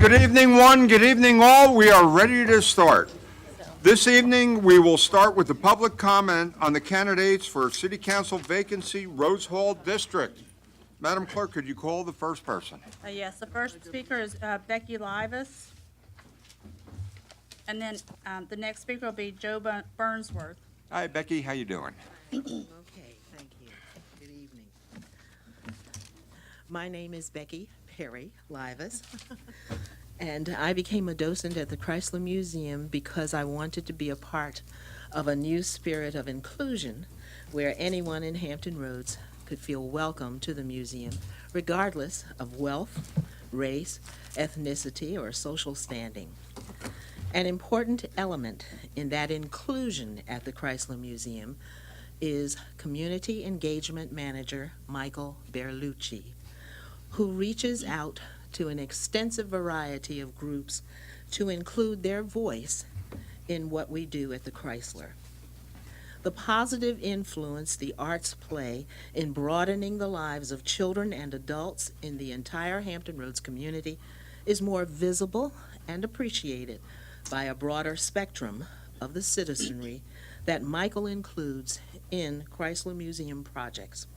Good evening, one. Good evening, all. We are ready to start. This evening, we will start with the public comment on the candidates for City Council vacancy, Rose Hall District. Madam Clerk, could you call the first person? Yes, the first speaker is Becky Livas. And then the next speaker will be Joe Burnsworth. Hi, Becky. How you doing? Okay, thank you. Good evening. My name is Becky Perry Livas, and I became a docent at the Chrysler Museum because I wanted to be a part of a new spirit of inclusion where anyone in Hampton Roads could feel welcome to the museum, regardless of wealth, race, ethnicity, or social standing. An important element in that inclusion at the Chrysler Museum is Community Engagement Manager Michael Berlucci, who reaches out to an extensive variety of groups to include their voice in what we do at the Chrysler. The positive influence the arts play in broadening the lives of children and adults in the entire Hampton Roads community is more visible and appreciated by a broader spectrum of the citizenry that Michael includes in Chrysler Museum projects.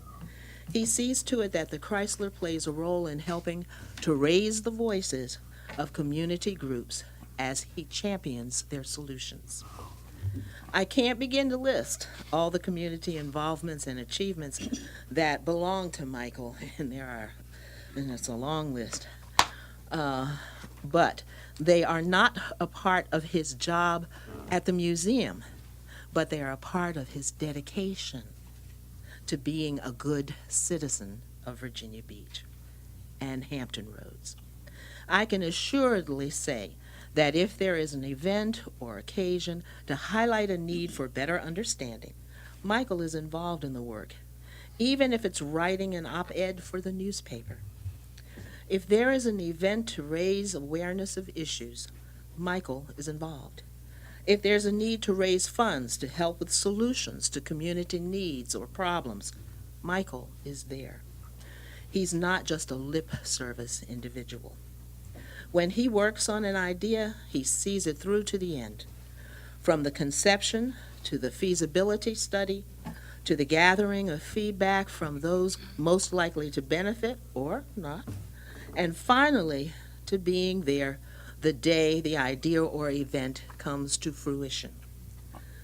He sees to it that the Chrysler plays a role in helping to raise the voices of community groups as he champions their solutions. I can't begin to list all the community involvements and achievements that belong to Michael, and it's a long list. But they are not a part of his job at the museum, but they are a part of his dedication to being a good citizen of Virginia Beach and Hampton Roads. I can assuredly say that if there is an event or occasion to highlight a need for better understanding, Michael is involved in the work, even if it's writing an op-ed for the newspaper. If there is an event to raise awareness of issues, Michael is involved. If there's a need to raise funds to help with solutions to community needs or problems, Michael is there. He's not just a lip service individual. When he works on an idea, he sees it through to the end, from the conception to the feasibility study to the gathering of feedback from those most likely to benefit or not, and finally to being there the day the idea or event comes to fruition.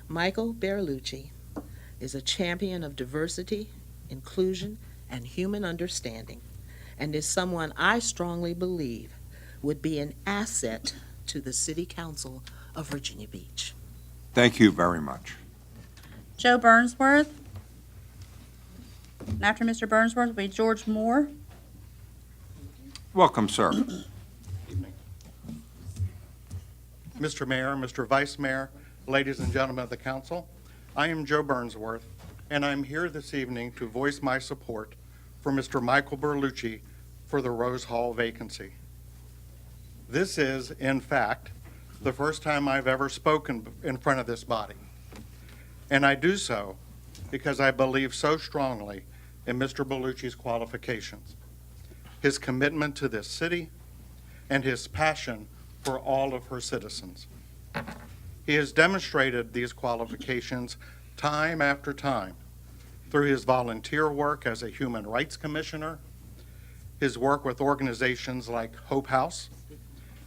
Michael Berlucci is a champion of diversity, inclusion, and human understanding, and is someone I strongly believe would be an asset to the City Council of Virginia Beach. Thank you very much. Joe Burnsworth. And after Mr. Burnsworth will be George Moore. Welcome, sir. Evening. Mr. Mayor, Mr. Vice Mayor, ladies and gentlemen of the council, I am Joe Burnsworth, and I'm here this evening to voice my support for Mr. Michael Berlucci for the Rose Hall vacancy. This is, in fact, the first time I've ever spoken in front of this body, and I do so because I believe so strongly in Mr. Berlucci's qualifications, his commitment to this city, and his passion for all of her citizens. He has demonstrated these qualifications time after time through his volunteer work as a human rights commissioner, his work with organizations like Hope House,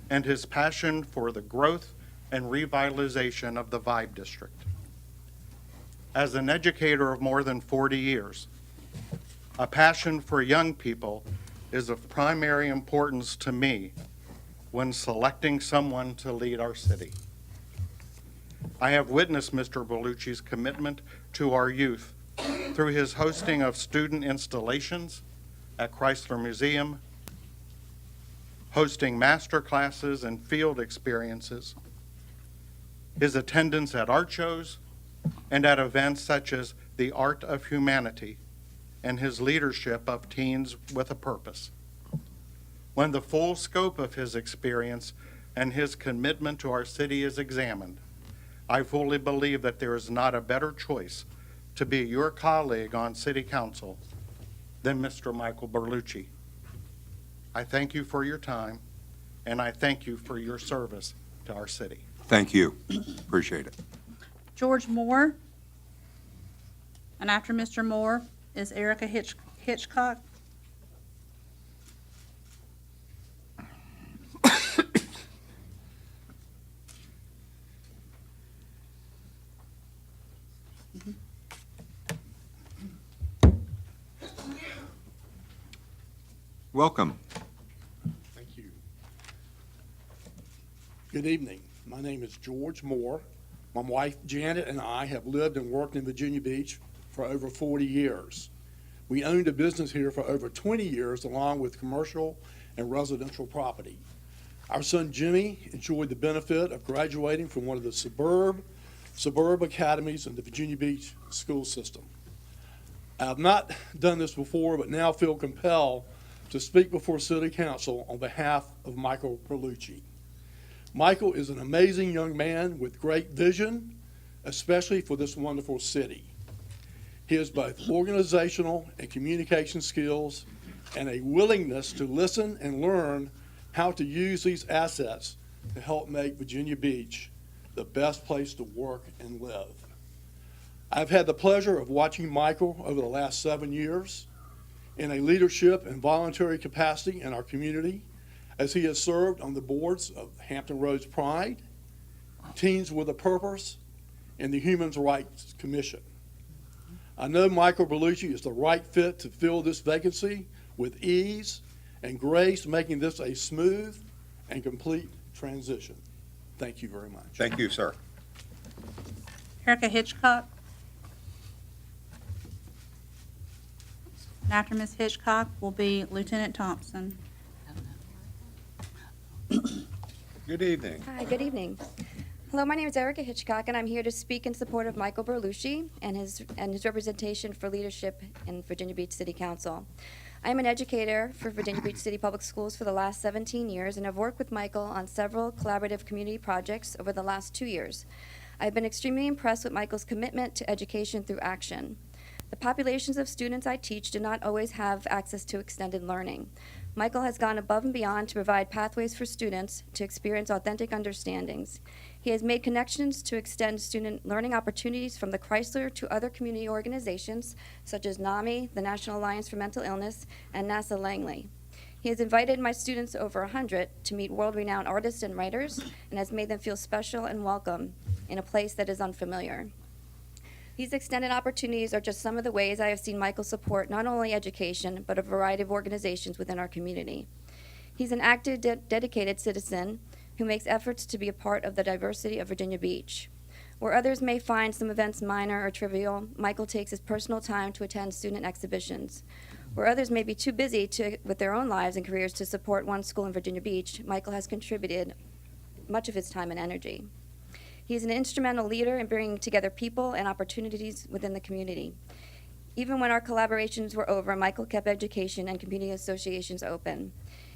and his passion for the growth and revitalization of the Vibe District. As an educator of more than 40 years, a passion for young people is of primary importance to me when selecting someone to lead our city. I have witnessed Mr. Berlucci's commitment to our youth through his hosting of student installations at Chrysler Museum, hosting master classes and field experiences, his attendance at art shows, and at events such as the Art of Humanity, and his leadership of Teens with a Purpose. When the full scope of his experience and his commitment to our city is examined, I fully believe that there is not a better choice to be your colleague on City Council than Mr. Michael Berlucci. I thank you for your time and I thank you for your service to our city. Thank you. Appreciate it. George Moore. And after Mr. Moore is Erica Hitchcock. Welcome. Thank you. Good evening. My name is George Moore. My wife Janet and I have lived and worked in Virginia Beach for over 40 years. We owned a business here for over 20 years, along with commercial and residential property. Our son Jimmy enjoyed the benefit of graduating from one of the suburb academies in the Virginia Beach school system. I have not done this before, but now feel compelled to speak before City Council on behalf of Michael Berlucci. Michael is an amazing young man with great vision, especially for this wonderful city. He has both organizational and communication skills and a willingness to listen and learn how to use these assets to help make Virginia Beach the best place to work and live. I've had the pleasure of watching Michael over the last 7 years in a leadership and voluntary capacity in our community, as he has served on the boards of Hampton Roads Pride, Teens with a Purpose, and the Human Rights Commission. I know Michael Berlucci is the right fit to fill this vacancy with ease and grace, making this a smooth and complete transition. Thank you very much. Thank you, sir. Erica Hitchcock. And after Ms. Hitchcock will be Lieutenant Thompson. Good evening. Hi, good evening. Hello, my name is Erica Hitchcock, and I'm here to speak in support of Michael Berlucci and his representation for leadership in Virginia Beach City Council. I am an educator for Virginia Beach City Public Schools for the last 17 years, and have worked with Michael on several collaborative community projects over the last 2 years. I've been extremely impressed with Michael's commitment to education through action. The populations of students I teach do not always have access to extended learning. Michael has gone above and beyond to provide pathways for students to experience authentic understandings. He has made connections to extend student learning opportunities from the Chrysler to other community organizations such as NAMI, the National Alliance for Mental Illness, and NASA Langley. He has invited my students, over 100, to meet world-renowned artists and writers, and has made them feel special and welcome in a place that is unfamiliar. These extended opportunities are just some of the ways I have seen Michael support not only education, but a variety of organizations within our community. He's an active, dedicated citizen who makes efforts to be a part of the diversity of Virginia Beach. Where others may find some events minor or trivial, Michael takes his personal time to attend student exhibitions. Where others may be too busy with their own lives and careers to support one school in Virginia Beach, Michael has contributed much of his time and energy. He is an instrumental leader in bringing together people and opportunities within the community. Even when our collaborations were over, Michael kept education and community associations open.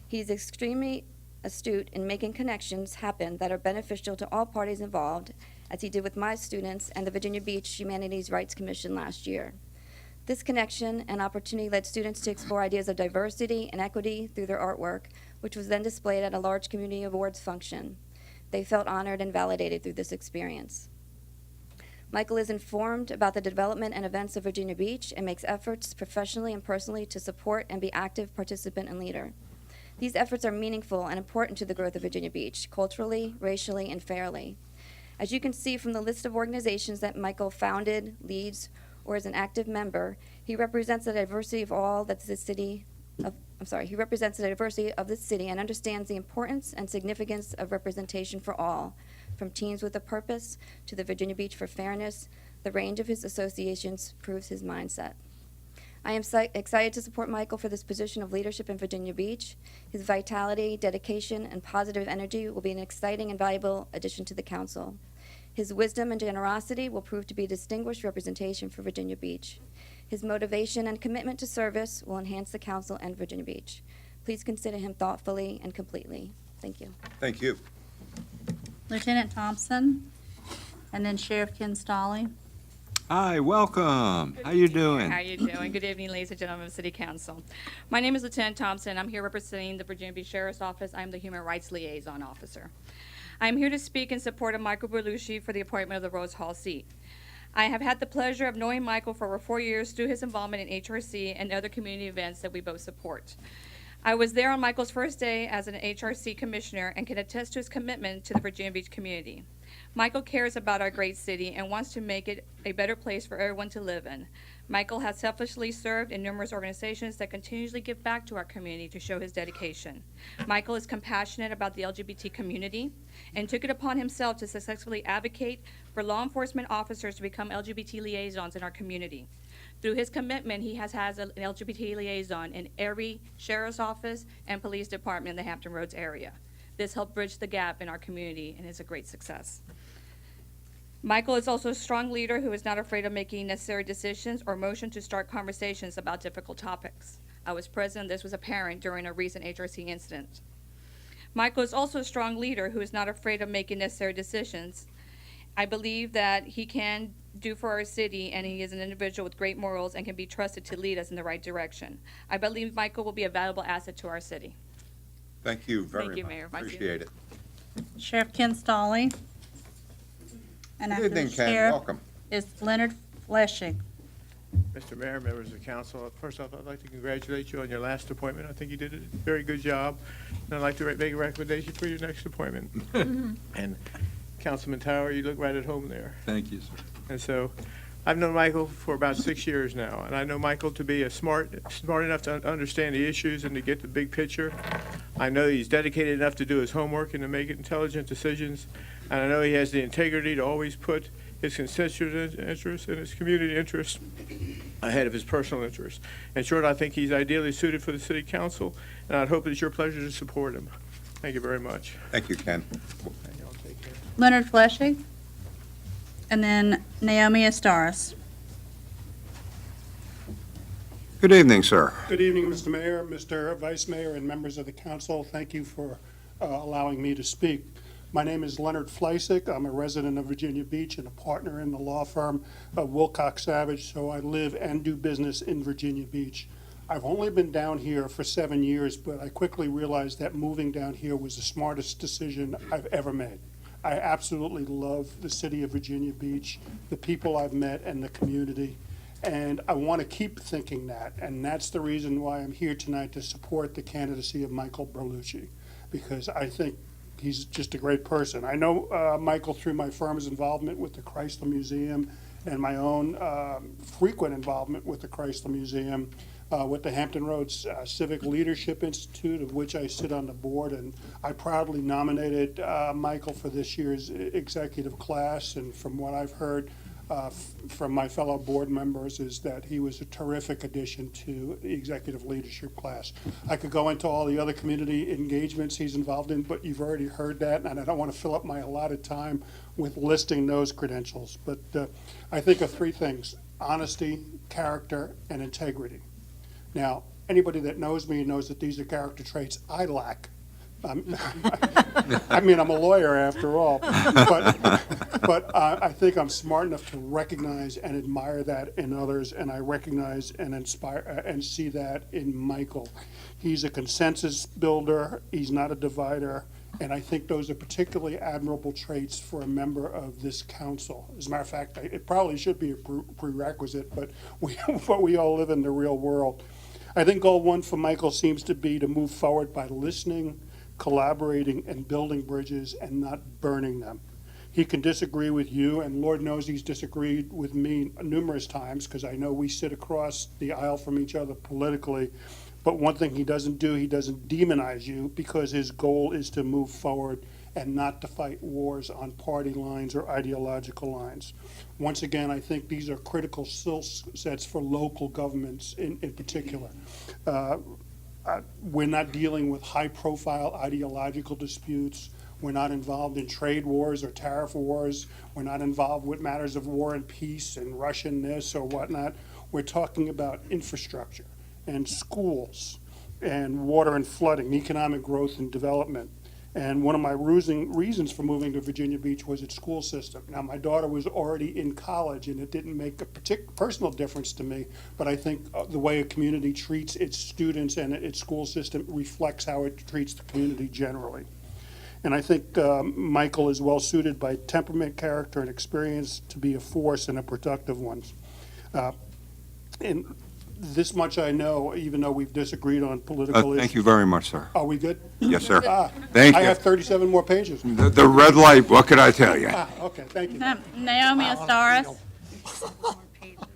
He is extremely astute in making connections happen that are beneficial to all parties involved, as he did with my students and the Virginia Beach Humanities Rights Commission last year. This connection and opportunity led students to explore ideas of diversity and equity through their artwork, which was then displayed at a large community awards function. They felt honored and validated through this experience. Michael is informed about the development and events of Virginia Beach and makes efforts professionally and personally to support and be active participant and leader. These efforts are meaningful and important to the growth of Virginia Beach, culturally, racially, and fairly. As you can see from the list of organizations that Michael founded, leads, or is an active member, he represents the diversity of he represents the diversity of the city and understands the importance and significance of representation for all, from Teens with a Purpose to the Virginia Beach for Fairness. The range of his associations proves his mindset. I am excited to support Michael for this position of leadership in Virginia Beach. His vitality, dedication, and positive energy will be an exciting and valuable addition to the council. His wisdom and generosity will prove to be a distinguished representation for Virginia Beach. His motivation and commitment to service will enhance the council and Virginia Beach. Please consider him thoughtfully and completely. Thank you. Thank you. Lieutenant Thompson, and then Sheriff Ken Stolly. Hi, welcome. How you doing? How you doing? Good evening, ladies and gentlemen of City Council. My name is Lieutenant Thompson. I'm here representing the Virginia Beach Sheriff's Office. I'm the Human Rights Liaison Officer. I'm here to speak in support of Michael Berlucci for the appointment of the Rose Hall seat. I have had the pleasure of knowing Michael for over 4 years through his involvement in HRC and other community events that we both support. I was there on Michael's first day as an HRC commissioner and can attest to his commitment to the Virginia Beach community. Michael cares about our great city and wants to make it a better place for everyone to live in. Michael has selflessly served in numerous organizations that continuously give back to our community to show his dedication. Michael is compassionate about the LGBT community and took it upon himself to successfully advocate for law enforcement officers to become LGBT liaisons in our community. Through his commitment, he has an LGBT liaison in every sheriff's office and police department in the Hampton Roads area. This helped bridge the gap in our community and is a great success. Michael is also a strong leader who is not afraid of making necessary decisions or motion to start conversations about difficult topics. I was present, this was apparent during a recent HRC incident. Michael is also a strong leader who is not afraid of making necessary decisions. I believe that he can do for our city, and he is an individual with great morals and can be trusted to lead us in the right direction. I believe Michael will be a valuable asset to our city. Thank you very much. Thank you, Mayor. Vice Appreciate it. Sheriff Ken Stolly. And Good after the evening, Ken. sheriff Welcome. is Leonard Fleshig. Mr. Mayor, members of the council, first off, I'd like to congratulate you on your last appointment. I think you did a very good job, and I'd like to make a recommendation for your next appointment. And Councilman Tower, you look right at home there. Thank you, sir. And so, I've known Michael for about 6 years now, and I know Michael to be smart enough to understand the issues and to get the big picture. I know he's dedicated enough to do his homework and to make intelligent decisions, and I know he has the integrity to always put his constituent interests and his community interests ahead of his personal interests. In short, I think he's ideally suited for the city council, and I'd hope it's your pleasure to support him. Thank you very much. Thank you, Ken. And y'all take care. Leonard Fleshig. And then Naomi Estaras. Good evening, sir. Good evening, Mr. Mayor, Mr. Vice Mayor, and members of the council. Thank you for allowing me to speak. My name is Leonard Fleisig. I'm a resident of Virginia Beach and a partner in the law firm of Wilcox Savage, so I live and do business in Virginia Beach. I've only been down here for 7 years, but I quickly realized that moving down here was the smartest decision I've ever made. I absolutely love the city of Virginia Beach, the people I've met, and the community. And I want to keep thinking that, and that's the reason why I'm here tonight to support the candidacy of Michael Berlucci, because I think he's just a great person. I know Michael through my firm's involvement with the Chrysler Museum and my own frequent involvement with the Chrysler Museum, with the Hampton Roads Civic Leadership Institute, of which I sit on the board, and I proudly nominated Michael for this year's executive class, and from what I've heard from my fellow board members is that he was a terrific addition to the executive leadership class. I could go into all the other community engagements he's involved in, but you've already heard that, and I don't want to fill up my allotted time with listing those credentials. But I think of three things: honesty, character, and integrity. Now, anybody that knows me knows that these are character traits I lack. I mean, I'm a lawyer after all, but I think I'm smart enough to recognize and admire that in others, and I recognize and inspire and see that in Michael. He's a consensus builder, he's not a divider, and I think those are particularly admirable traits for a member of this council. As a matter of fact, it probably should be a prerequisite, but we all live in the real world. I think goal one for Michael seems to be to move forward by listening, collaborating, and building bridges and not burning them. He can disagree with you, and Lord knows he's disagreed with me numerous times, because I know we sit across the aisle from each other politically. But one thing he doesn't do, he doesn't demonize you, because his goal is to move forward and not to fight wars on party lines or ideological lines. Once again, I think these are critical skill sets for local governments in particular. We're not dealing with high-profile ideological disputes. We're not involved in trade wars or tariff wars. We're not involved with matters of war and peace and Russian this or whatnot. We're talking about infrastructure and schools and water and flooding, economic growth and development. And one of my reasons for moving to Virginia Beach was its school system. Now, my daughter was already in college, and it didn't make a personal difference to me, but I think the way a community treats its students and its school system reflects how it treats the community generally. And I think Michael is well-suited by temperament, character, and experience to be a force and a productive one. And this much I know, even though we've disagreed on political issues. Thank you very much, sir. Are we good? Yes, sir. Ah, Thank I you. have 37 more pages. The red light, what could I tell you? Okay, thank you. Naomi Astaris.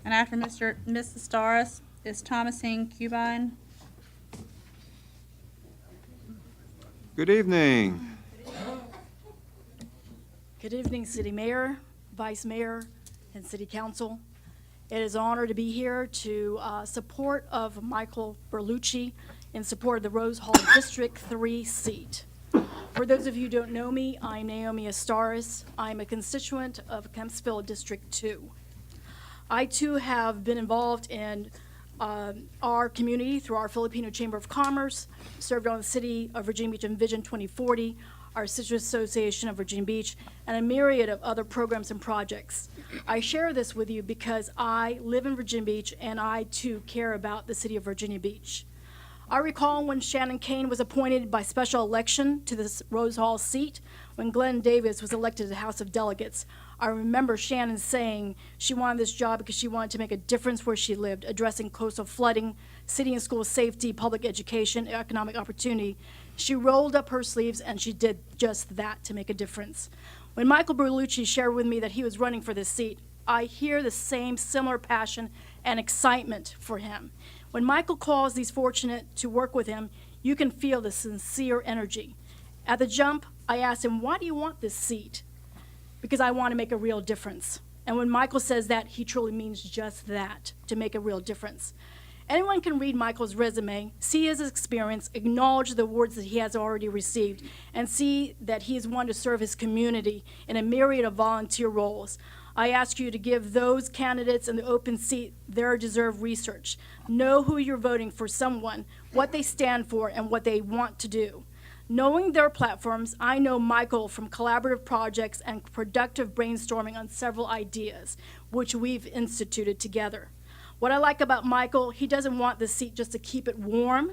And after Ms. Astaris is Thomasine Cubine. Good evening. Good evening, City Mayor, Vice Mayor, and City Council. It is an honor to be here to support of Michael Berlucci in support of the Rose Hall District 3 seat. For those of you who don't know me, I'm Naomi Astaris. I'm a constituent of Kempsville District 2. I too have been involved in our community through our Filipino Chamber of Commerce, served on the City of Virginia Beach and Vision 2040, our Sister Association of Virginia Beach, and a myriad of other programs and projects. I share this with you because I live in Virginia Beach and I too care about the City of Virginia Beach. I recall when Shannon Kane was appointed by special election to this Rose Hall seat, when Glenn Davis was elected to the House of Delegates. I remember Shannon saying she wanted this job because she wanted to make a difference where she lived, addressing coastal flooding, city and school safety, public education, economic opportunity. She rolled up her sleeves and she did just that to make a difference. When Michael Berlucci shared with me that he was running for this seat, I hear the same similar passion and excitement for him. When Michael calls these fortunate to work with him, you can feel the sincere energy. At the jump, I asked him, why do you want this seat? Because I want to make a real difference. And when Michael says that, he truly means just that, to make a real difference. Anyone can read Michael's resume, see his experience, acknowledge the awards that he has already received, and see that he is one to serve his community in a myriad of volunteer roles. I ask you to give those candidates in the open seat their deserved research. Know who you're voting for someone, what they stand for, and what they want to do. Knowing their platforms, I know Michael from collaborative projects and productive brainstorming on several ideas, which we've instituted together. What I like about Michael, he doesn't want this seat just to keep it warm.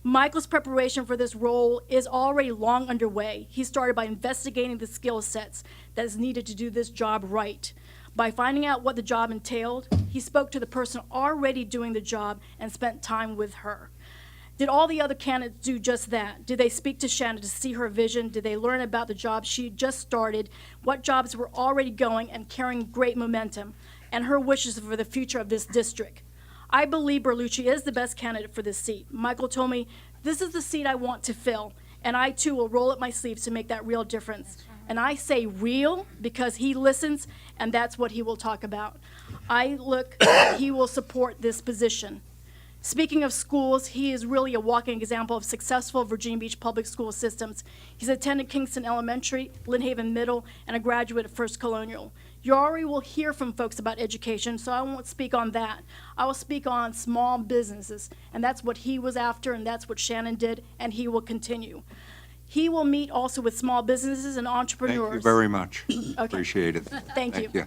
Michael's preparation for this role is already long underway. He started by investigating the skill sets that is needed to do this job right. By finding out what the job entailed, he spoke to the person already doing the job and spent time with her. Did all the other candidates do just that? Did they speak to Shannon to see her vision? Did they learn about the job she just started, what jobs were already going and carrying great momentum, and her wishes for the future of this district? I believe Berlucci is the best candidate for this seat. Michael told me, this is the seat I want to fill, and I too will roll up my sleeves to make that real difference. And I say real because he listens, and that's what he will talk about. I look that he will support this position. Speaking of schools, he is really a walking example of successful Virginia Beach public school systems. He's attended Kingston Elementary, Lynn Haven Middle, and a graduate of First Colonial. You already will hear from folks about education, so I won't speak on that. I will speak on small businesses, and that's what he was after, and that's what Shannon did, and he will continue. He will meet also with small businesses and entrepreneurs. Thank you very much. Appreciate it. Thank you.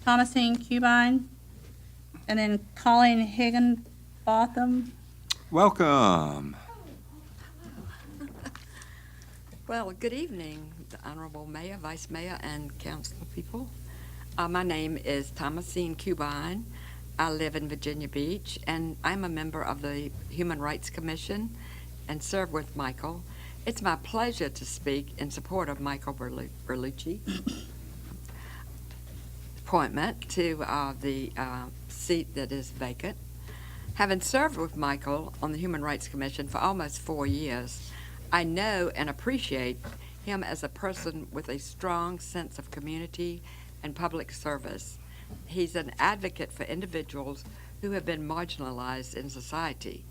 Thomasine Cubine. And then Colleen Higginbotham. Welcome. Well, good evening, the Honorable Mayor, Vice Mayor, and council people. My name is Thomasine Cubine. I live in Virginia Beach, and I'm a member of the Human Rights Commission and serve with Michael. It's my pleasure to speak in support of Michael Berlucci appointment to the seat that is vacant. Having served with Michael on the Human Rights Commission for almost 4 years, I know and appreciate him as a person with a strong sense of community and public service. He's an advocate for individuals who have been marginalized in society.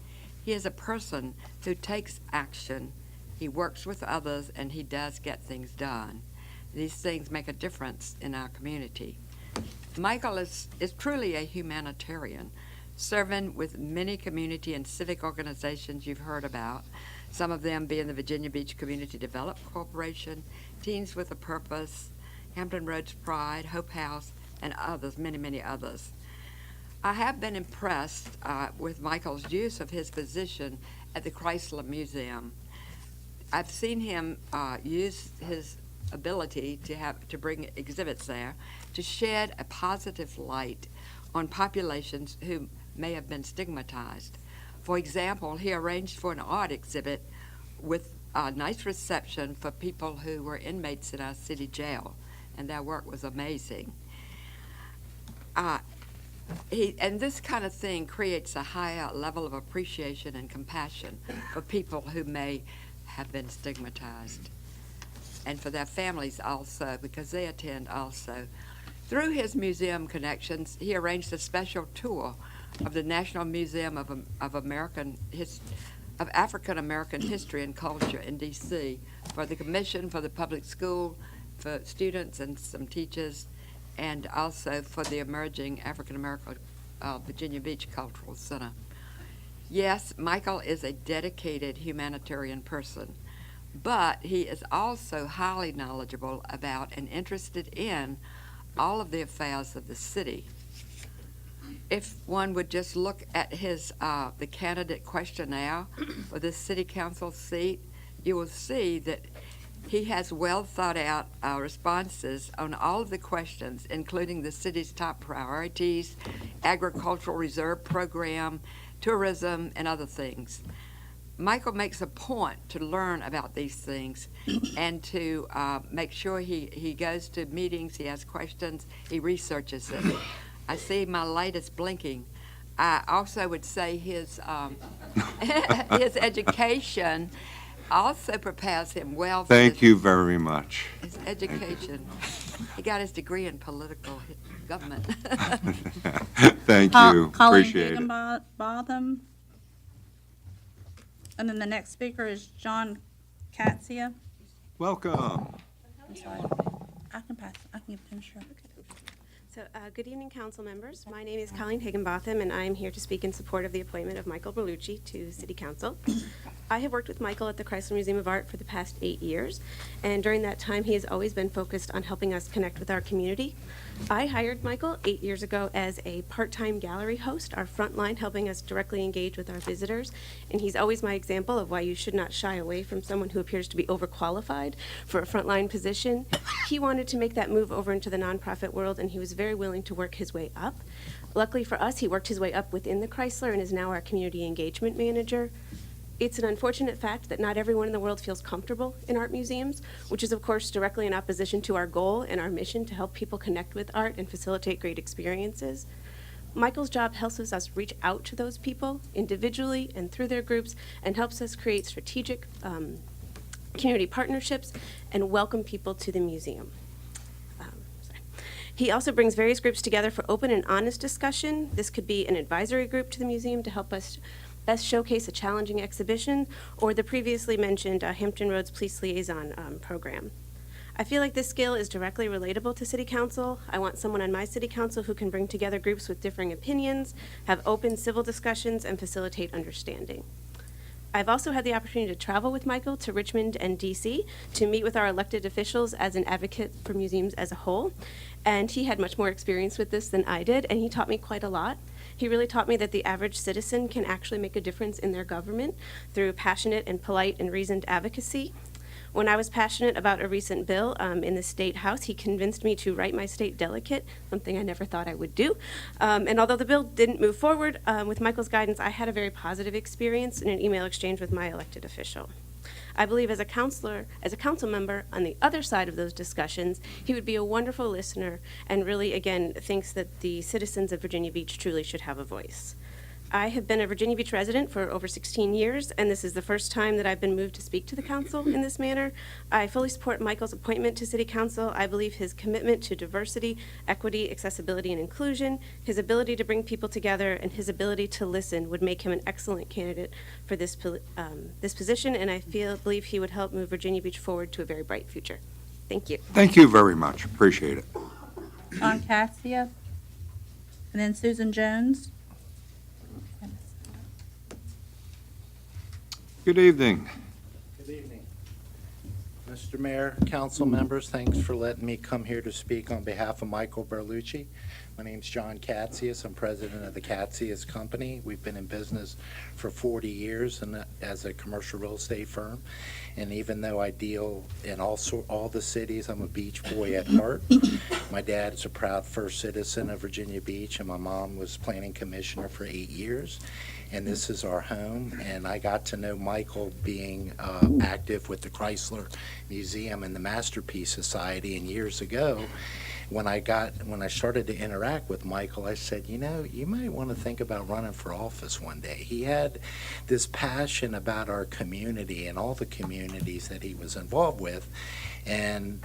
He is a person who takes action, he works with others, and he does get things done. These things make a difference in our community. Michael is truly a humanitarian, serving with many community and civic organizations you've heard about some of them being the Virginia Beach Community Development Corporation, Teens with a Purpose, Hampton Roads Pride, Hope House, and others, many, many others. I have been impressed with Michael's use of his position at the Chrysler Museum. I've seen him use his ability to bring exhibits there to shed a positive light on populations who may have been stigmatized. For example, he arranged for an art exhibit with a nice reception for people who were inmates in our city jail, and their work was amazing. And this kind of thing creates a higher level of appreciation and compassion for people who may have been stigmatized, and for their families also, because they attend also. Through his museum connections, he arranged a special tour of the National Museum of African American History and Culture in D.C. for the Commission for the Public School, for students and some teachers, and also for the emerging African American Virginia Beach Cultural Center. Yes, Michael is a dedicated humanitarian person, but he is also highly knowledgeable about and interested in all of the affairs of the city. If one would just look at his the candidate questionnaire for this city council seat, you will see that he has well thought out responses on all of the questions, including the city's top priorities, agricultural reserve program, tourism, and other things. Michael makes a point to learn about these things and to make sure he goes to meetings, he has questions, he researches it. I see my light is blinking. I also would say his his education also prepares him well for Thank you very much. his education. He got his degree in political government. Thank you. Colleen Appreciate it. Higginbotham. And then the next speaker is John Katzia. Welcome. I'm sorry. I can give it to him, sure. So, good evening, council members. My name is Colleen Higginbotham, and I am here to speak in support of the appointment of Michael Berlucci to City Council. I have worked with Michael at the Chrysler Museum of Art for the past 8 years, and during that time, he has always been focused on helping us connect with our community. I hired Michael 8 years ago as a part-time gallery host, our front line, helping us directly engage with our visitors, and he's always my example of why you should not shy away from someone who appears to be overqualified for a frontline position. He wanted to make that move over into the nonprofit world, and he was very willing to work his way up. Luckily for us, he worked his way up within the Chrysler and is now our community engagement manager. It's an unfortunate fact that not everyone in the world feels comfortable in art museums, which is of course directly in opposition to our goal and our mission to help people connect with art and facilitate great experiences. Michael's job helps us reach out to those people individually and through their groups, and helps us create strategic community partnerships and welcome people to the museum. He also brings various groups together for open and honest discussion. This could be an advisory group to the museum to help us best showcase a challenging exhibition, or the previously mentioned Hampton Roads Police Liaison program. I feel like this skill is directly relatable to City Council. I want someone on my City Council who can bring together groups with differing opinions, have open civil discussions, and facilitate understanding. I've also had the opportunity to travel with Michael to Richmond and D.C. to meet with our elected officials as an advocate for museums as a whole, and he had much more experience with this than I did, and he taught me quite a lot. He really taught me that the average citizen can actually make a difference in their government through passionate and polite and reasoned advocacy. When I was passionate about a recent bill in the State House, he convinced me to write my state delegate, something I never thought I would do. And although the bill didn't move forward, with Michael's guidance, I had a very positive experience in an email exchange with my elected official. I believe as a council member on the other side of those discussions, he would be a wonderful listener and really, again, thinks that the citizens of Virginia Beach truly should have a voice. I have been a Virginia Beach resident for over 16 years, and this is the first time that I've been moved to speak to the council in this manner. I fully support Michael's appointment to City Council. I believe his commitment to diversity, equity, accessibility, and inclusion, his ability to bring people together, and his ability to listen would make him an excellent candidate for this position, and I believe he would help move Virginia Beach forward to a very bright future. Thank you. Thank you very much. Appreciate it. John Katzia. And then Susan Jones. Good evening. Good evening. Mr. Mayor, council members, thanks for letting me come here to speak on behalf of Michael Berlucci. My name's John Katzius. I'm president of the Katzius Company. We've been in business for 40 years and as a commercial real estate firm. And even though I deal in all the cities, I'm a beach boy at heart. My dad is a proud first citizen of Virginia Beach, and my mom was planning commissioner for 8 years. And this is our home, and I got to know Michael being active with the Chrysler Museum and the Masterpiece Society. And years ago, when I started to interact with Michael, I said, you know, you might want to think about running for office one day. He had this passion about our community and all the communities that he was involved with. And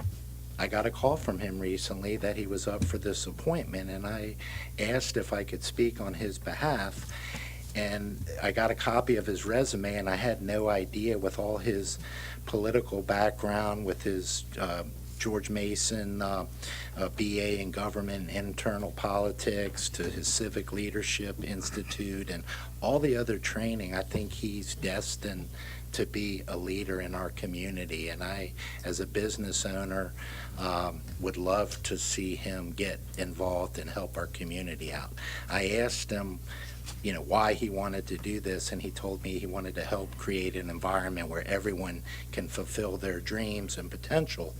I got a call from him recently that he was up for this appointment, and I asked if I could speak on his behalf. And I got a copy of his resume, and I had no idea, with all his political background, with his George Mason BA in government and internal politics, to his Civic Leadership Institute and all the other training. I think he's destined to be a leader in our community, and I, as a business owner, would love to see him get involved and help our community out. I asked him, you know, why he wanted to do this, and he told me he wanted to help create an environment where everyone can fulfill their dreams and potential.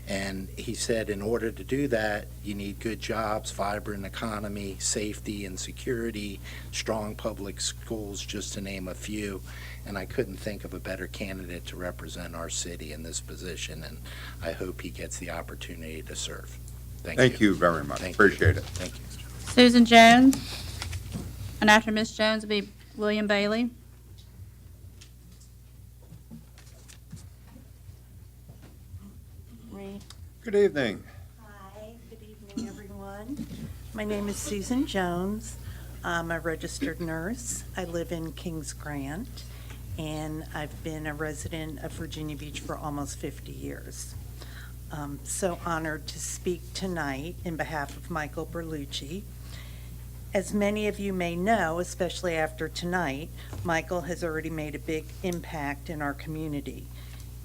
And he said in order to do that, you need good jobs, vibrant economy, safety and security, strong public schools, just to name a few. And I couldn't think of a better candidate to represent our city in this position, and I hope he gets the opportunity to serve. Thank you very much. Thank you. Appreciate it. Thank you. Susan Jones. And after Ms. Jones will be William Bailey. Good evening. Hi, good evening, everyone. My name is Susan Jones. I'm a registered nurse. I live in Kings Grant, and I've been a resident of Virginia Beach for almost 50 years. So honored to speak tonight in behalf of Michael Berlucci. As many of you may know, especially after tonight, Michael has already made a big impact in our community.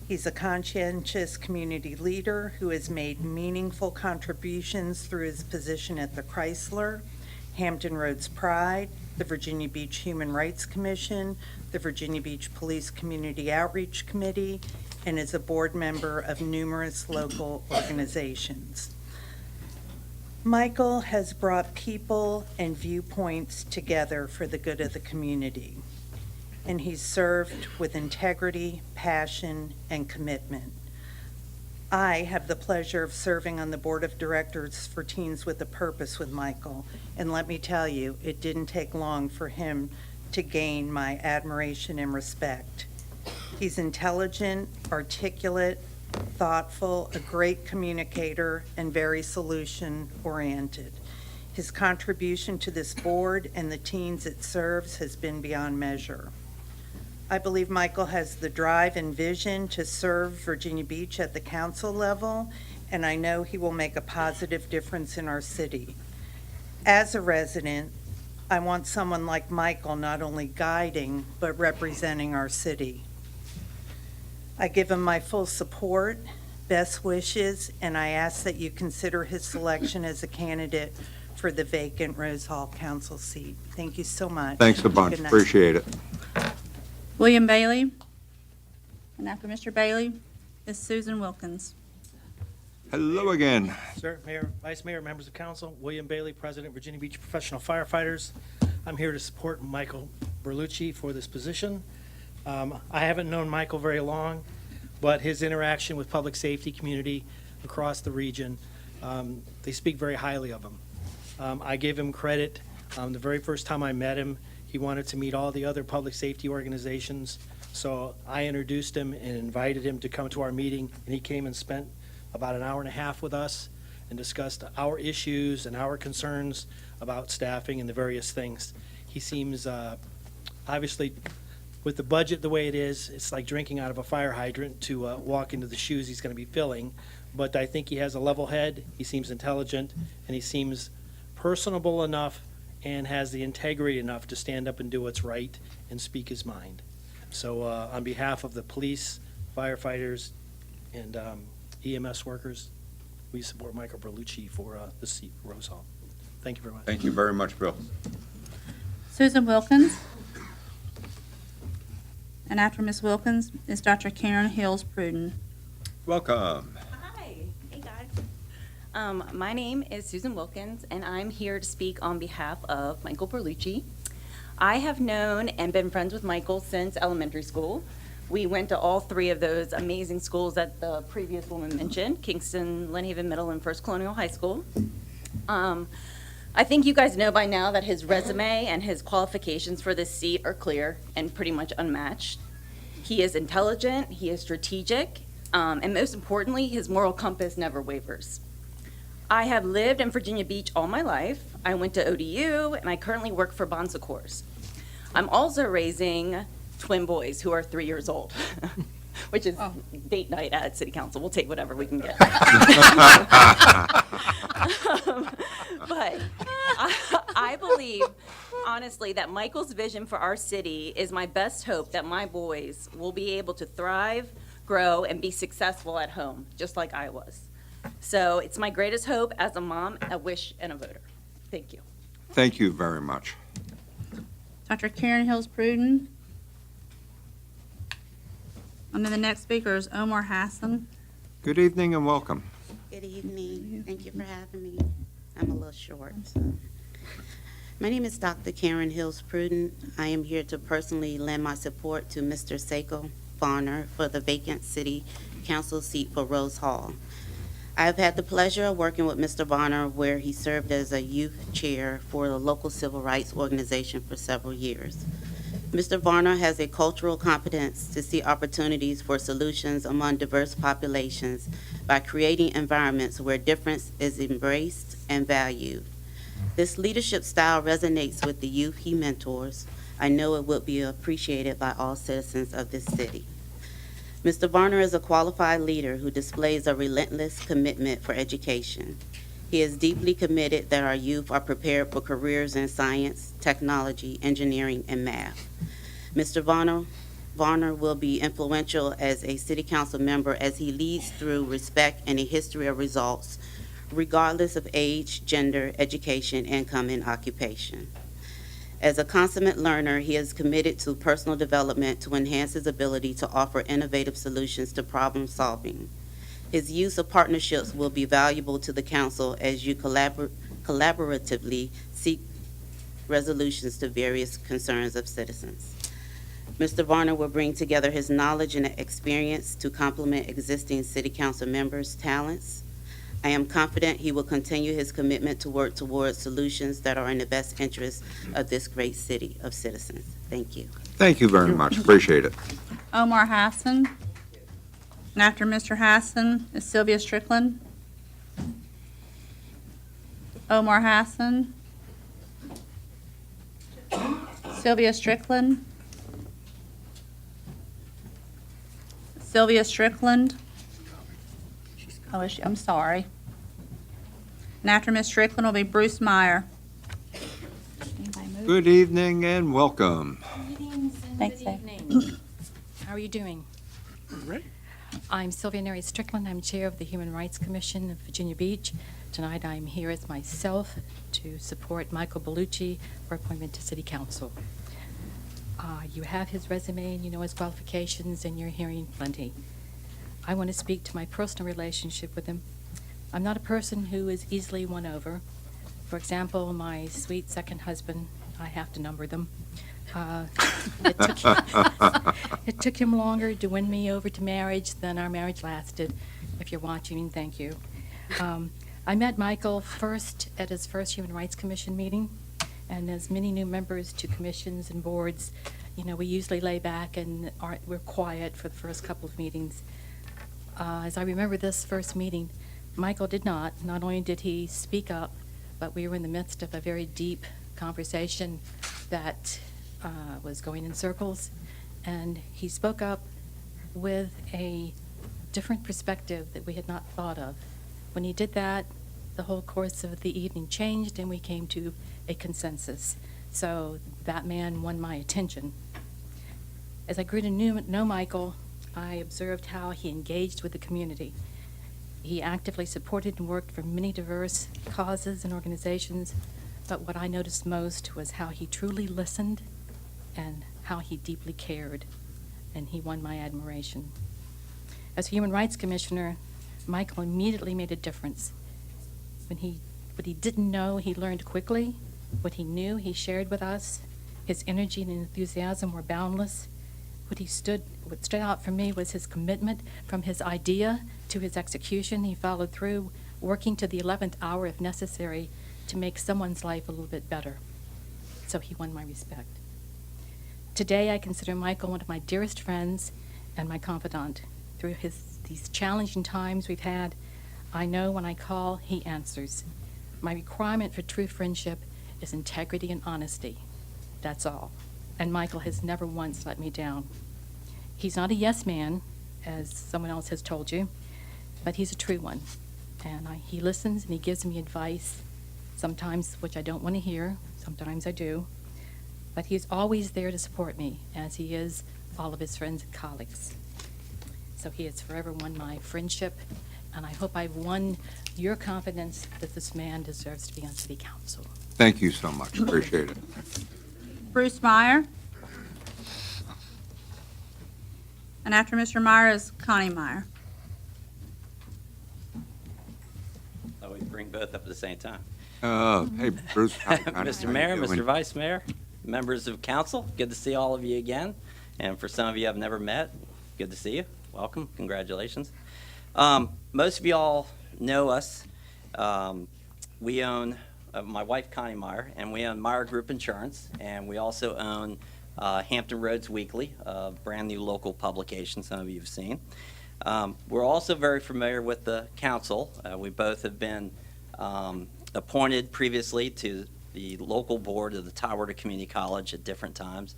He's a conscientious community leader who has made meaningful contributions through his position at the Chrysler, Hampton Roads Pride, the Virginia Beach Human Rights Commission, the Virginia Beach Police Community Outreach Committee, and is a board member of numerous local organizations. Michael has brought people and viewpoints together for the good of the community, and he's served with integrity, passion, and commitment. I have the pleasure of serving on the board of directors for Teens with a Purpose with Michael, and let me tell you, it didn't take long for him to gain my admiration and respect. He's intelligent, articulate, thoughtful, a great communicator, and very solution-oriented. His contribution to this board and the teens it serves has been beyond measure. I believe Michael has the drive and vision to serve Virginia Beach at the council level, and I know he will make a positive difference in our city. As a resident, I want someone like Michael not only guiding, but representing our city. I give him my full support, best wishes, and I ask that you consider his selection as a candidate for the vacant Rose Hall Council seat. Thank you so much. Thanks a bunch. Good night. Appreciate it. William Bailey. And after Mr. Bailey is Susan Wilkins. Hello again. Sir, Mayor, Vice Mayor, members of council, William Bailey, President, Virginia Beach Professional Firefighters. I'm here to support Michael Berlucci for this position. I haven't known Michael very long, but his interaction with public safety community across the region, they speak very highly of him. I give him credit. The very first time I met him, he wanted to meet all the other public safety organizations, so I introduced him and invited him to come to our meeting, and he came and spent about an hour and a half with us and discussed our issues and our concerns about staffing and the various things. He seems, obviously, with the budget the way it is, it's like drinking out of a fire hydrant to walk into the shoes he's going to be filling. But I think he has a level head, he seems intelligent, and he seems personable enough and has the integrity enough to stand up and do what's right and speak his mind. So on behalf of the police, firefighters, and EMS workers. We support Michael Berlucci for the seat for Rose Hall. Thank you very much. Thank you very much, Bill. Susan Wilkins. And after Ms. Wilkins is Dr. Karen Hills Pruden. Welcome. Hi. Hey, guys. My name is Susan Wilkins, and I'm here to speak on behalf of Michael Berlucci. I have known and been friends with Michael since elementary school. We went to all three of those amazing schools that the previous woman mentioned, Kingston, Lynn Haven Middle, and First Colonial High School. I think you guys know by now that his resume and his qualifications for this seat are clear and pretty much unmatched. He is intelligent, he is strategic, and most importantly, his moral compass never wavers. I have lived in Virginia Beach all my life. I went to ODU, and I currently work for Bon Secours. I'm also raising twin boys who are 3 years old, which is date night at City Council. We'll take whatever we can get. But I believe, honestly, that Michael's vision for our city is my best hope that my boys will be able to thrive, grow, and be successful at home, just like I was. So it's my greatest hope as a mom, a wish, and a voter. Thank you. Thank you very much. Dr. Karen Hills Pruden. And then the next speaker is Omar Hassan. Good evening and welcome. Good evening. Thank you for having me. I'm a little short. My name is Dr. Karen Hills Pruden. I am here to personally lend my support to Mr. Seiko Varner for the vacant City Council seat for Rose Hall. I have had the pleasure of working with Mr. Varner where he served as a youth chair for the local civil rights organization for several years. Mr. Varner has a cultural competence to see opportunities for solutions among diverse populations by creating environments where difference is embraced and valued. This leadership style resonates with the youth he mentors. I know it will be appreciated by all citizens of this city. Mr. Varner is a qualified leader who displays a relentless commitment for education. He is deeply committed that our youth are prepared for careers in science, technology, engineering, and math. Mr. Varner will be influential as a city council member as he leads through respect and a history of results, regardless of age, gender, education, income, and occupation. As a consummate learner, he is committed to personal development to enhance his ability to offer innovative solutions to problem solving. His use of partnerships will be valuable to the council as you collaboratively seek resolutions to various concerns of citizens. Mr. Varner will bring together his knowledge and experience to complement existing city council members' talents. I am confident he will continue his commitment to work towards solutions that are in the best interest of this great city of citizens. Thank you. Thank you very much. Appreciate it. Omar Hassan. And after Mr. Hassan is Sylvia Strickland. Omar Hassan. Sylvia Strickland. Sylvia Strickland. Oh, is she? I'm sorry. And after Ms. Strickland will be Bruce Meyer. Anybody move? Good evening and welcome. Thanks, Good Dave. evening. How are you doing? Great. I'm Sylvia Neri Strickland. I'm Chair of the Human Rights Commission of Virginia Beach. Tonight I'm here as myself to support Michael Berlucci for appointment to City Council. You have his resume and you know his qualifications and you're hearing plenty. I want to speak to my personal relationship with him. I'm not a person who is easily won over. For example, my sweet second husband, I have to number them. It took him longer to win me over to marriage than our marriage lasted. If you're watching, thank you. I met Michael first at his first Human Rights Commission meeting, and as many new members to commissions and boards, you know, we usually lay back and we're quiet for the first couple of meetings. As I remember this first meeting, Michael did not only did he speak up, but we were in the midst of a very deep conversation that was going in circles, and he spoke up with a different perspective that we had not thought of. When he did that, the whole course of the evening changed and we came to a consensus. So that man won my attention. As I grew to know Michael, I observed how he engaged with the community. He actively supported and worked for many diverse causes and organizations, but what I noticed most was how he truly listened and how he deeply cared, and he won my admiration. As Human Rights Commissioner, Michael immediately made a difference. What he didn't know, he learned quickly. What he knew, he shared with us. His energy and enthusiasm were boundless. What stood out for me was his commitment from his idea to his execution. He followed through, working to the 11th hour if necessary to make someone's life a little bit better. So he won my respect. Today, I consider Michael one of my dearest friends and my confidant. Through these challenging times we've had, I know when I call, he answers. My requirement for true friendship is integrity and honesty. That's all. And Michael has never once let me down. He's not a yes man, as someone else has told you, but he's a true one. And he listens and he gives me advice, sometimes which I don't want to hear, sometimes I do. But he's always there to support me, as he is all of his friends and colleagues. So he has forever won my friendship, and I hope I've won your confidence that this man deserves to be on City Council. Thank you so much. Appreciate it. Bruce Meyer. And after Mr. Meyer is Connie Meyer. Oh, we bring both up at the same time. Hey, Bruce. Mr. Mayor, Mr. Vice Mayor, members of council, good to see all of you again. And for some of you I've never met, good to see you. Welcome, congratulations. Most of you all know us. We own, my wife Connie Meyer, and we own Meyer Group Insurance, and we also own Hampton Roads Weekly, a brand new local publication some of you have seen. We're also very familiar with the council. We both have been appointed previously to the local board of the Tidewater Community College at different times.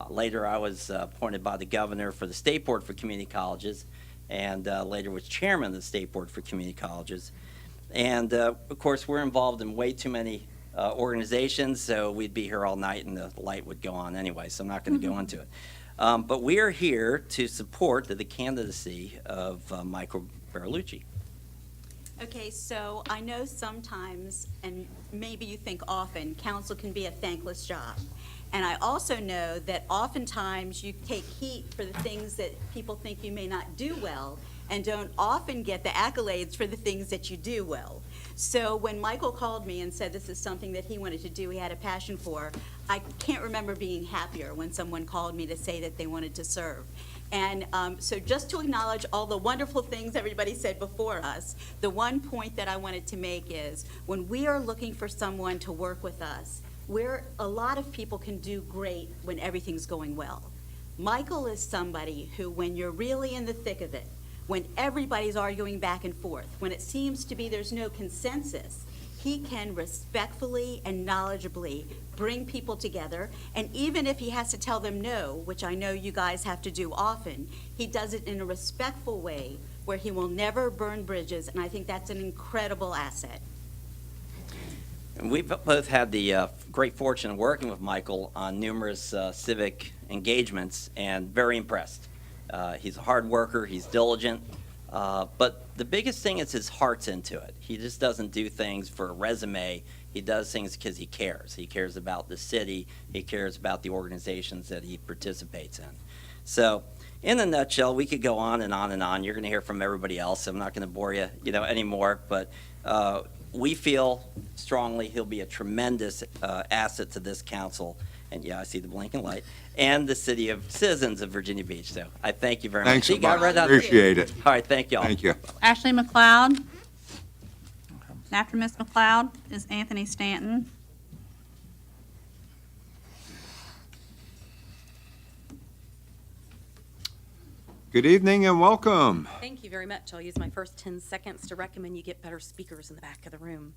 Later, I was appointed by the governor for the State Board for Community Colleges, and later was chairman of the State Board for Community Colleges. And of course, we're involved in way too many organizations, so we'd be here all night and the light would go on anyway, so I'm not going to go into it. But we are here to support the candidacy of Michael Bertolucci. Okay, so I know sometimes, and maybe you think often, council can be a thankless job. And I also know that oftentimes you take heat for the things that people think you may not do well, and don't often get the accolades for the things that you do well. So when Michael called me and said this is something that he wanted to do, he had a passion for, I can't remember being happier when someone called me to say that they wanted to serve. And so just to acknowledge all the wonderful things everybody said before us, the one point that I wanted to make is when we are looking for someone to work with us, a lot of people can do great when everything's going well. Michael is somebody who, when you're really in the thick of it, when everybody's arguing back and forth, when it seems to be there's no consensus, he can respectfully and knowledgeably bring people together. And even if he has to tell them no, which I know you guys have to do often, he does it in a respectful way where he will never burn bridges, and I think that's an incredible asset. And we've both had the great fortune of working with Michael on numerous civic engagements, and very impressed. He's a hard worker, he's diligent, but the biggest thing is his heart's into it. He just doesn't do things for a resume. He does things because he cares. He cares about the city, he cares about the organizations that he participates in. So, in a nutshell, we could go on and on and on. You're going to hear from everybody else, so I'm not going to bore you, anymore, but we feel strongly he'll be a tremendous asset to this council, and yeah, I see the blinking light, and the citizens of Virginia Beach. So I thank you very much. Thanks You so got much. right up. Appreciate it. All right, thank you all. Thank you. Ashley McLeod. And after Ms. McLeod is Anthony Stanton. Good evening and welcome. Thank you very much. I'll use my first 10 seconds to recommend you get better speakers in the back of the room.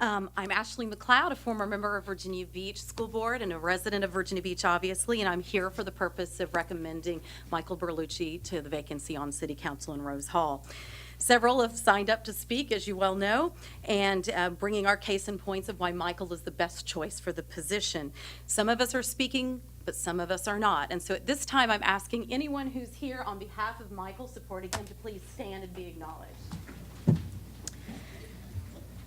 I'm Ashley McLeod, a former member of Virginia Beach School Board and a resident of Virginia Beach, obviously, and I'm here for the purpose of recommending Michael Bertolucci to the vacancy on City Council in Rose Hall. Several have signed up to speak, as you well know, and bringing our case in points of why Michael is the best choice for the position. Some of us are speaking but some of us are not. And so at this time, I'm asking anyone who's here on behalf of Michael supporting him to please stand and be acknowledged.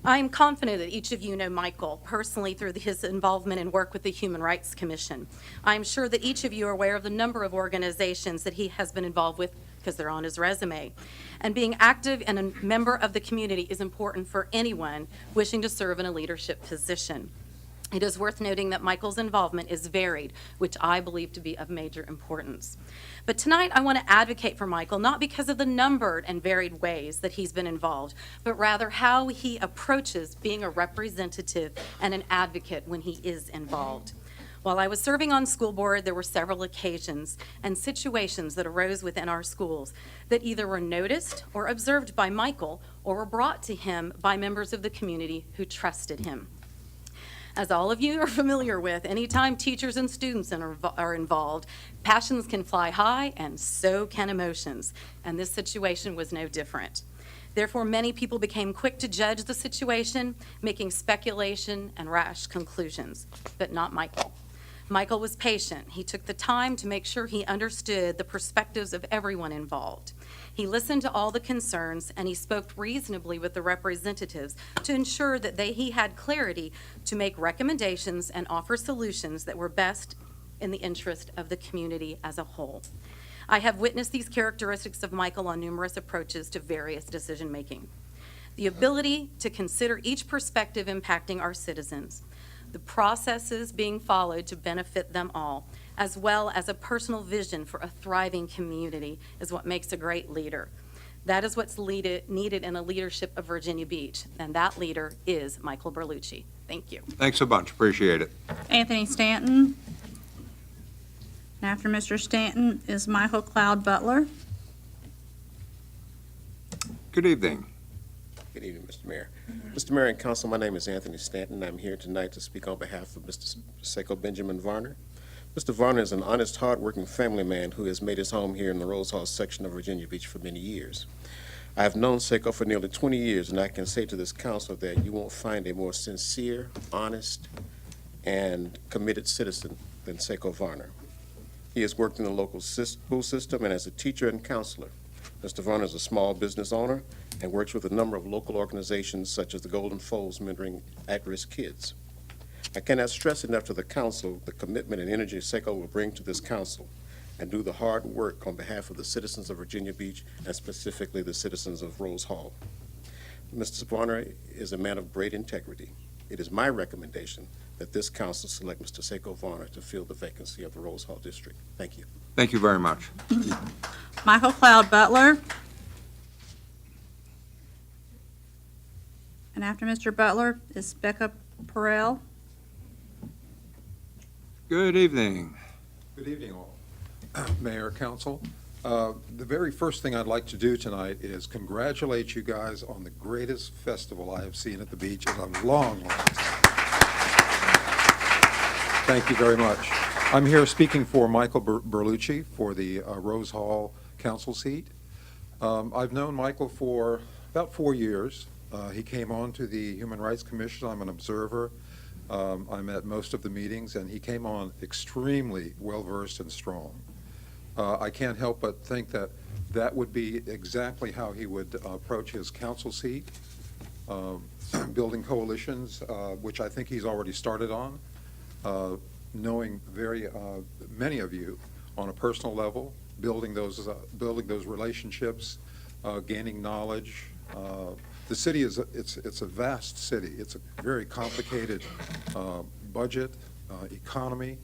I am confident that each of you know Michael personally through his involvement and work with the Human Rights Commission. I am sure that each of you are aware of the number of organizations that he has been involved with because they're on his resume. And being active and a member of the community is important for anyone wishing to serve in a leadership position. It is worth noting that Michael's involvement is varied, which I believe to be of major importance. But tonight I want to advocate for Michael, not because of the numbered and varied ways that he's been involved, but rather how he approaches being a representative and an advocate when he is involved. While I was serving on school board, there were several occasions and situations that arose within our schools that either were noticed or observed by Michael or were brought to him by members of the community who trusted him. As all of you are familiar with, anytime teachers and students are involved, passions can fly high and so can emotions, and this situation was no different. Therefore, many people became quick to judge the situation, making speculation and rash conclusions, but not Michael. Michael was patient. He took the time to make sure he understood the perspectives of everyone involved. He listened to all the concerns, and he spoke reasonably with the representatives to ensure that he had clarity to make recommendations and offer solutions that were best in the interest of the community as a whole. I have witnessed these characteristics of Michael on numerous approaches to various decision-making. The ability to consider each perspective impacting our citizens, the processes being followed to benefit them all, as well as a personal vision for a thriving community is what makes a great leader. That is what's needed in a leadership of Virginia Beach, and that leader is Michael Berlucci. Thank you. Thanks so much. Appreciate it. Anthony Stanton. And after Mr. Stanton is Michael Cloud Butler. Good evening. Good evening, Mr. Mayor. Mr. Mayor and Council, my name is Anthony Stanton. I'm here tonight to speak on behalf of Mr. Seiko Benjamin Varner. Mr. Varner is an honest, hard-working family man who has made his home here in the Rose Hall section of Virginia Beach for many years. I have known Seiko for nearly 20 years, and I can say to this council that you won't find a more sincere, honest, and committed citizen than Seiko Varner. He has worked in the local school system and as a teacher and counselor. Mr. Varner is a small business owner and works with a number of local organizations such as the Golden Folds mentoring at-risk kids. I cannot stress enough to the council the commitment and energy Seiko will bring to this council and do the hard work on behalf of the citizens of Virginia Beach and specifically the citizens of Rose Hall. Mr. Varner is a man of great integrity. It is my recommendation that this council select Mr. Seiko Varner to fill the vacancy of the Rose Hall District. Thank you. Thank you very much. Michael Cloud Butler. And after Mr. Butler is Becca Perel. Good evening. Good evening, all. Mayor, Council. The very first thing I'd like to do tonight is congratulate you guys on the greatest festival I have seen at the beach in a long, long time. Thank you very much. I'm here speaking for Michael Berlucci for the Rose Hall Council seat. I've known Michael for about 4 years. He came on to the Human Rights Commission. I'm an observer. I'm at most of the meetings, and he came on extremely well-versed and strong. I can't help but think that that would be exactly how he would approach his council seat, building coalitions, which I think he's already started on, knowing many of you on a personal level, building those relationships, gaining knowledge. The city it's a vast city. It's a very complicated budget, economy.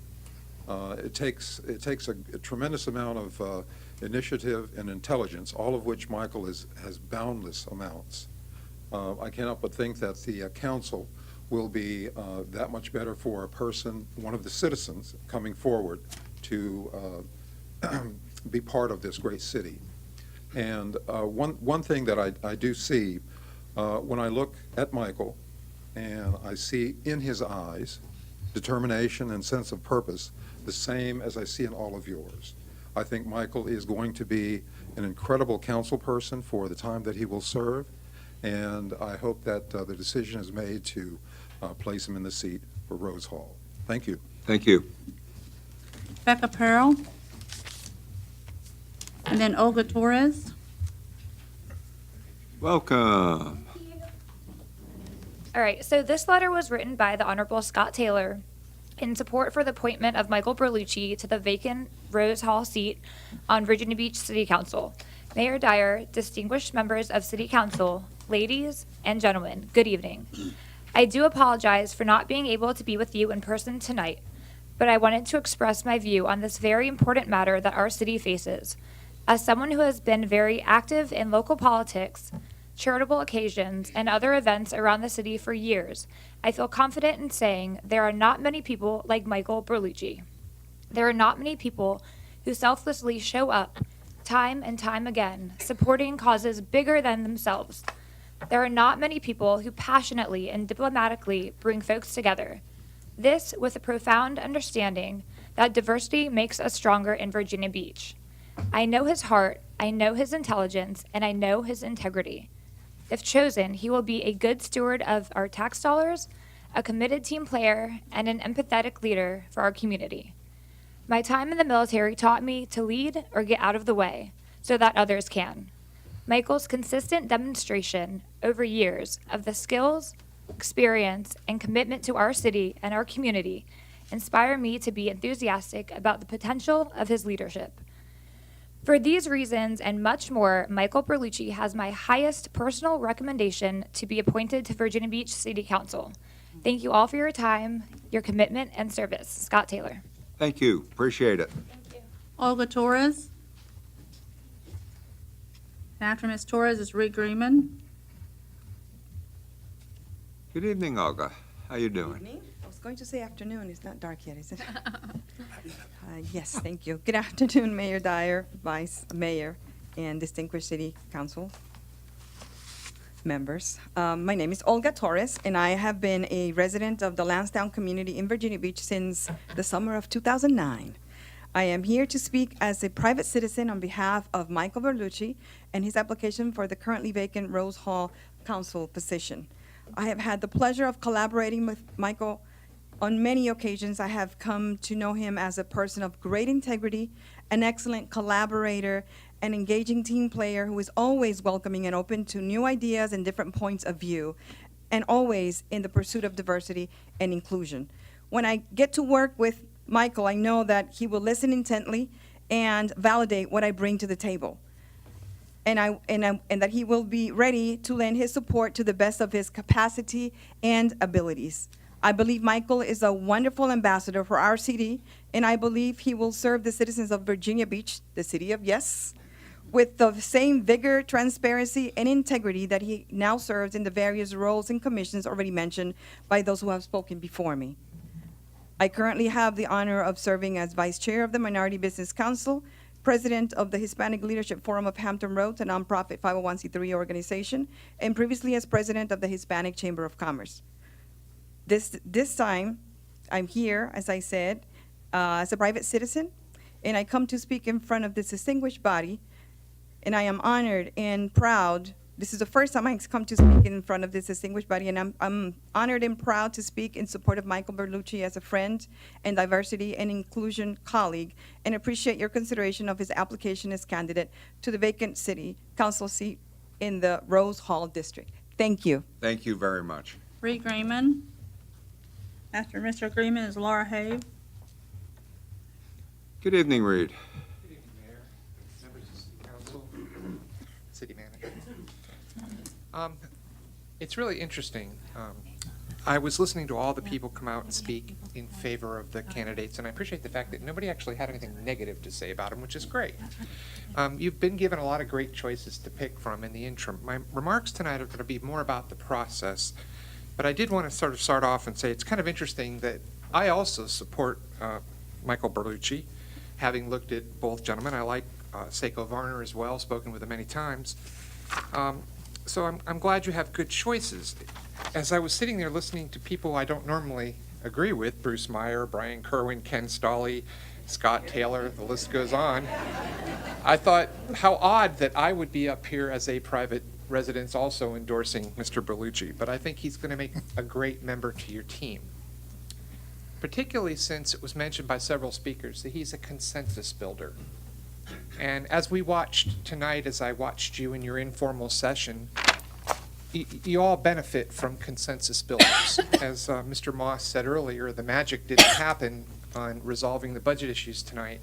It takes a tremendous amount of initiative and intelligence, all of which Michael has boundless amounts. I cannot but think that the council will be that much better for a person, one of the citizens, coming forward to be part of this great city. And one thing that I do see when I look at Michael, and I see in his eyes determination and sense of purpose, the same as I see in all of yours. I think Michael is going to be an incredible council person for the time that he will serve, and I hope that the decision is made to place him in the seat for Rose Hall. Thank you. Thank you. Becca Pearl, and then Olga Torres. Welcome. All right, so this letter was written by the Honorable Scott Taylor in support for the appointment of Michael Berlucci to the vacant Rose Hall seat on Virginia Beach City Council. Mayor Dyer, distinguished members of City Council, ladies and gentlemen, good evening. I do apologize for not being able to be with you in person tonight, but I wanted to express my view on this very important matter that our city faces. As someone who has been very active in local politics, charitable occasions, and other events around the city for years, I feel confident in saying there are not many people like Michael Berlucci. There are not many people who selflessly show up time and time again, supporting causes bigger than themselves. There are not many people who passionately and diplomatically bring folks together. This with a profound understanding that diversity makes us stronger in Virginia Beach. I know his heart, I know his intelligence, and I know his integrity. If chosen, he will be a good steward of our tax dollars, a committed team player, and an empathetic leader for our community. My time in the military taught me to lead or get out of the way so that others can. Michael's consistent demonstration over years of the skills, experience, and commitment to our city and our community inspire me to be enthusiastic about the potential of his leadership. For these reasons and much more, Michael Berlucci has my highest personal recommendation to be appointed to Virginia Beach City Council. Thank you all for your time, your commitment, and service. Scott Taylor. Thank you. Appreciate it. Olga Torres. After Ms. Torres is Reed Greenman. Good evening, Olga. How you doing? I was going to say afternoon. It's not dark yet, is it? Yes, thank you. Good afternoon, Mayor Dyer, Vice Mayor, and distinguished City Council members. My name is Olga Torres, and I have been a resident of the Lansdowne community in Virginia Beach since the summer of 2009. I am here to speak as a private citizen on behalf of Michael Berlucci and his application for the currently vacant Rose Hall Council position. I have had the pleasure of collaborating with Michael on many occasions. I have come to know him as a person of great integrity, an excellent collaborator, an engaging team player who is always welcoming and open to new ideas and different points of view, and always in the pursuit of diversity and inclusion. When I get to work with Michael, I know that he will listen intently and validate what I bring to the table. And that he will be ready to lend his support to the best of his capacity and abilities. I believe Michael is a wonderful ambassador for our city, and I believe he will serve the citizens of Virginia Beach, the city of yes, with the same vigor, transparency, and integrity that he now serves in the various roles and commissions already mentioned by those who have spoken before me. I currently have the honor of serving as Vice Chair of the Minority Business Council, President of the Hispanic Leadership Forum of Hampton Roads, a nonprofit 501c3 organization, and previously as President of the Hispanic Chamber of Commerce. This time, I'm here, as I said, as a private citizen, and I come to speak in front of this distinguished body, and I am honored and proud. This is the first time I come to speak in front of this distinguished body, and I'm honored and proud to speak in support of Michael Berlucci as a friend and diversity and inclusion colleague, and appreciate your consideration of his application as candidate to the vacant city council seat in the Rose Hall district. Thank you. Thank you very much. Reed Greenman. After Mr. Greenman is Laura Have. Good evening, Reed. Good evening, Mayor, members of City Council, City Manager. It's really interesting. I was listening to all the people come out and speak in favor of the candidates, and I appreciate the fact that nobody actually had anything negative to say about them, which is great. You've been given a lot of great choices to pick from in the interim. My remarks tonight are going to be more about the process, but I did want to sort of start off and say it's kind of interesting that I also support Michael Berlucci, having looked at both gentlemen. I like Seiko Varner as well, spoken with him many times. So I'm glad you have good choices. As I was sitting there listening to people I don't normally agree with, Bruce Meyer, Brian Kerwin, Ken Stolley, Scott Taylor, the list goes on, I thought how odd that I would be up here as a private resident also endorsing Mr. Berlucci, but I think he's going to make a great member to your team. particularly since it was mentioned by several speakers that he's a consensus builder. And as we watched tonight, as I watched you in your informal session, you all benefit from consensus builders. As Mr. Moss said earlier, the magic didn't happen on resolving the budget issues tonight.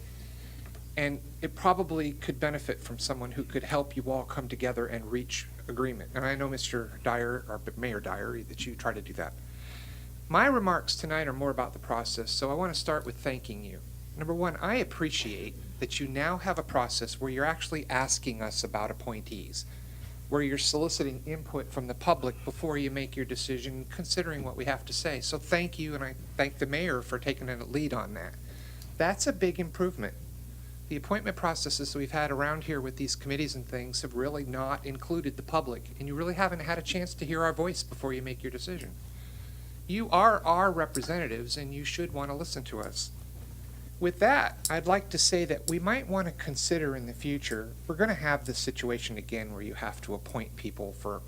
And it probably could benefit from someone who could help you all come together and reach agreement. And I know Mr. Dyer, or Mayor Dyer, that you try to do that. My remarks tonight are more about the process, so I want to start with thanking you. Number one, I appreciate that you now have a process where you're actually asking us about appointees, where you're soliciting input from the public before you make your decision, considering what we have to say. So thank you, and I thank the mayor for taking a lead on that. That's a big improvement. The appointment processes that we've had around here with these committees and things have really not included the public, and you really haven't had a chance to hear our voice before you make your decision. You are our representatives, and you should want to listen to us. With that, I'd like to say that we might want to consider in the future, we're going to have this situation again where you have to appoint people for,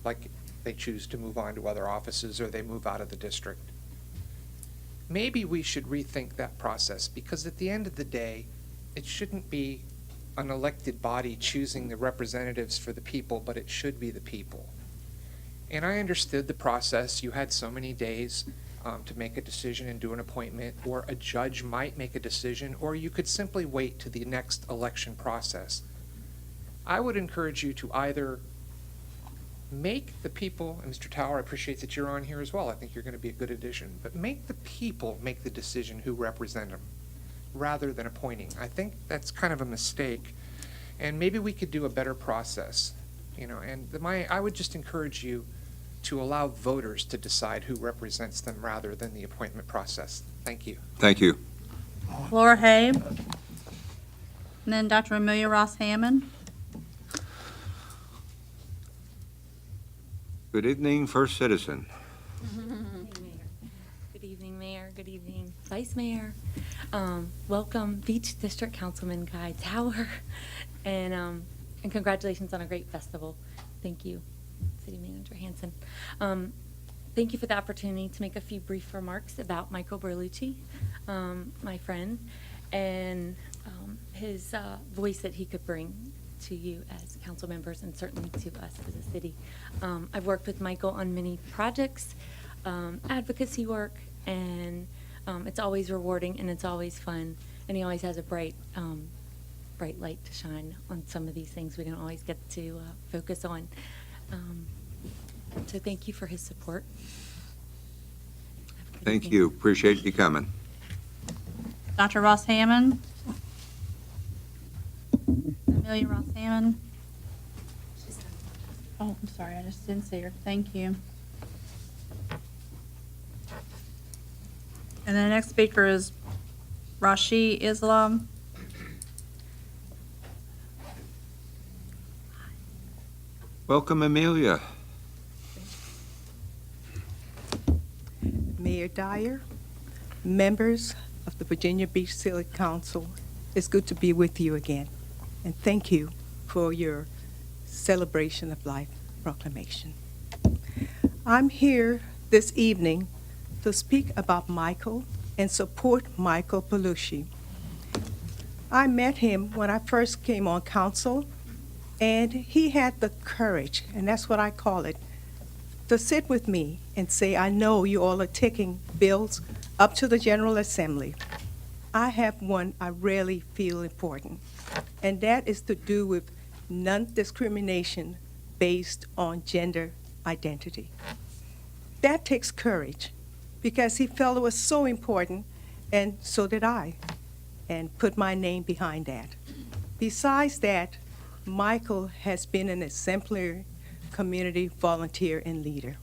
like they choose to move on to other offices or they move out of the district. Maybe we should rethink that process, because at the end of the day, it shouldn't be an elected body choosing the representatives for the people, but it should be the people. And I understood the process. You had so many days to make a decision and do an appointment, or a judge might make a decision, or you could simply wait to the next election process. I would encourage you to either make the people, and Mr. Tower, I appreciate that you're on here as well. I think you're going to be a good addition. But make the people make the decision who represent them, rather than appointing. I think that's kind of a mistake, and maybe we could do a better process. And I would just encourage you to allow voters to decide who represents them rather than the appointment process. Thank you. Thank you. Laura Habe, and then Dr. Amelia Ross Hammond. Good evening, First Citizen. Good evening, Mayor. Good evening, Vice Mayor. Welcome, Beach District Councilman Guy Tower, and congratulations on a great festival. Thank you, City Manager Hanson. Thank you for the opportunity to make a few brief remarks about Michael Berlucci, my friend, and his voice that he could bring to you as council members and certainly to us as a city. I've worked with Michael on many projects, advocacy work, and it's always rewarding and it's always fun, and he always has a bright light to shine on some of these things we don't always get to focus on. So thank you for his support. Thank you. Appreciate you coming. Dr. Ross Hammond. Amelia Ross Hammond. Oh, I'm sorry, I just didn't see her. Thank you. And the next speaker is Rashi Islam. Welcome, Amelia. Mayor Dyer, members of the Virginia Beach City Council, it's good to be with you again. And thank you for your Celebration of Life proclamation. I'm here this evening to speak about Michael and support Michael Berlucci. I met him when I first came on council, and he had the courage, and that's what I call it, to sit with me and say, I know you all are taking bills up to the General Assembly. I have one I really feel important, and that is to do with non-discrimination based on gender identity. That takes courage, because he felt it was so important, and so did I, and put my name behind that. Besides that, Michael has been an exemplary community volunteer and leader.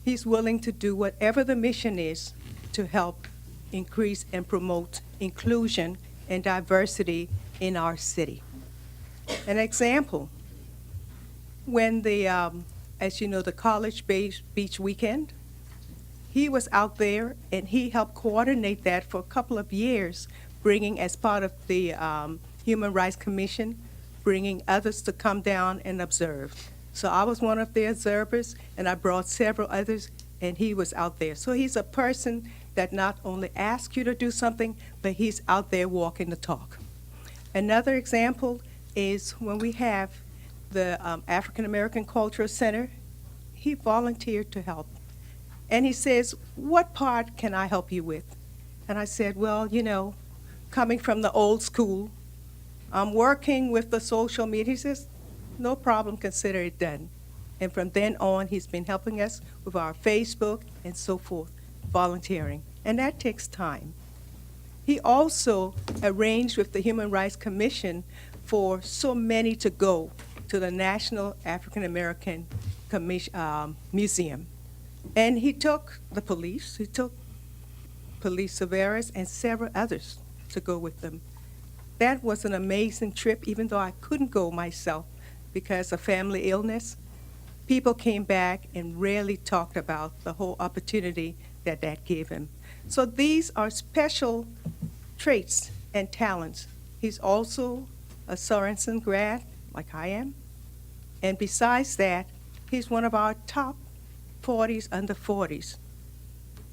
He's willing to do whatever the mission is to help increase and promote inclusion and diversity in our city. An example, when as you know, the College Beach Weekend, he was out there and he helped coordinate that for a couple of years, bringing as part of the Human Rights Commission, bringing others to come down and observe. So I was one of the observers, and I brought several others, and he was out there. So he's a person that not only asks you to do something, but he's out there walking the talk. Another example is when we have the African American Cultural Center, he volunteered to help. And he says, what part can I help you with? And I said, well, you know, coming from the old school, I'm working with the social media. He says, no problem, consider it done. And from then on, he's been helping us with our Facebook and so forth, volunteering. And that takes time. He also arranged with the Human Rights Commission for so many to go to the National African American Museum. And he took the police, he took Police Severus and several others to go with them. That was an amazing trip, even though I couldn't go myself because of family illness. People came back and really talked about the whole opportunity that that gave him. So these are special traits and talents. He's also a Sorensen grad, like I am. And besides that, he's one of our top 40s under 40s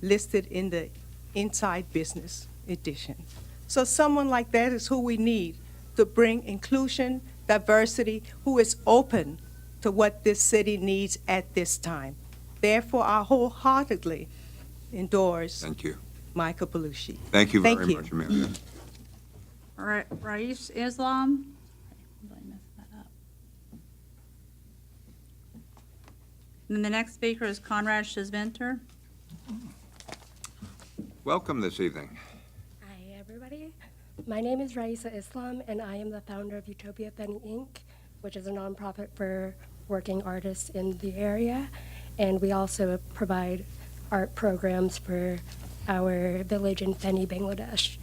listed in the Inside Business edition. So someone like that is who we need to bring inclusion, diversity, who is open to what this city needs at this time. Therefore, I wholeheartedly endorse Thank you. Michael Belushi. Thank you very much, Amelia. Raif Islam. Did I mess that up? And then the next speaker is Conrad Shizventer. Welcome this evening. Hi, everybody. My name is Raisa Islam, and I am the founder of Utopia Fenny Inc., which is a nonprofit for working artists in the area. And we also provide art programs for our village in Fenny, Bangladesh.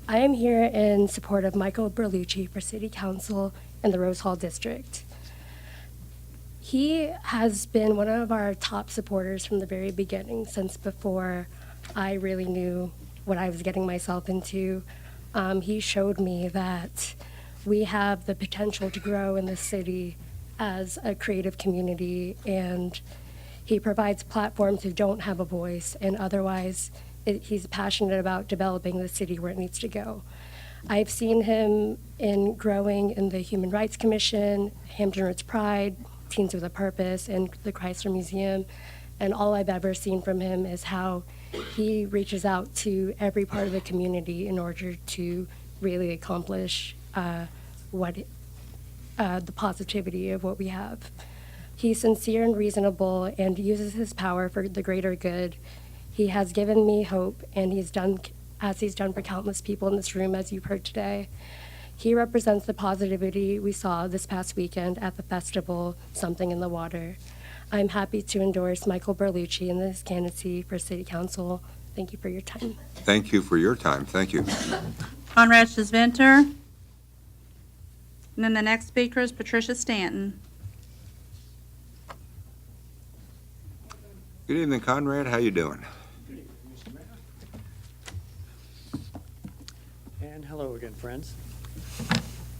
I am here in support of Michael Berlucci for City Council in the Rose Hall District. He has been one of our top supporters from the very beginning, since before I really knew what I was getting myself into. He showed me that we have the potential to grow in the city as a creative community, and he provides platforms who don't have a voice, and otherwise he's passionate about developing the city where it needs to go. I've seen him in growing in the Human Rights Commission, Hampton Roads Pride, Teens with a Purpose, and the Chrysler Museum, and all I've ever seen from him is how he reaches out to every part of the community in order to really accomplish the positivity of what we have. He's sincere and reasonable and uses his power for the greater good. He has given me hope, and he's done as he's done for countless people in this room, as you've heard today. He represents the positivity we saw this past weekend at the festival, Something in the Water. I'm happy to endorse Michael Berlucci in this candidacy for City Council. Thank you for your time. Thank you for your time. Thank you. Conrad Shizventer. And then the next speaker is Patricia Stanton. Good evening, Conrad. How you doing? And hello again, friends.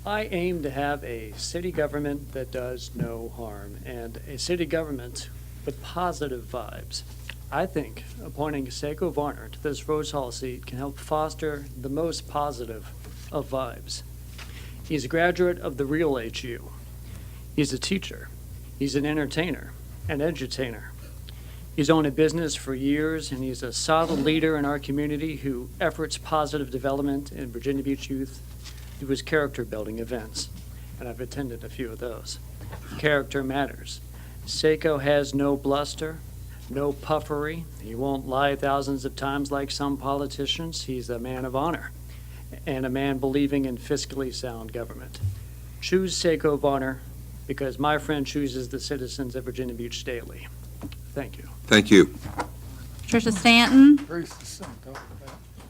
I aim to have a city government that does no harm and a city government with positive vibes. I think appointing Seiko Varner to this Rose Hall seat can help foster the most positive of vibes. He's a graduate of the real HU. He's a teacher. He's an entertainer, an edutainer. He's owned a business for years, and he's a solid leader in our community who efforts positive development in Virginia Beach youth through his character-building events, and I've attended a few of those. Character matters. Seiko has no bluster, no puffery. He won't lie thousands of times like some politicians. He's a man of honor and a man believing in fiscally sound government. Choose Seiko Varner because my friend chooses the citizens of Virginia Beach daily. Thank you. Thank you. Patricia Stanton. And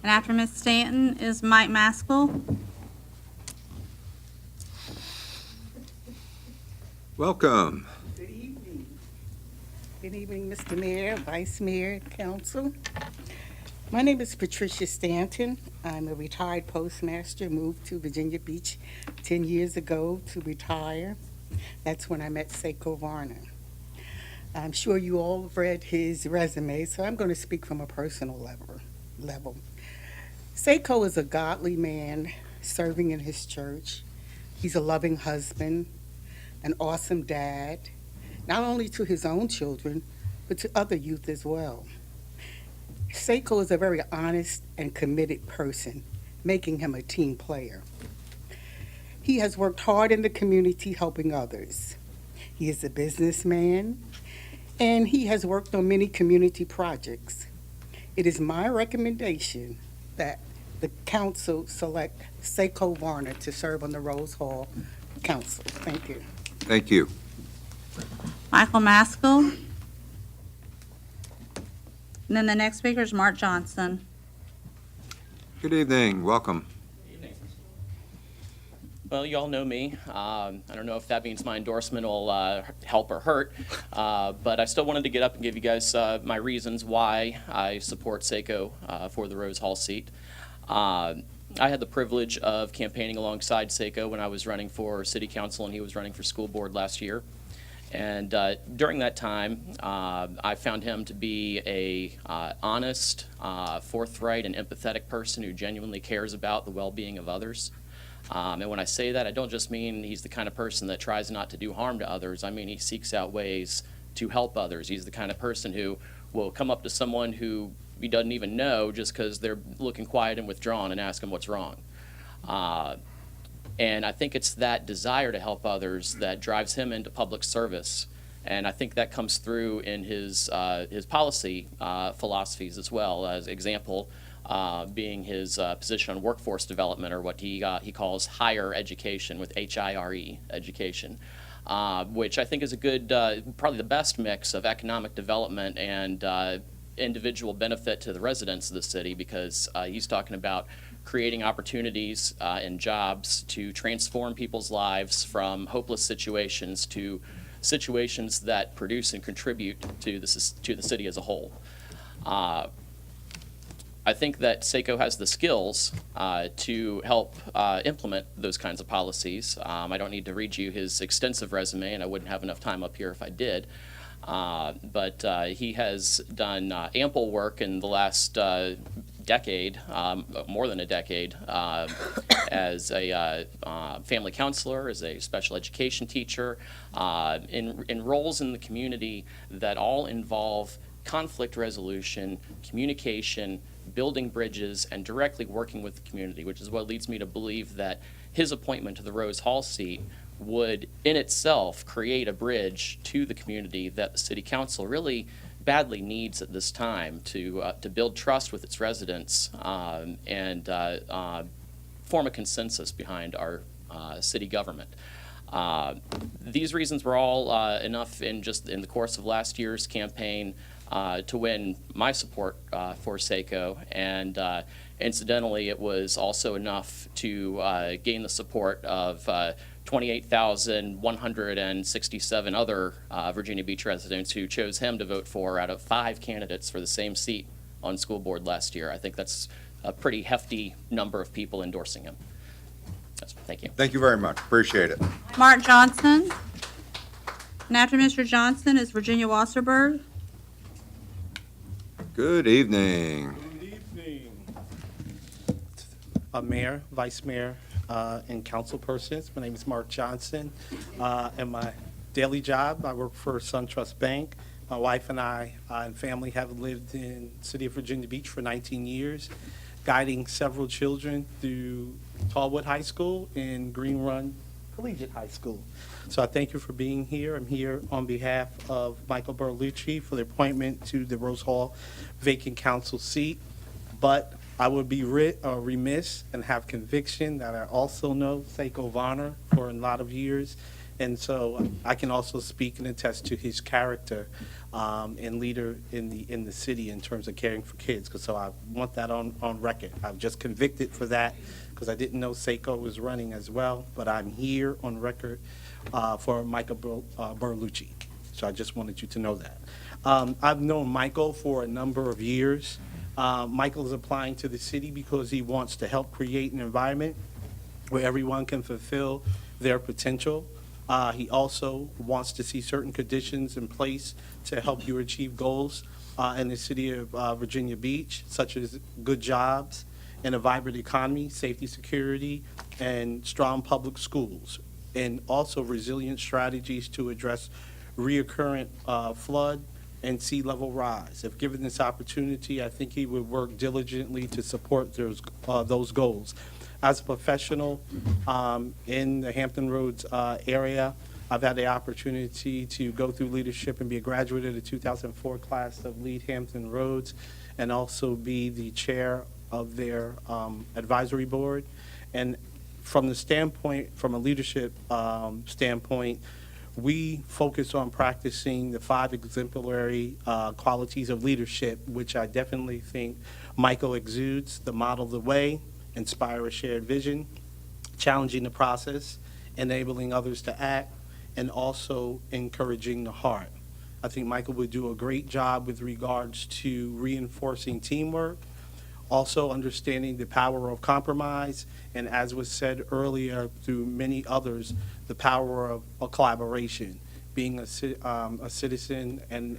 after Ms. Stanton is Mike Maskell. Welcome. Good evening. Good evening, Mr. Mayor, Vice Mayor, Council. My name is Patricia Stanton. I'm a retired postmaster, moved to Virginia Beach 10 years ago to retire. That's when I met Seiko Varner. I'm sure you all have read his resume, so I'm going to speak from a personal level. Seiko is a godly man serving in his church. He's a loving husband, an awesome dad, not only to his own children, but to other youth as well. Seiko is a very honest and committed person, making him a team player. He has worked hard in the community helping others. He is a businessman, and he has worked on many community projects. It is my recommendation that the council select Seiko Varner to serve on the Rose Hall Council. Thank you. Thank you. Michael Maskell. And then the next speaker is Mark Johnson. Good evening, welcome. Well, you all know me. I don't know if that means my endorsement will help or hurt, but I still wanted to get up and give you guys my reasons why I support Seiko for the Rose Hall seat. I had the privilege of campaigning alongside Seiko when I was running for city council and he was running for school board last year. And during that time, I found him to be a honest, forthright, and empathetic person who genuinely cares about the well-being of others. And when I say that, I don't just mean he's the kind of person that tries not to do harm to others. I mean he seeks out ways to help others. He's the kind of person who will come up to someone who he doesn't even know just because they're looking quiet and withdrawn and ask them what's wrong. And I think it's that desire to help others that drives him into public service. And I think that comes through in his policy philosophies as well. As example, being his position on workforce development, or what he calls higher education, with HIRE education, which I think is a good, probably the best mix of economic development and individual benefit to the residents of the city, because he's talking about creating opportunities and jobs to transform people's lives from hopeless situations to situations that produce and contribute to the city as a whole. I think that Seiko has the skills to help implement those kinds of policies. I don't need to read you his extensive resume, and I wouldn't have enough time up here if I did. But he has done ample work in the last decade, more than a decade, as a family counselor, as a special education teacher, in roles in the community that all involve conflict resolution, communication, building bridges, and directly working with the community, which is what leads me to believe that his appointment to the Rose Hall seat would in itself create a bridge to the community that the city council really badly needs at this time to build trust with its residents and form a consensus behind our city government. These reasons were all enough in the course of last year's campaign to win my support for Seiko, and incidentally, it was also enough to gain the support of 28,167 other Virginia Beach residents who chose him to vote for out of 5 candidates for the same seat on school board last year. I think that's a pretty hefty number of people endorsing him. Thank you. Thank you very much. Appreciate it. Mark Johnson. And after Mr. Johnson is Virginia Wasserberg. Good evening. Mayor, Vice Mayor, and council persons. My name is Mark Johnson. And my daily job, I work for SunTrust Bank. My wife and I and family have lived in the city of Virginia Beach for 19 years, guiding several children through Tallwood High School and Green Run Collegiate High School. So I thank you for being here. I'm here on behalf of Michael Berlucci for the appointment to the Rose Hall vacant council seat. But I would be remiss and have conviction that I also know Seiko Varner for a lot of years. And so I can also speak and attest to his character and leader in the city in terms of caring for kids. So I want that on record. I'm just convicted for that because I didn't know Seiko was running as well. But I'm here on record for Michael Berlucci. So I just wanted you to know that. I've known Michael for a number of years. Michael is applying to the city because he wants to help create an environment where everyone can fulfill their potential. He also wants to see certain conditions in place to help you achieve goals in the city of Virginia Beach, such as good jobs and a vibrant economy, safety, security, and strong public schools, and also resilient strategies to address reoccurrent flood and sea level rise. If given this opportunity, I think he would work diligently to support those goals. As a professional in the Hampton Roads area, I've had the opportunity to go through leadership and be a graduate of the 2004 class of Lead Hampton Roads, and also be the chair of their advisory board. And from a leadership standpoint, we focus on practicing the 5 exemplary qualities of leadership, which I definitely think Michael exudes: the model the way, inspire a shared vision, challenging the process, enabling others to act, and also encouraging the heart. I think Michael would do a great job with regards to reinforcing teamwork, also understanding the power of compromise, and as was said earlier through many others, the power of a collaboration. Being a citizen and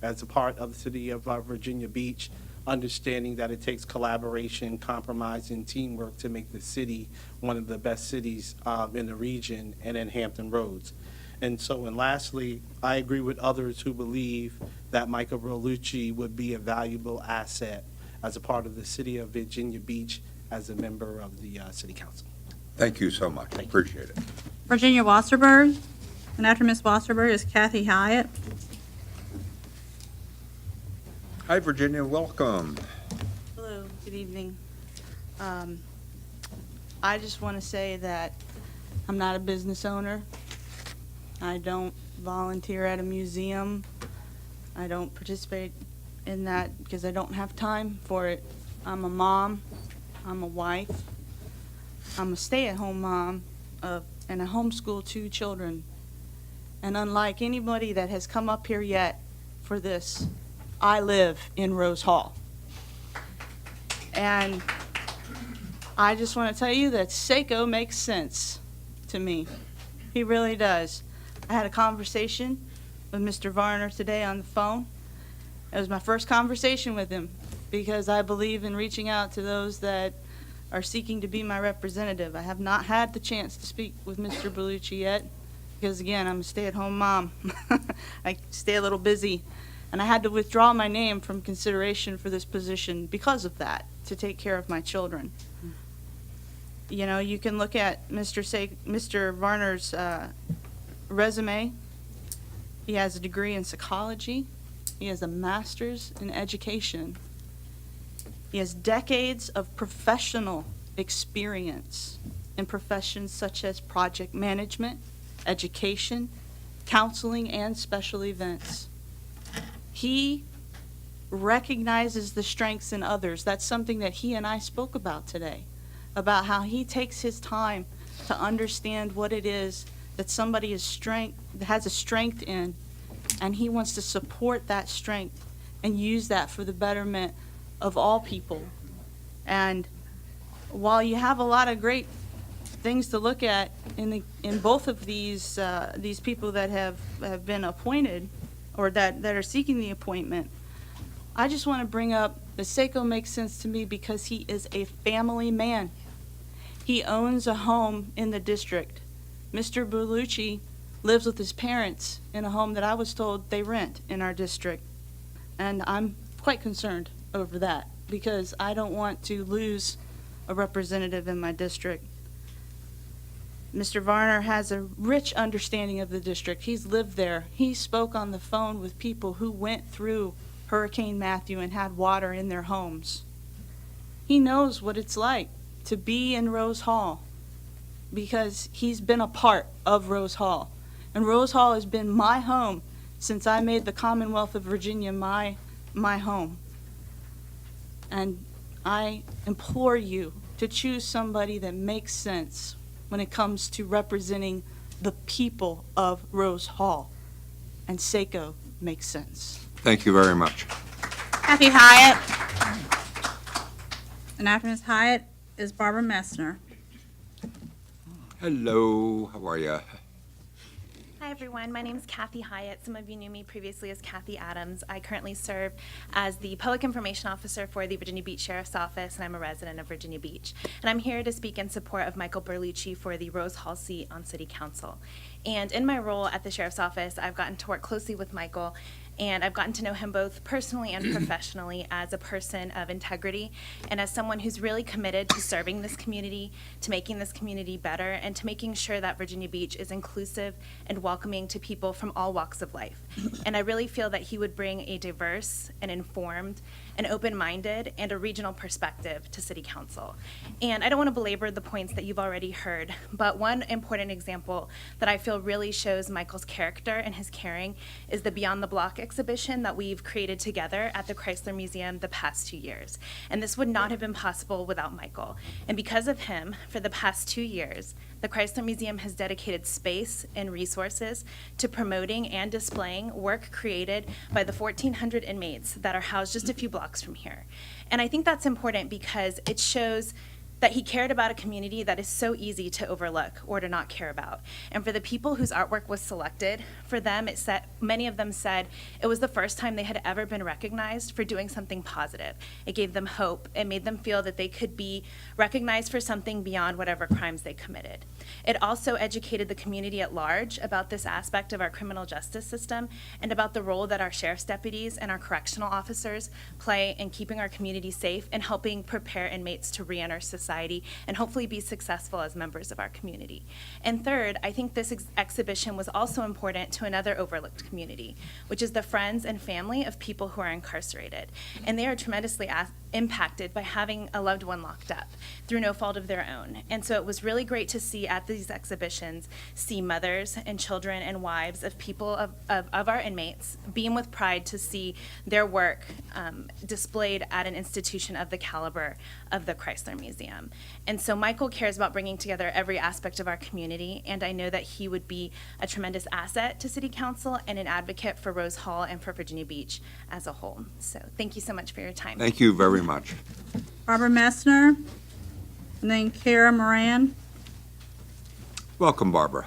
as a part of the city of Virginia Beach, understanding that it takes collaboration, compromise, and teamwork to make the city one of the best cities in the region and in Hampton Roads. And lastly, I agree with others who believe that Michael Berlucci would be a valuable asset as a part of the city of Virginia Beach as a member of the city council. Thank you so much. Appreciate it. Virginia Wasserberg, and after Ms. Wasserberg is Kathy Hyatt. Hi, Virginia. Welcome. Hello, good evening. I just want to say that I'm not a business owner. I don't volunteer at a museum. I don't participate in that because I don't have time for it. I'm a mom. I'm a wife. I'm a stay-at-home mom and I homeschool 2 children. And unlike anybody that has come up here yet for this, I live in Rose Hall. And I just want to tell you that Seiko makes sense to me. He really does. I had a conversation with Mr. Varner today on the phone. It was my first conversation with him because I believe in reaching out to those that are seeking to be my representative. I have not had the chance to speak with Mr. Berlucci yet because, again, I'm a stay-at-home mom. I stay a little busy. And I had to withdraw my name from consideration for this position because of that, to take care of my children. You know, you can look at Mr. Varner's resume. He has a degree in psychology. He has a master's in education. He has decades of professional experience in professions such as project management, education, counseling, and special events. He recognizes the strengths in others. That's something that he and I spoke about today, about how he takes his time to understand what it is that somebody has a strength in, and he wants to support that strength and use that for the betterment of all people. And while you have a lot of great things to look at in both of these people that have been appointed, or that are seeking the appointment, I just want to bring up that Seiko makes sense to me because he is a family man. He owns a home in the district. Mr. Berlucci lives with his parents in a home that I was told they rent in our district. And I'm quite concerned over that because I don't want to lose a representative in my district. Mr. Varner has a rich understanding of the district. He's lived there. He spoke on the phone with people who went through Hurricane Matthew and had water in their homes. He knows what it's like to be in Rose Hall because he's been a part of Rose Hall. And Rose Hall has been my home since I made the Commonwealth of Virginia my home. And I implore you to choose somebody that makes sense when it comes to representing the people of Rose Hall. And Seiko makes sense. Thank you very much. Kathy Hyatt. And after Ms. Hyatt is Barbara Messner. Hello, how are you? Hi, everyone. My name is Kathy Hyatt. Some of you knew me previously as Kathy Adams. I currently serve as the Public Information Officer for the Virginia Beach Sheriff's Office, and I'm a resident of Virginia Beach. And I'm here to speak in support of Michael Berlucci for the Rose Hall seat on City Council. And in my role at the Sheriff's Office, I've gotten to work closely with Michael, and I've gotten to know him both personally and professionally as a person of integrity and as someone who's really committed to serving this community, to making this community better, and to making sure that Virginia Beach is inclusive and welcoming to people from all walks of life. And I really feel that he would bring a diverse and informed and open-minded and a regional perspective to City Council. And I don't want to belabor the points that you've already heard, but one important example that I feel really shows Michael's character and his caring is the Beyond the Block exhibition that we've created together at the Chrysler Museum the past 2 years. And this would not have been possible without Michael. And because of him, for the past 2 years, the Chrysler Museum has dedicated space and resources to promoting and displaying work created by the 1,400 inmates that are housed just a few blocks from here. And I think that's important because it shows that he cared about a community that is so easy to overlook or to not care about. And for the people whose artwork was selected, for them, many of them said it was the first time they had ever been recognized for doing something positive. It gave them hope. It made them feel that they could be recognized for something beyond whatever crimes they committed. It also educated the community at large about this aspect of our criminal justice system and about the role that our sheriff's deputies and our correctional officers play in keeping our community safe and helping prepare inmates to re-enter society and hopefully be successful as members of our community. And third, I think this exhibition was also important to another overlooked community, which is the friends and family of people who are incarcerated. And they are tremendously impacted by having a loved one locked up through no fault of their own. And so it was really great to see at these exhibitions, see mothers and children and wives of people of our inmates beam with pride to see their work displayed at an institution of the caliber of the Chrysler Museum. And so Michael cares about bringing together every aspect of our community, and I know that he would be a tremendous asset to City Council and an advocate for Rose Hall and for Virginia Beach as a whole. So thank you so much for your time. Thank you very much. Barbara Messner, and then Kara Moran. Welcome, Barbara.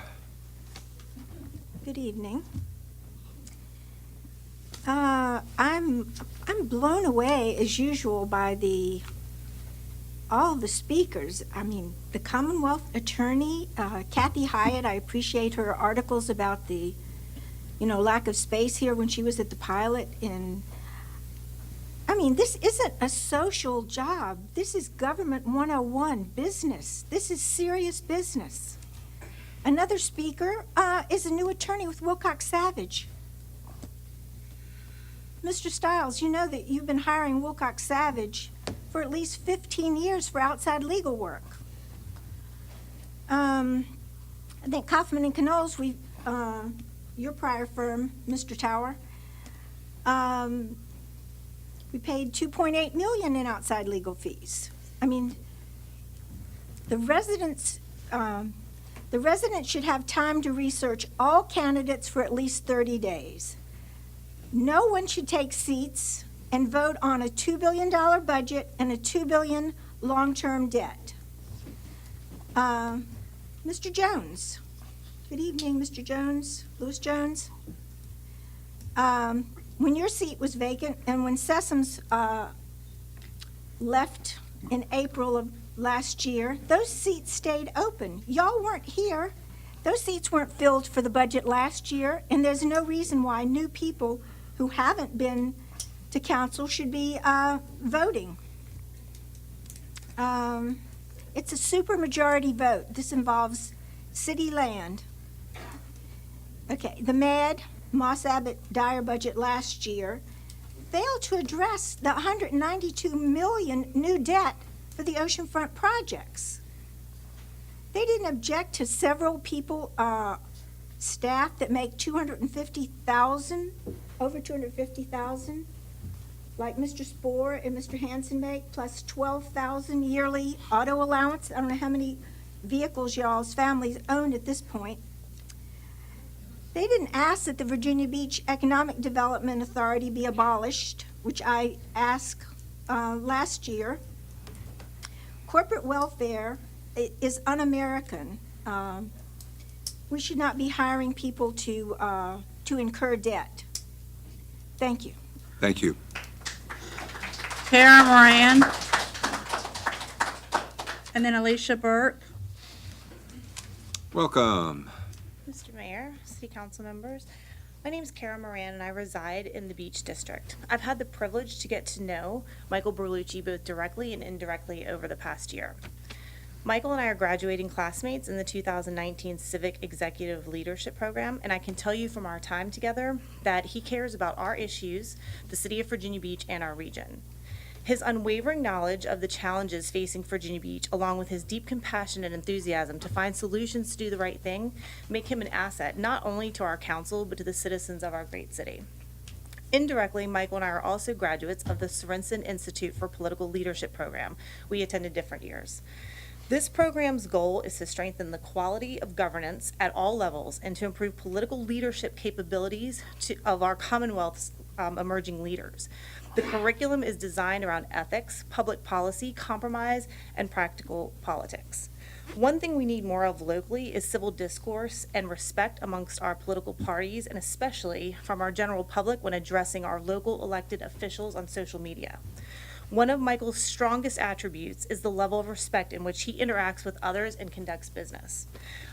Good evening. I'm blown away as usual by all the speakers. I mean, the Commonwealth Attorney, Kathy Hyatt. I appreciate her articles about the, lack of space here when she was at the pilot. And I mean, this isn't a social job. This is government 101 business. This is serious business. Another speaker is a new attorney with Wilcox Savage. Mr. Stiles, you know that you've been hiring Wilcox Savage for at least 15 years for outside legal work. I think Kaufman and Knowles, your prior firm, Mr. Tower, we paid $2.8 million in outside legal fees. I mean, the residents should have time to research all candidates for at least 30 days. No one should take seats and vote on a $2 billion budget and a $2 billion long-term debt. Mr. Jones. Good evening, Mr. Jones, Louis Jones. When your seat was vacant and when Sessoms left in April of last year, those seats stayed open. Y'all weren't here. Those seats weren't filled for the budget last year, and there's no reason why new people who haven't been to council should be voting. It's a supermajority vote. This involves city land. Okay, the Moss Abbott Dyer budget last year failed to address the $192 million new debt for the oceanfront projects. They didn't object to several people, staff that make $250,000, over $250,000, like Mr. Spohr and Mr. Hansen make, plus $12,000 yearly auto allowance. I don't know how many vehicles y'all's families own at this point. They didn't ask that the Virginia Beach Economic Development Authority be abolished, which I asked last year. Corporate welfare is un-American. We should not be hiring people to incur debt. Thank you. Thank you. Kara Moran. And then Alicia Burke. Welcome. Mr. Mayor, City Council members, my name is Kara Moran and I reside in the Beach District. I've had the privilege to get to know Michael Berlucci both directly and indirectly over the past year. Michael and I are graduating classmates in the 2019 Civic Executive Leadership Program, and I can tell you from our time together that he cares about our issues, the city of Virginia Beach, and our region. His unwavering knowledge of the challenges facing Virginia Beach, along with his deep compassion and enthusiasm to find solutions to do the right thing, make him an asset not only to our council, but to the citizens of our great city. Indirectly, Michael and I are also graduates of the Sorensen Institute for Political Leadership program. We attended different years. This program's goal is to strengthen the quality of governance at all levels and to improve political leadership capabilities of our Commonwealth's emerging leaders. The curriculum is designed around ethics, public policy, compromise, and practical politics. One thing we need more of locally is civil discourse and respect amongst our political parties, and especially from our general public when addressing our local elected officials on social media. One of Michael's strongest attributes is the level of respect in which he interacts with others and conducts business.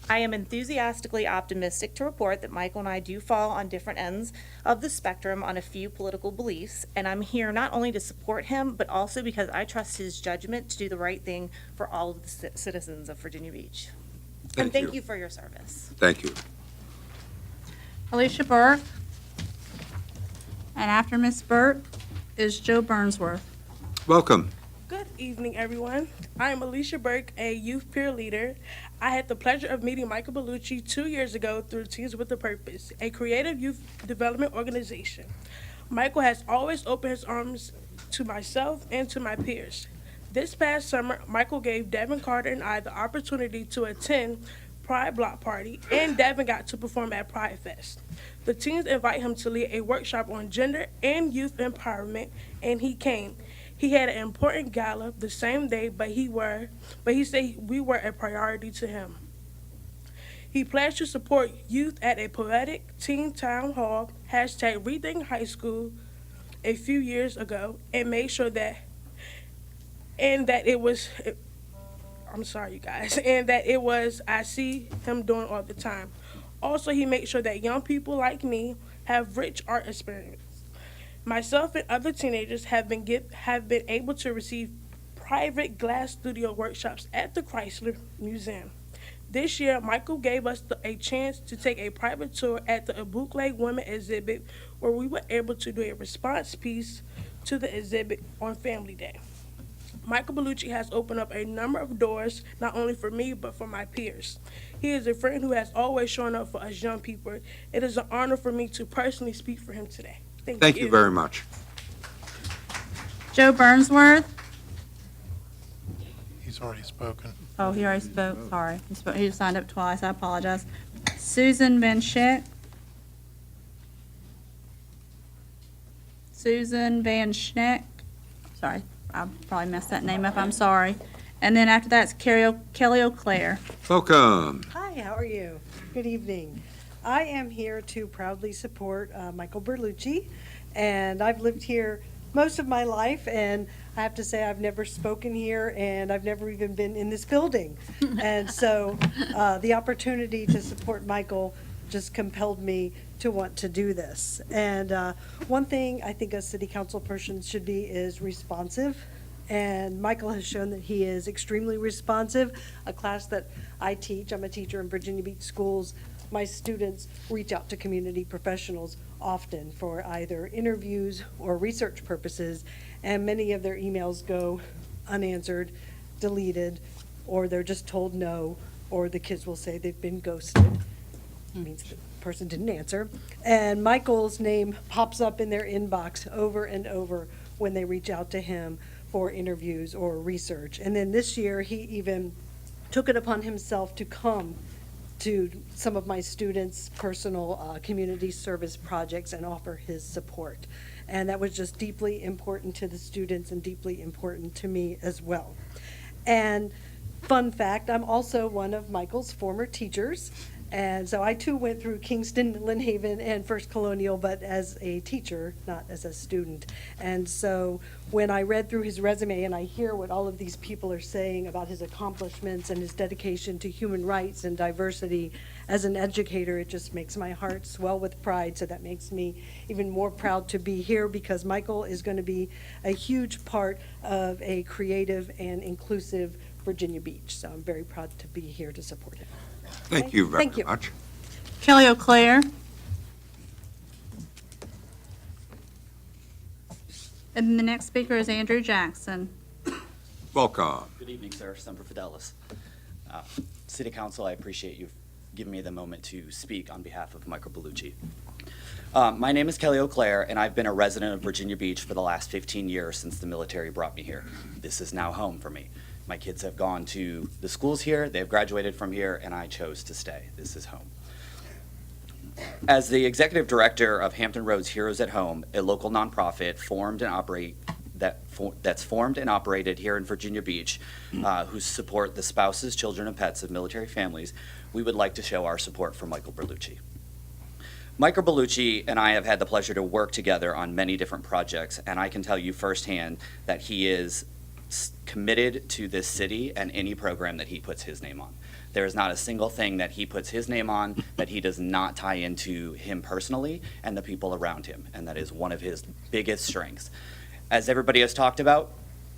I am enthusiastically optimistic to report that Michael and I do fall on different ends of the spectrum on a few political beliefs, and I'm here not only to support him, but also because I trust his judgment to do the right thing for all of the citizens of Virginia Beach. And thank you for your service. Thank you. Alicia Burke. And after Ms. Burke is Joe Burnsworth. Welcome. Good evening, everyone. I am Alicia Burke, a youth peer leader. I had the pleasure of meeting Michael Berlucci 2 years ago through Teens with a Purpose, a creative youth development organization. Michael has always opened his arms to myself and to my peers. This past summer, Michael gave Devin Carter and I the opportunity to attend Pride Block Party, and Devin got to perform at Pride Fest. The teens invite him to lead a workshop on gender and youth empowerment, and he came. He had an important gala the same day, but he said we were a priority to him. He pledged to support youth at a poetic teen town hall, #Rethink High School, a few years ago, and made sure that it was I see him doing all the time. Also, he made sure that young people like me have rich art experience. Myself and other teenagers have been able to receive private glass studio workshops at the Chrysler Museum. This year, Michael gave us a chance to take a private tour at the Ebukle Women exhibit, where we were able to do a response piece to the exhibit on Family Day. Michael Berlucci has opened up a number of doors, not only for me, but for my peers. He is a friend who has always shown up for us young people. It is an honor for me to personally speak for him today. Thank you very much. Joe Burnsworth. He's already spoken. Oh, he already spoke, sorry. He signed up twice, I apologize. Susan Van Schick. Susan Van Schneck. Sorry, I probably messed that name up, I'm sorry. And then after that's Kelly O'Clair. Welcome. Hi, how are you? Good evening. I am here to proudly support Michael Berlucci, and I've lived here most of my life, and I have to say I've never spoken here, and I've never even been in this building. And so the opportunity to support Michael just compelled me to want to do this. And one thing I think a city council person should be is responsive. And Michael has shown that he is extremely responsive. A class that I teach, I'm a teacher in Virginia Beach schools, my students reach out to community professionals often for either interviews or research purposes, and many of their emails go unanswered, deleted, or they're just told no, or the kids will say they've been ghosted. It means the person didn't answer. And Michael's name pops up in their inbox over and over when they reach out to him for interviews or research. And then this year, he even took it upon himself to come to some of my students' personal community service projects and offer his support. And that was just deeply important to the students and deeply important to me as well. And fun fact, I'm also one of Michael's former teachers, And so I too went through Kingston, Lynn Haven, and First Colonial, but as a teacher, not as a student. And so when I read through his resume and I hear what all of these people are saying about his accomplishments and his dedication to human rights and diversity as an educator, it just makes my heart swell with pride. So that makes me even more proud to be here, because Michael is going to be a huge part of a creative and inclusive Virginia Beach. So I'm very proud to be here to support him. Thank you very Thank you. much. Kelly O'Clair. And the next speaker is Andrew Jackson. Welcome. Good evening, sir. Semper Fidelis. City Council, I appreciate you giving me the moment to speak on behalf of Michael Bellucci. My name is Kelly O'Clair, and I've been a resident of Virginia Beach for the last 15 years since the military brought me here. This is now home for me. My kids have gone to the schools here, they've graduated from here, and I chose to stay. This is home. As the executive director of Hampton Roads Heroes at Home, a local nonprofit that's formed and operated here in Virginia Beach, who support the spouses, children, and pets of military families, we would like to show our support for Michael Bellucci. Michael Bellucci and I have had the pleasure to work together on many different projects, and I can tell you firsthand that he is committed to this city and any program that he puts his name on. There is not a single thing that he puts his name on that he does not tie into him personally and the people around him, and that is one of his biggest strengths. As everybody has talked about,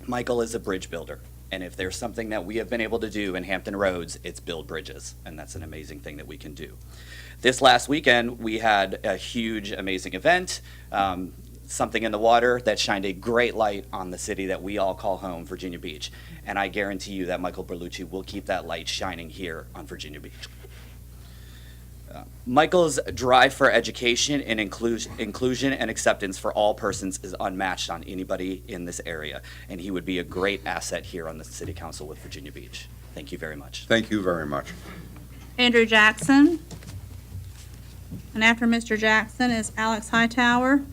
Michael is a bridge builder, and if there's something that we have been able to do in Hampton Roads, it's build bridges, and that's an amazing thing that we can do. This last weekend, we had a huge, amazing event, something in the water that shined a great light on the city that we all call home, Virginia Beach. And I guarantee you that Michael Bellucci will keep that light shining here on Virginia Beach. Michael's drive for education and inclusion and acceptance for all persons is unmatched on anybody in this area, and he would be a great asset here on the City Council with Virginia Beach. Thank you very much. Thank you very much. Andrew Jackson. And after Mr. Jackson is Alex Hightower.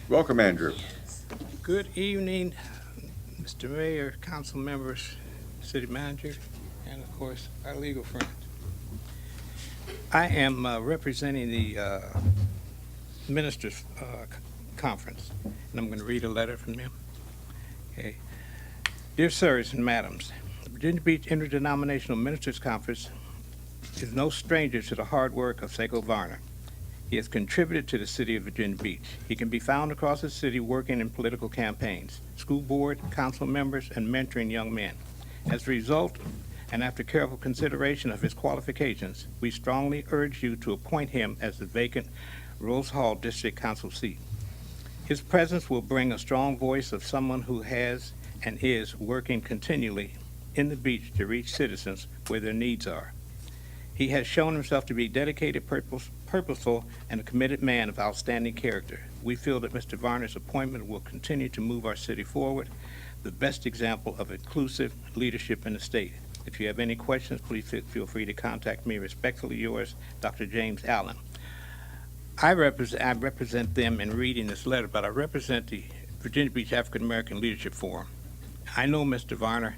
Welcome, Andrew. Good evening, Mr. Mayor, council members, city manager, and of course, our legal friends. I am representing the ministers' conference, and I'm going to read a letter from them. Okay. Dear sirs and madams, the Virginia Beach Interdenominational Ministers' Conference is no stranger to the hard work of Seiko Varner. He has contributed to the city of Virginia Beach. He can be found across the city working in political campaigns, school board, council members, and mentoring young men. As a result, and after careful consideration of his qualifications, we strongly urge you to appoint him as the vacant Rose Hall District Council seat. His presence will bring a strong voice of someone who has and is working continually in the beach to reach citizens where their needs are. He has shown himself to be dedicated, purposeful, and a committed man of outstanding character. We feel that Mr. Varner's appointment will continue to move our city forward, the best example of inclusive leadership in the state. If you have any questions, please feel free to contact me. Respectfully yours, Dr. James Allen. I represent them in reading this letter, but I represent the Virginia Beach African American Leadership Forum. I know Mr. Varner,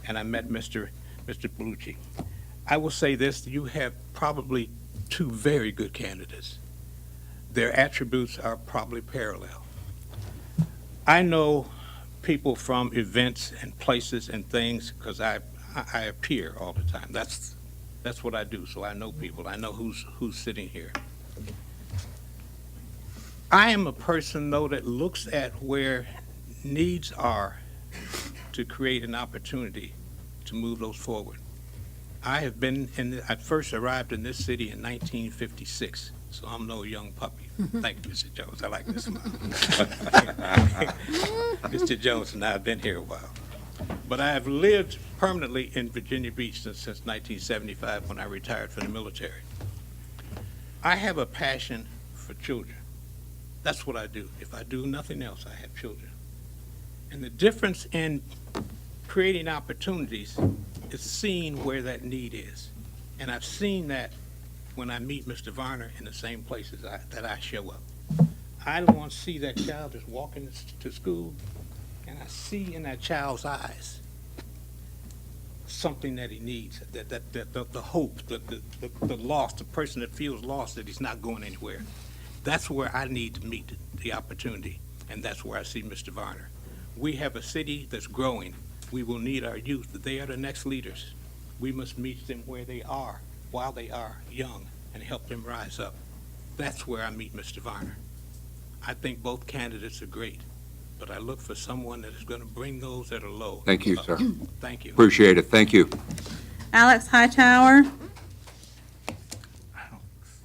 and I met Mr. Bellucci. I will say this, you have probably two very good candidates. Their attributes are probably parallel. I know people from events and places and things because I appear all the time. That's what I do, so I know people. I know who's sitting here. I am a person, though, that looks at where needs are to create an opportunity to move those forward. I first arrived in this city in 1956, so I'm no young puppy. Thank you, Mr. Jones. I like this smile. Mr. Jones and I have been here a while. But I have lived permanently in Virginia Beach since 1975 when I retired from the military. I have a passion for children. That's what I do. If I do nothing else, I have children. And the difference in creating opportunities is seeing where that need is. And I've seen that when I meet Mr. Varner in the same places that I show up. I don't want to see that child just walking to school, and I see in that child's eyes something that he needs, the hope, the loss, the person that feels lost, that he's not going anywhere. That's where I need to meet the opportunity, and that's where I see Mr. Varner. We have a city that's growing. We will need our youth. They are the next leaders. We must meet them where they are, while they are young, and help them rise up. That's where I meet Mr. Varner. I think both candidates are great, but I look for someone that is going to bring those that are low. Thank you, sir. Thank you. Appreciate it. Thank you. Alex Hightower.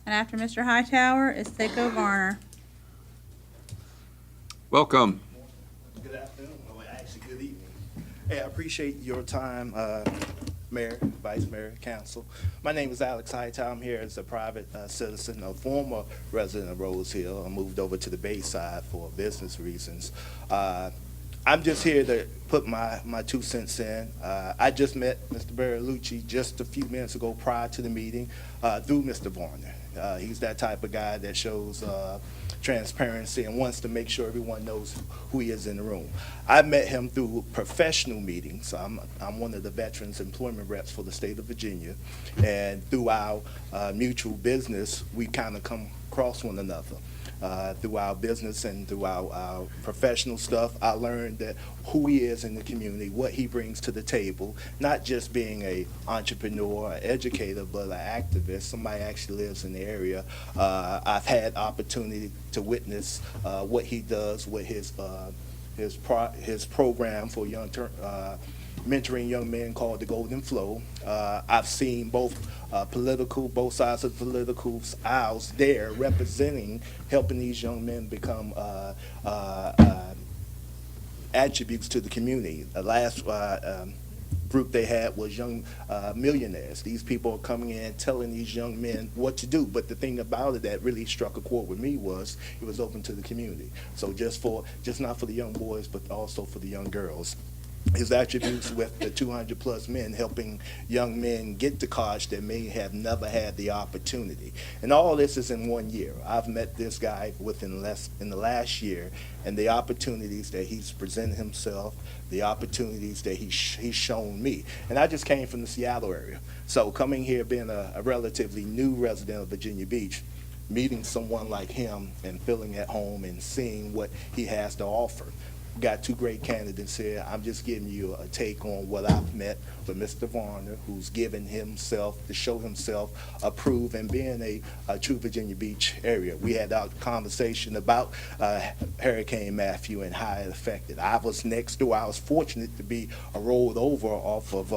And after Mr. Hightower is Seiko Varner. Welcome. Good afternoon, or actually good evening. Hey, I appreciate your time, Mayor, Vice Mayor, Council. My name is Alex Hightower. I'm here as a private citizen, a former resident of Rose Hill. I moved over to the Bayside for business reasons. I'm just here to put my 2 cents in. I just met Mr. Bertolucci just a few minutes ago prior to the meeting through Mr. Varner. He's that type of guy that shows transparency and wants to make sure everyone knows who he is in the room. I met him through professional meetings. I'm one of the veterans employment reps for the state of Virginia, and through our mutual business, we kind of come across one another. Through our business and through our professional stuff, I learned that who he is in the community, what he brings to the table, not just being an entrepreneur, an educator, but an activist, somebody actually lives in the area. I've had opportunity to witness what he does with his program for mentoring young men called the Golden Flow. I've seen both sides of the political aisles there representing, helping these young men become attributes to the community. The last group they had was young millionaires. These people are coming in telling these young men what to do. But the thing about it that really struck a chord with me was it was open to the community. So just not for the young boys, but also for the young girls. His attributes with the 200 plus men helping young men get to college that may have never had the opportunity. And all this is in 1 year. I've met this guy in the last year, and the opportunities that he's presented himself, the opportunities that he's shown me. And I just came from the Seattle area. So coming here, being a relatively new resident of Virginia Beach, meeting someone like him and feeling at home and seeing what he has to offer. Got 2 great candidates here. I'm just giving you a take on what I've met with Mr. Varner, who's given himself to show himself approved and being a true Virginia Beach area. We had our conversation about Hurricane Matthew and how it affected. I was next door. I was fortunate to be rolled over off of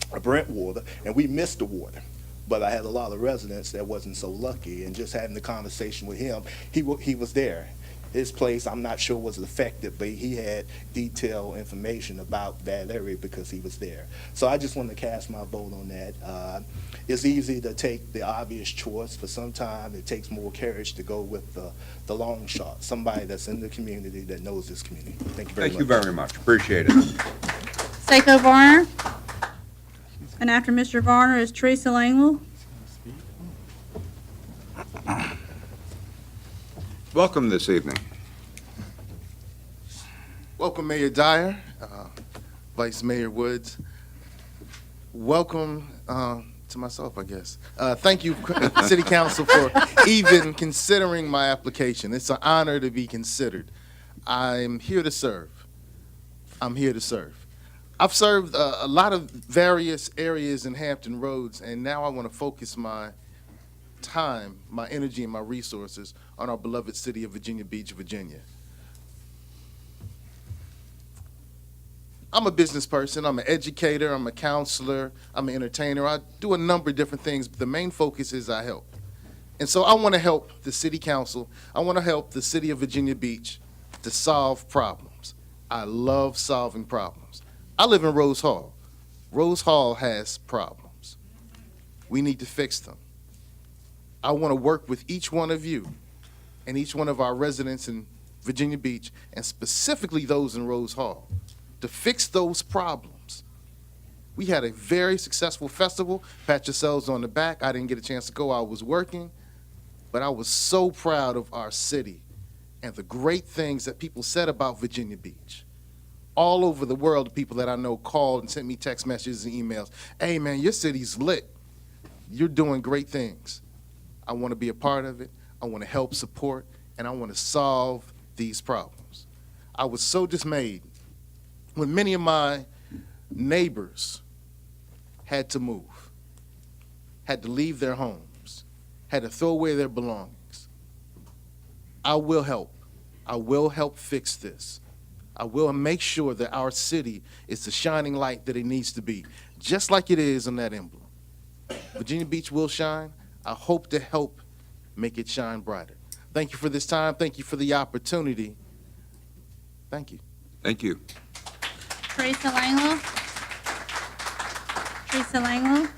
Brentwater, and we missed the water. But I had a lot of residents that wasn't so lucky, and just having the conversation with him, he was there. His place, I'm not sure was affected, but he had detailed information about that area because he was there. So I just want to cast my vote on that. It's easy to take the obvious choice, but sometimes it takes more courage to go with the long shot, somebody that's in the community that knows this community. Thank you very much. Thank you very much. Appreciate it. Seiko Varner. And after Mr. Varner is Teresa Langwell. Welcome this evening. Welcome, Mayor Dyer, Vice Mayor Woods. Welcome to myself, I guess. Thank you, City Council, for even considering my application. It's an honor to be considered. I'm here to serve. I'm here to serve. I've served a lot of various areas in Hampton Roads, and now I want to focus my time, my energy, and my resources on our beloved city of Virginia Beach, Virginia. I'm a business person. I'm an educator. I'm a counselor. I'm an entertainer. I do a number of different things, but the main focus is I help. And so I want to help the city council. I want to help the city of Virginia Beach to solve problems. I love solving problems. I live in Rose Hall. Rose Hall has problems. We need to fix them. I want to work with each one of you and each one of our residents in Virginia Beach, and specifically those in Rose Hall, to fix those problems. We had a very successful festival. Pat yourselves on the back. I didn't get a chance to go. I was working, but I was so proud of our city and the great things that people said about Virginia Beach. all over the world, the people that I know called and sent me text messages and emails. Hey, man, your city's lit. You're doing great things. I want to be a part of it. I want to help support, and I want to solve these problems. I was so dismayed when many of my neighbors had to move, had to leave their homes, had to throw away their belongings. I will help. I will help fix this. I will make sure that our city is the shining light that it needs to be, just like it is on that emblem. Virginia Beach will shine. I hope to help make it shine brighter. Thank you for this time. Thank you for the opportunity. Thank you. Thank you. Teresa Langlow. Teresa Langlow.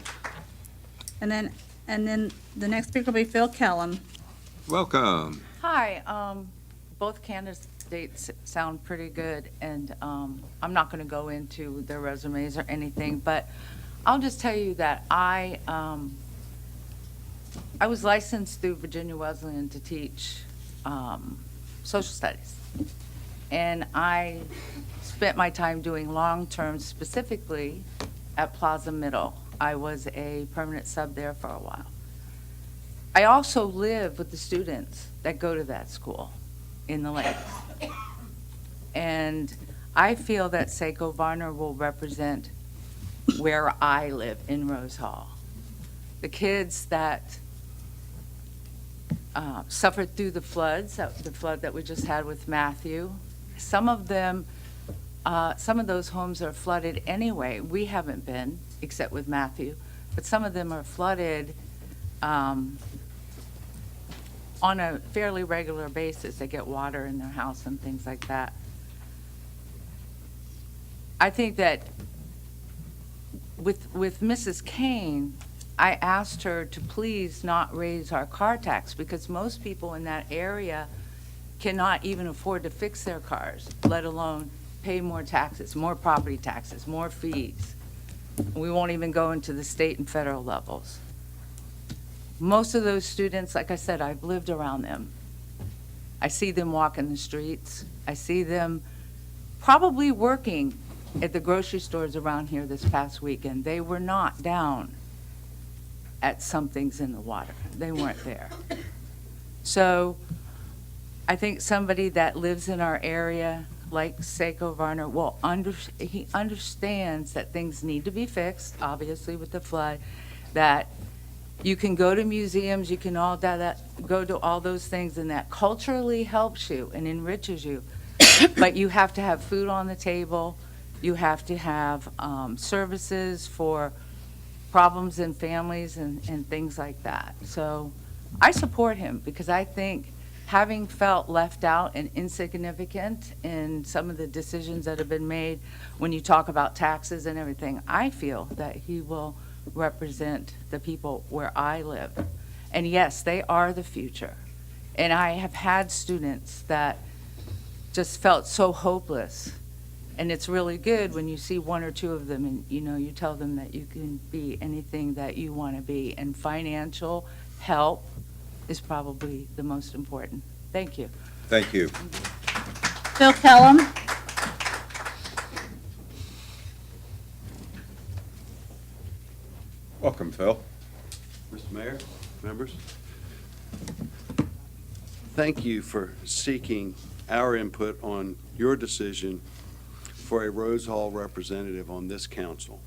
And then the next speaker will be Phil Kellum. Welcome. Hi, both candidates sound pretty good, and I'm not going to go into their resumes or anything, but I'll just tell you that I was licensed through Virginia Wesleyan to teach social studies, and I spent my time doing long-term, specifically at Plaza Middle. I was a permanent sub there for a while. I also live with the students that go to that school in the Lakes. And I feel that Seiko Varner will represent where I live in Rose Hall. The kids that suffered through the floods, the flood that we just had with Matthew, some of them, some of those homes are flooded anyway. We haven't been, except with Matthew, but some of them are flooded on a fairly regular basis. They get water in their house and things like that. I think that with Mrs. Kane, I asked her to please not raise our car tax because most people in that area cannot even afford to fix their cars, let alone pay more taxes, more property taxes, more fees. We won't even go into the state and federal levels. Most of those students, like I said, I've lived around them. I see them walking the streets. I see them probably working at the grocery stores around here this past weekend. They were not down at Something's in the Water. They weren't there. So I think somebody that lives in our area, like Seiko Varner, he understands that things need to be fixed, obviously with the flood, that you can go to museums, you can go to all those things, and that culturally helps you and enriches you. But you have to have food on the table. You have to have services for problems in families and things like that. So I support him because I think having felt left out and insignificant in some of the decisions that have been made when you talk about taxes and everything, I feel that he will represent the people where I live. And yes, they are the future. And I have had students that just felt so hopeless. And it's really good when you see one or two of them and you tell them that you can be anything that you want to be. And financial help is probably the most important. Thank you. Thank you. Phil Kellum. Welcome, Phil. Mr. Mayor, members, thank you for seeking our input on your decision for a Rose Hall representative on this council.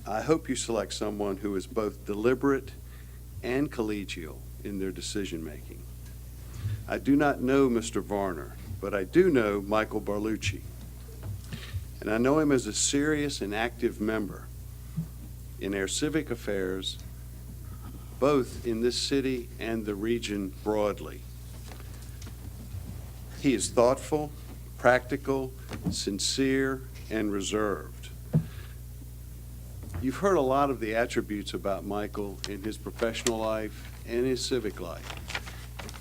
I hope you select someone who is both deliberate and collegial in their decision-making. I do not know Mr. Varner, but I do know Michael Barlucci. And I know him as a serious and active member in our civic affairs, both in this city and the region broadly. He is thoughtful, practical, sincere, and reserved. You've heard a lot of the attributes about Michael in his professional life and his civic life,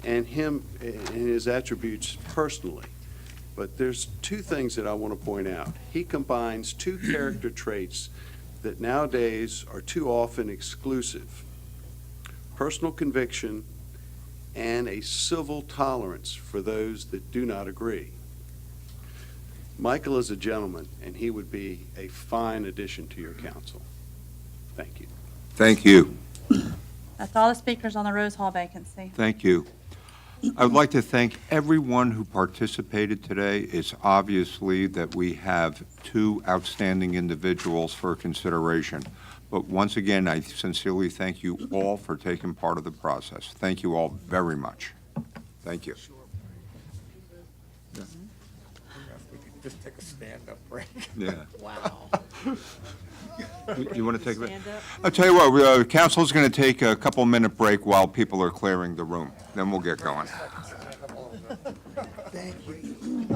and him in his attributes personally. But there's two things that I want to point out. He combines two character traits that nowadays are too often exclusive: personal conviction and a civil tolerance for those that do not agree. Michael is a gentleman, and he would be a fine addition to your council. Thank you. Thank you. That's all the speakers on the Rose Hall vacancy. Thank you. I would like to thank everyone who participated today. It's obviously that we have two outstanding individuals for consideration. But once again, I sincerely thank you all for taking part of the process. Thank you all very much. Thank you. Just take a stand-up break. Yeah. Wow. You want to take a Stand up? I'll tell you what, council's going to take a couple-minute break while people are clearing the room. Then we'll get going. Thank you.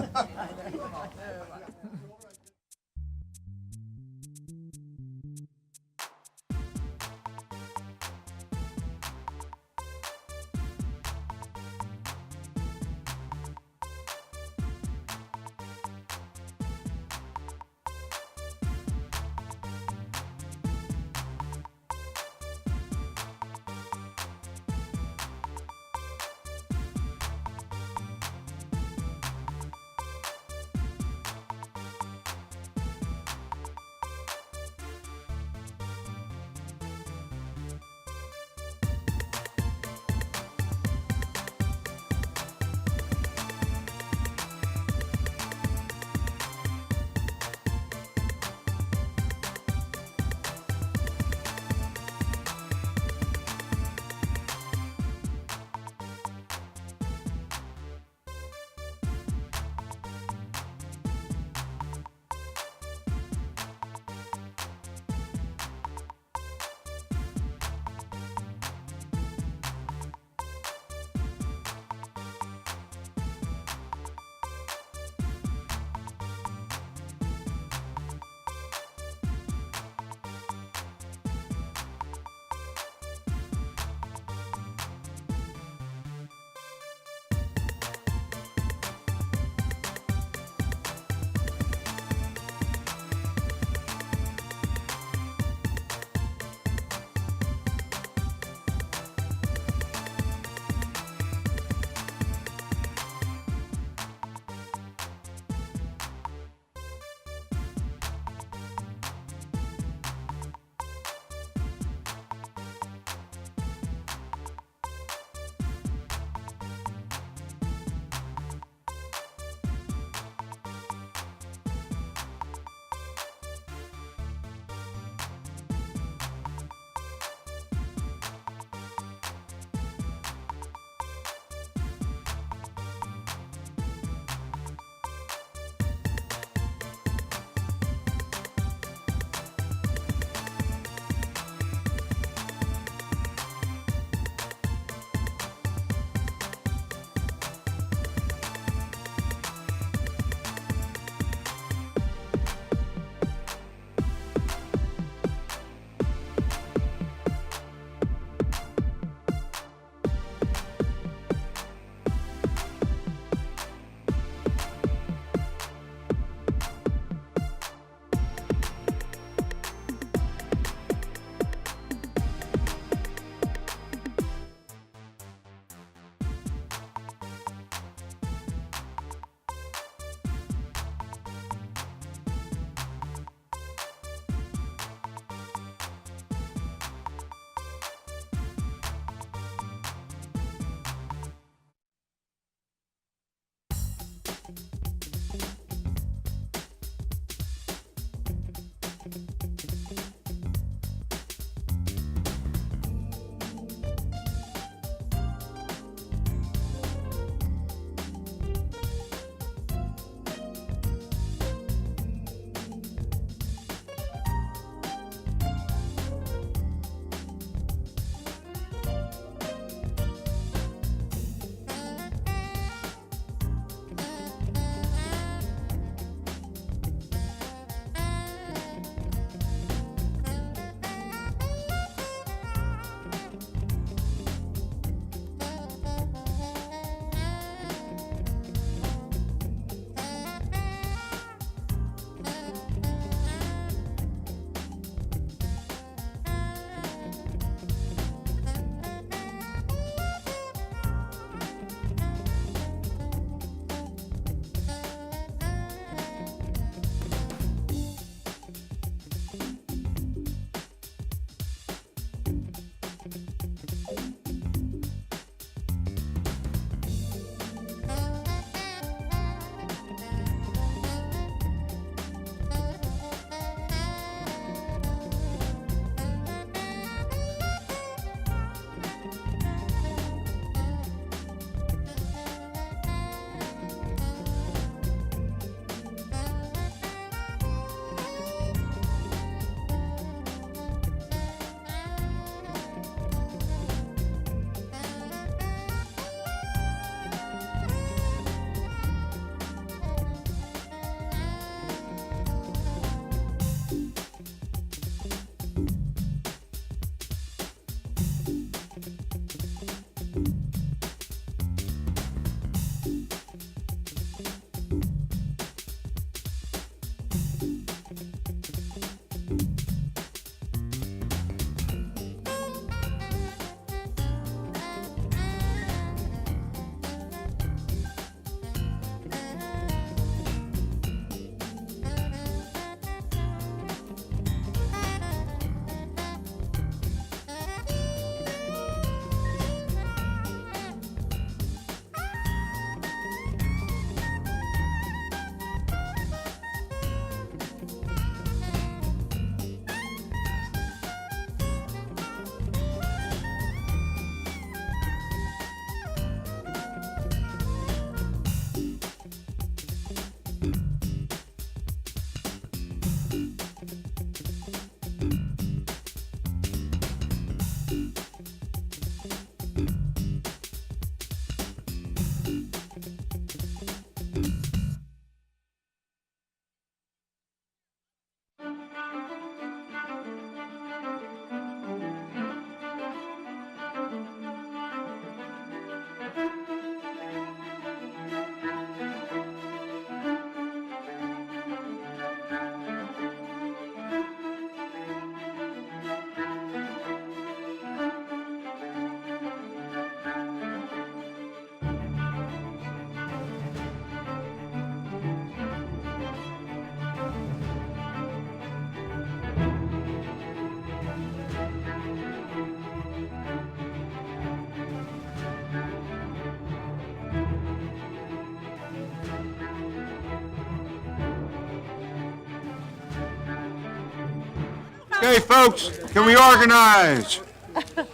Okay, folks, can we organize? We're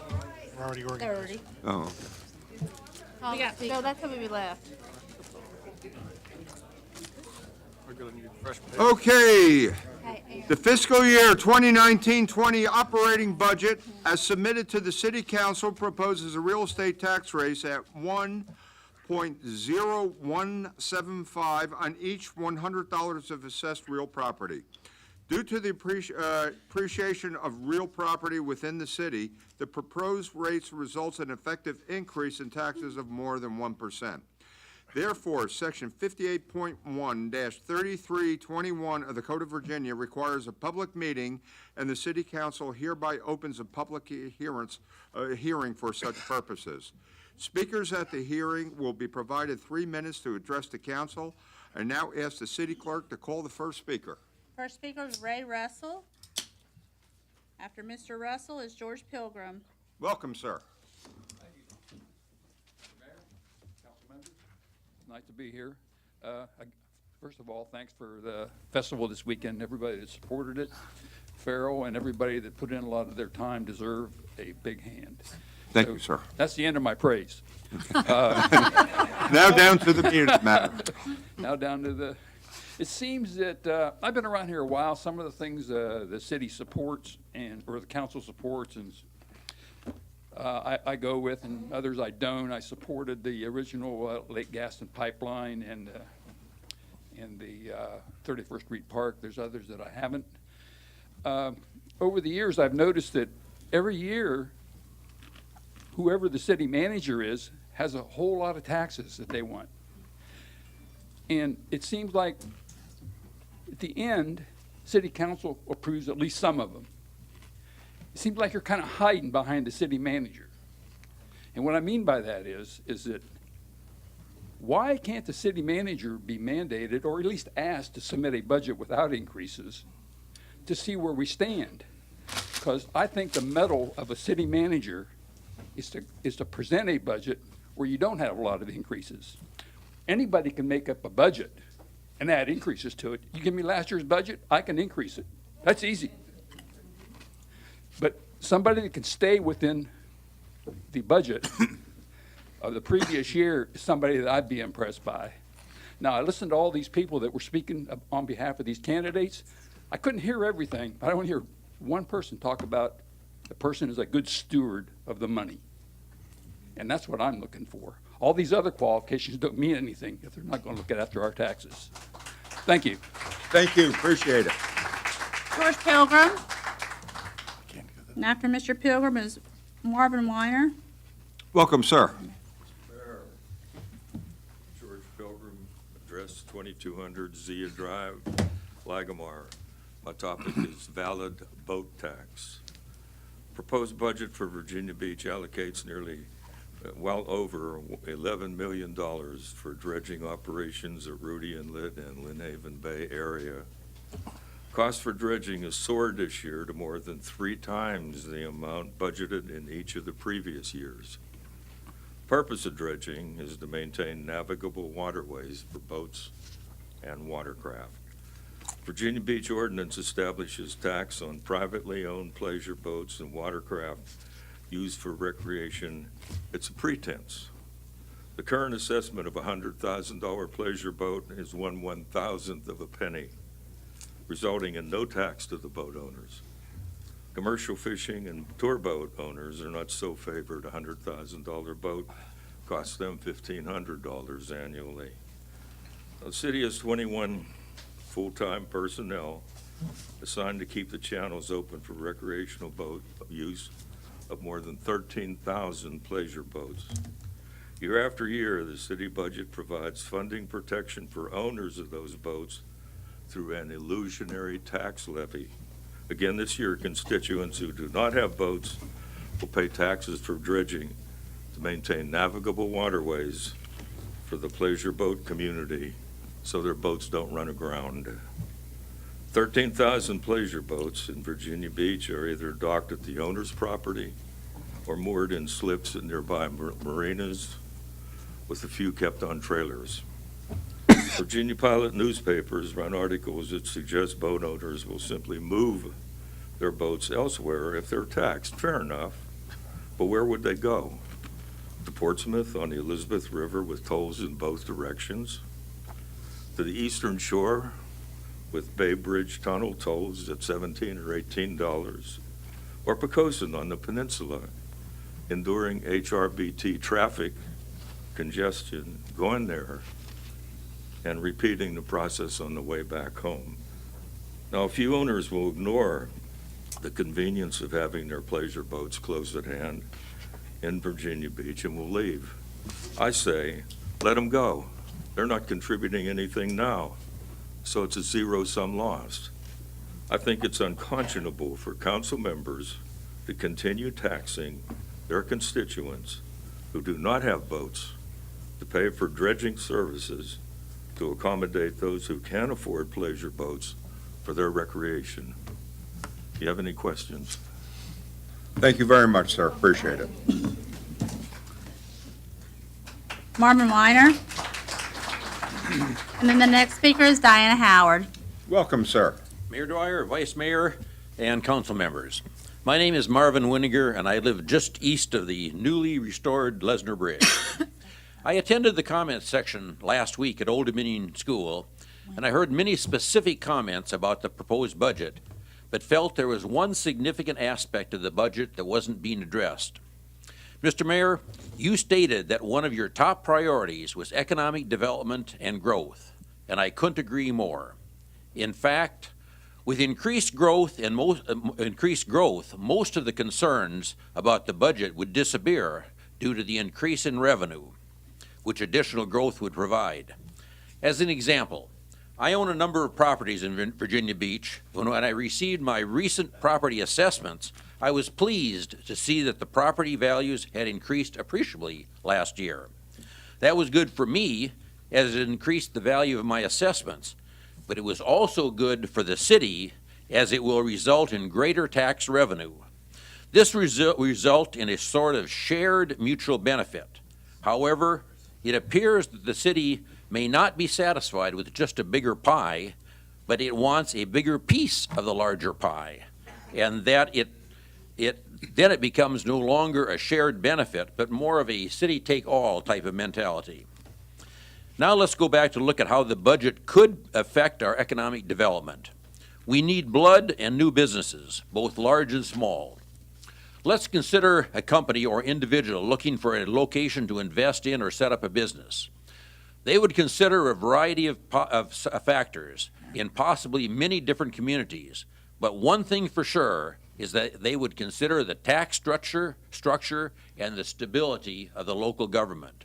already organized. 30. Oh. No, that's how we left. We're gonna need fresh paper. Okay. The fiscal year 2019-20 operating budget, as submitted to the City Council, proposes a real estate tax rate at 1.0175 on each $100 of assessed real property. Due to the appreciation of real property within the city, the proposed rates results in an effective increase in taxes of more than 1%. Therefore, Section 58.1-3321 of the Code of Virginia requires a public meeting, and the City Council hereby opens a public hearing for such purposes. Speakers at the hearing will be provided 3 minutes to address the council. I now ask the city clerk to call the first speaker. First speaker is Ray Russell. After Mr. Russell is George Pilgrim. Welcome, sir. Nice to be here. First of all, thanks for the festival this weekend. Everybody that supported it, Farrell, and everybody that put in a lot of their time deserve a big hand. Thank you, sir. That's the end of my praise. Now down to the meeting matter. Now down to the, it seems that, I've been around here a while. Some of the things the city supports or the council supports and I go with, and others I don't. I supported the original Lake Gaston pipeline and the 31st Street Park. There's others that I haven't. Over the years, I've noticed that every year, whoever the city manager is has a whole lot of taxes that they want. And it seems like at the end, city council approves at least some of them. It seems like you're kind of hiding behind the city manager. And what I mean by that is that why can't the city manager be mandated or at least asked to submit a budget without increases to see where we stand? Because I think the mettle of a city manager is to present a budget where you don't have a lot of increases. Anybody can make up a budget and add increases to it. You give me last year's budget, I can increase it. That's easy. But somebody that can stay within the budget of the previous year is somebody that I'd be impressed by. Now, I listened to all these people that were speaking on behalf of these candidates. I couldn't hear everything, but I want to hear one person talk about the person is a good steward of the money. And that's what I'm looking for. All these other qualifications don't mean anything if they're not going to look after our taxes. Thank you. Thank you, appreciate it. George Pilgrim. And after Mr. Pilgrim is Marvin Weiner. Welcome, sir. George Pilgrim, address 2200 Zia Drive, Lagamar. My topic is valid boat tax. Proposed budget for Virginia Beach allocates nearly well over $11 million for dredging operations at Rudy Inlet and Lynn Haven Bay area. Cost for dredging has soared this year to more than 3 times the amount budgeted in each of the previous years. Purpose of dredging is to maintain navigable waterways for boats and watercraft. Virginia Beach ordinance establishes tax on privately owned pleasure boats and watercraft used for recreation. It's a pretense. The current assessment of a $100,000 pleasure boat is 1/1000th of a penny, resulting in no tax to the boat owners. Commercial fishing and tour boat owners are not so favored. A $100,000 boat costs them $1,500 annually. The city has 21 full-time personnel assigned to keep the channels open for recreational boat use of more than 13,000 pleasure boats. Year after year, the city budget provides funding protection for owners of those boats through an illusionary tax levy. Again, this year, constituents who do not have boats will pay taxes for dredging to maintain navigable waterways for the pleasure boat community so their boats don't run aground. 13,000 pleasure boats in Virginia Beach are either docked at the owner's property or moored in slips at nearby marinas, with a few kept on trailers. Virginia Pilot newspapers run articles that suggest boat owners will simply move their boats elsewhere if they're taxed. Fair enough. But where would they go? To Portsmouth on the Elizabeth River with tolls in both directions? To the eastern shore with Bay Bridge Tunnel tolls at $17 or $18? Or Poquoson on the peninsula, enduring HRBT traffic congestion, going there and repeating the process on the way back home? Now, a few owners will ignore the convenience of having their pleasure boats close at hand in Virginia Beach and will leave. I say, let them go. They're not contributing anything now, so it's a zero-sum loss. I think it's unconscionable for council members to continue taxing their constituents who do not have boats to pay for dredging services to accommodate those who can afford pleasure boats for their recreation. Do you have any questions? Thank you very much, sir. Appreciate it. Marvin Weiner. And then the next speaker is Diana Howard. Welcome, sir. Mayor Dwyer, Vice Mayor, and council members. My name is Marvin Winiger, and I live just east of the newly restored Lesnar Bridge. I attended the comments section last week at Old Dominion School, and I heard many specific comments about the proposed budget, but felt there was one significant aspect of the budget that wasn't being addressed. Mr. Mayor, you stated that one of your top priorities was economic development and growth, and I couldn't agree more. In fact, with increased growth, most of the concerns about the budget would disappear due to the increase in revenue, which additional growth would provide. As an example, I own a number of properties in Virginia Beach. When I received my recent property assessments, I was pleased to see that the property values had increased appreciably last year. That was good for me, as it increased the value of my assessments, but it was also good for the city, as it will result in greater tax revenue. This result in a sort of shared mutual benefit. However, it appears that the city may not be satisfied with just a bigger pie, but it wants a bigger piece of the larger pie, and that then it becomes no longer a shared benefit, but more of a city-take-all type of mentality. Now let's go back to look at how the budget could affect our economic development. We need blood and new businesses, both large and small. Let's consider a company or individual looking for a location to invest in or set up a business. They would consider a variety of factors in possibly many different communities, but one thing for sure is that they would consider the tax structure and the stability of the local government.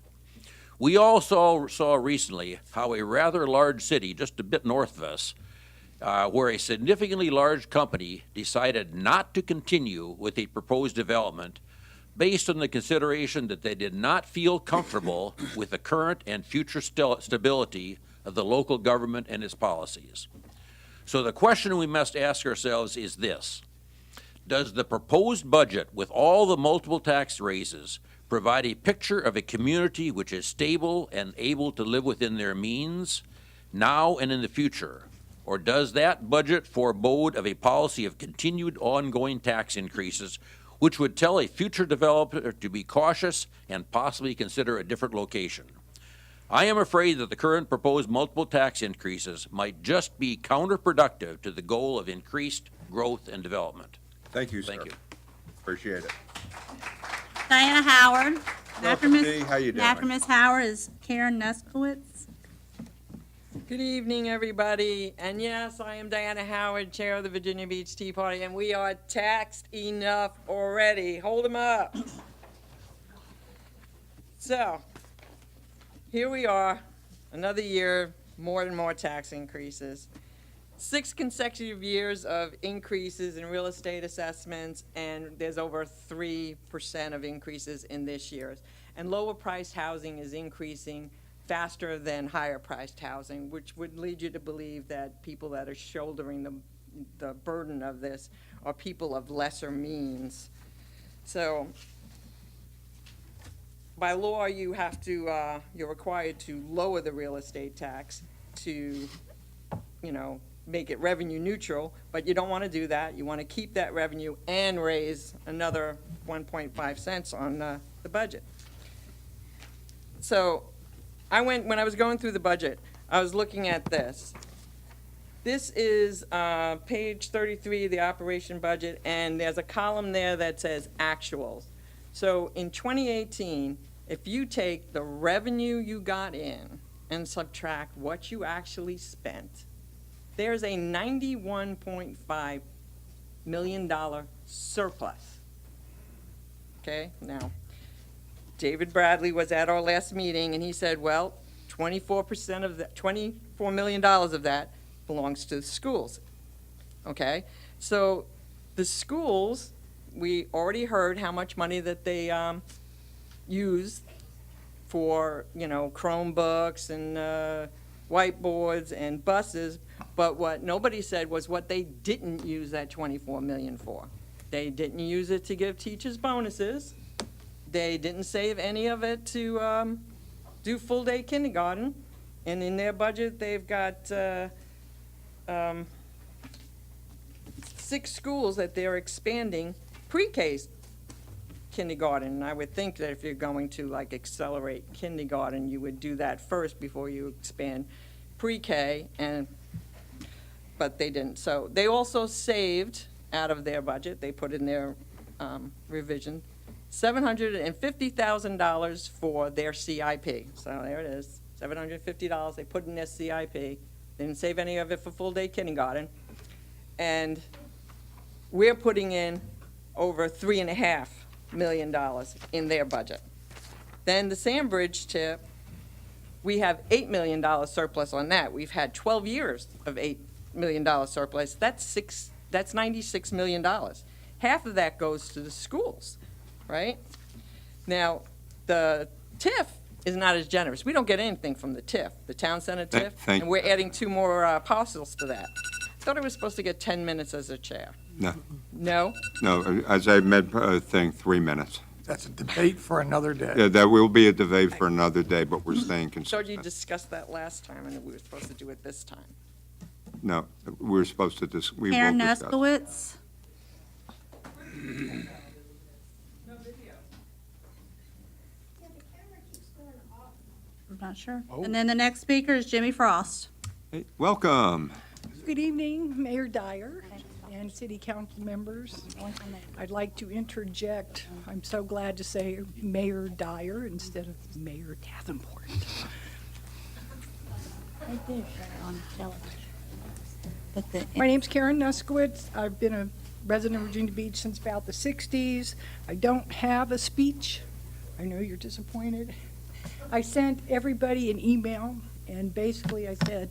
We all saw recently how a rather large city, just a bit north of us, where a significantly large company decided not to continue with a proposed development based on the consideration that they did not feel comfortable with the current and future stability of the local government and its policies. So the question we must ask ourselves is this: does the proposed budget, with all the multiple tax raises, provide a picture of a community which is stable and able to live within their means now and in the future? Or does that budget forebode of a policy of continued ongoing tax increases, which would tell a future developer to be cautious and possibly consider a different location? I am afraid that the current proposed multiple tax increases might just be counterproductive to the goal of increased growth and development. Thank you, sir. Thank you. Appreciate it. Diana Howard. After Welcome, Dee. How you doing? After Ms. Howard is Karen Neskowitz. Good evening, everybody. And yes, I am Diana Howard, Chair of the Virginia Beach Tea Party, and we are taxed enough already. Hold them up. So, here we are, another year, more and more tax increases. 6 consecutive years of increases in real estate assessments, and there's over 3% of increases in this year's. And lower priced housing is increasing faster than higher priced housing, which would lead you to believe that people that are shouldering the burden of this are people of lesser means. So by law, you have to, you're required to lower the real estate tax to, make it revenue neutral, but you don't want to do that. You want to keep that revenue and raise another 1.5 cents on the budget. So when I was going through the budget, I was looking at this. This is page 33 of the operation budget, and there's a column there that says actuals. So in 2018, if you take the revenue you got in and subtract what you actually spent, there's a $91.5 million surplus. Okay, now, David Bradley was at our last meeting, and he said, well, 24% of that, $24 million of that belongs to the schools. Okay, so the schools, we already heard how much money that they use for, Chromebooks and whiteboards and buses, but what nobody said was what they didn't use that $24 million for. They didn't use it to give teachers bonuses. They didn't save any of it to do full-day kindergarten, and in their budget, they've got 6 schools that they're expanding pre-K kindergarten. And I would think that if you're going to accelerate kindergarten, you would do that first before you expand pre-K, but they didn't. So they also saved out of their budget, they put in their revision, $750,000 for their CIP. So there it is, $750 they put in their CIP. They didn't save any of it for full-day kindergarten. And we're putting in over $3.5 million in their budget. Then the Sandbridge tip, we have $8 million surplus on that. We've had 12 years of $8 million surplus. That's $96 million. Half of that goes to the schools, right? Now, the TIF is not as generous. We don't get anything from the TIF, the town center TIF, and we're adding 2 more parcels to that. I thought I was supposed to get 10 minutes as a chair. No, No? no, as I meant, 3 minutes. That's a debate for another day. Yeah, that will be a debate for another day, but we're staying So you consistent. discussed that last time, and we were supposed to do it this time. No, we're supposed to we will Karen discuss. Neskowitz. I'm not sure. And then the next speaker is Jimmy Frost. Hey, welcome. Good evening, Mayor Dyer and city council members. I'd like to interject, I'm so glad to say Mayor Dyer instead of Mayor Davenport. My name's Karen Nuskowitz. I've been a resident of Virginia Beach since about the 60s. I don't have a speech. I know you're disappointed. I sent everybody an email, and basically I said,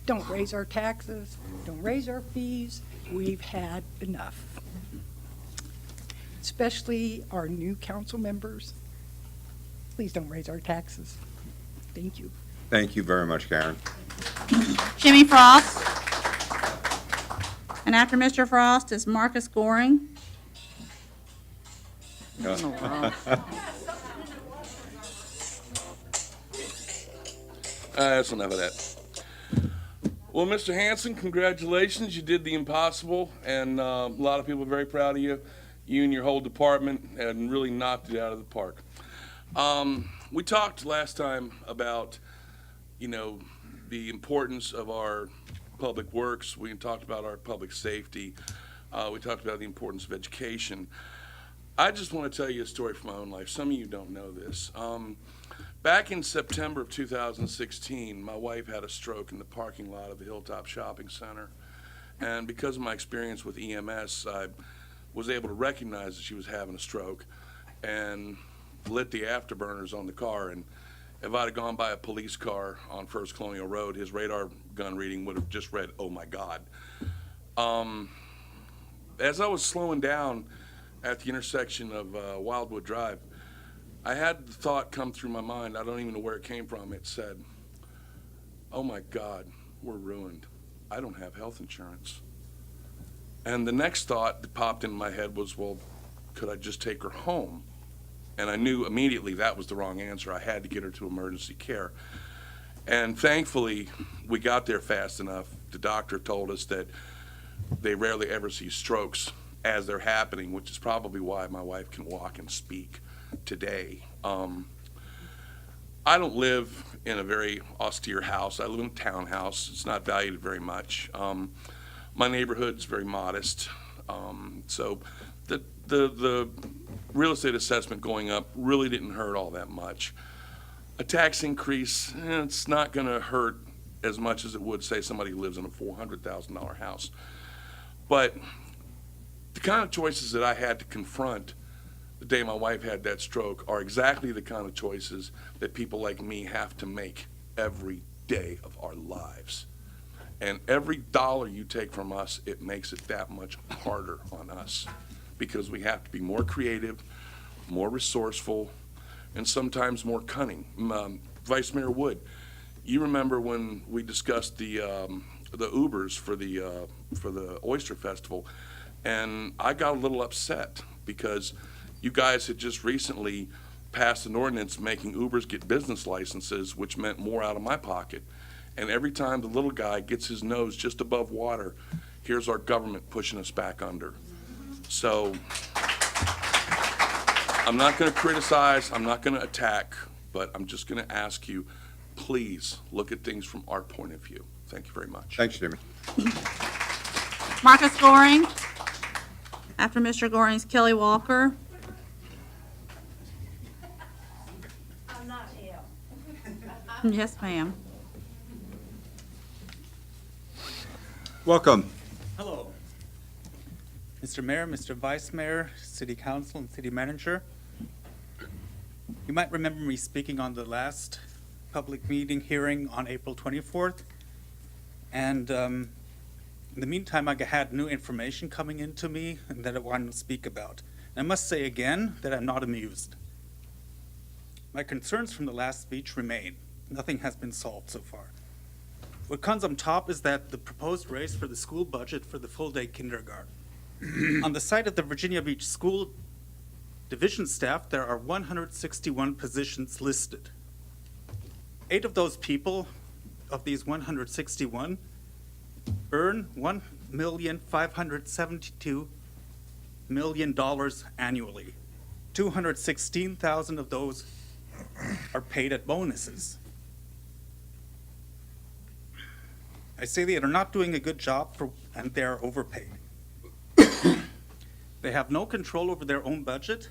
don't raise our taxes, don't raise our fees, we've had enough. Especially our new council members, please don't raise our taxes. Thank you. Thank you very much, Karen. Jimmy Frost. And after Mr. Frost is Marcus Goring. That's enough of that. Well, Mr. Hanson, congratulations. You did the impossible, and a lot of people are very proud of you. You and your whole department and really knocked it out of the park. We talked last time about, the importance of our public works. We talked about our public safety. We talked about the importance of education. I just want to tell you a story from my own life. Some of you don't know this. Back in September of 2016, my wife had a stroke in the parking lot of the Hilltop Shopping Center. And because of my experience with EMS, I was able to recognize that she was having a stroke and lit the afterburners on the car. And if I'd have gone by a police car on First Colonial Road, his radar gun reading would have just read, "Oh my God." As I was slowing down at the intersection of Wildwood Drive, I had the thought come through my mind, I don't even know where it came from. It said, "Oh my God, we're ruined. I don't have health insurance." And the next thought that popped into my head was, well, could I just take her home? And I knew immediately that was the wrong answer. I had to get her to emergency care. And thankfully, we got there fast enough, The doctor told us that they rarely ever see strokes as they're happening, which is probably why my wife can walk and speak today. I don't live in a very austere house. I live in a townhouse. It's not valued very much. My neighborhood's very modest. So the real estate assessment going up really didn't hurt all that much. A tax increase, it's not going to hurt as much as it would, say, somebody who lives in a $400,000 house. But the kind of choices that I had to confront the day my wife had that stroke are exactly the kind of choices that people like me have to make every day of our lives. And every dollar you take from us, it makes it that much harder on us because we have to be more creative, more resourceful, and sometimes more cunning. Vice Mayor Wood, you remember when we discussed the Ubers for the Oyster Festival, and I got a little upset because you guys had just recently passed an ordinance making Ubers get business licenses, which meant more out of my pocket. And every time the little guy gets his nose just above water, here's our government pushing us back under. So I'm not going to criticize, I'm not going to attack, but I'm just going to ask you, please look at things from our point of view. Thank you very much. Thanks, Jimmy. Marcus Goring. After Mr. Goring's Kelly Walker. I'm not ill. Yes, ma'am. Welcome. Hello. Mr. Mayor, Mr. Vice Mayor, City Council, and City Manager. You might remember me speaking on the last public meeting hearing on April 24th. And in the meantime, I had new information coming into me and that I wanted to speak about. And I must say again that I'm not amused. My concerns from the last speech remain. Nothing has been solved so far. What comes on top is that the proposed raise for the school budget for the full-day kindergarten. On the side of the Virginia Beach School Division staff, there are 161 positions listed. 8 of those people, of these 161, earn $1,572,000,000 annually. 216,000 of those are paid at bonuses. I say they are not doing a good job and they are overpaid. They have no control over their own budget,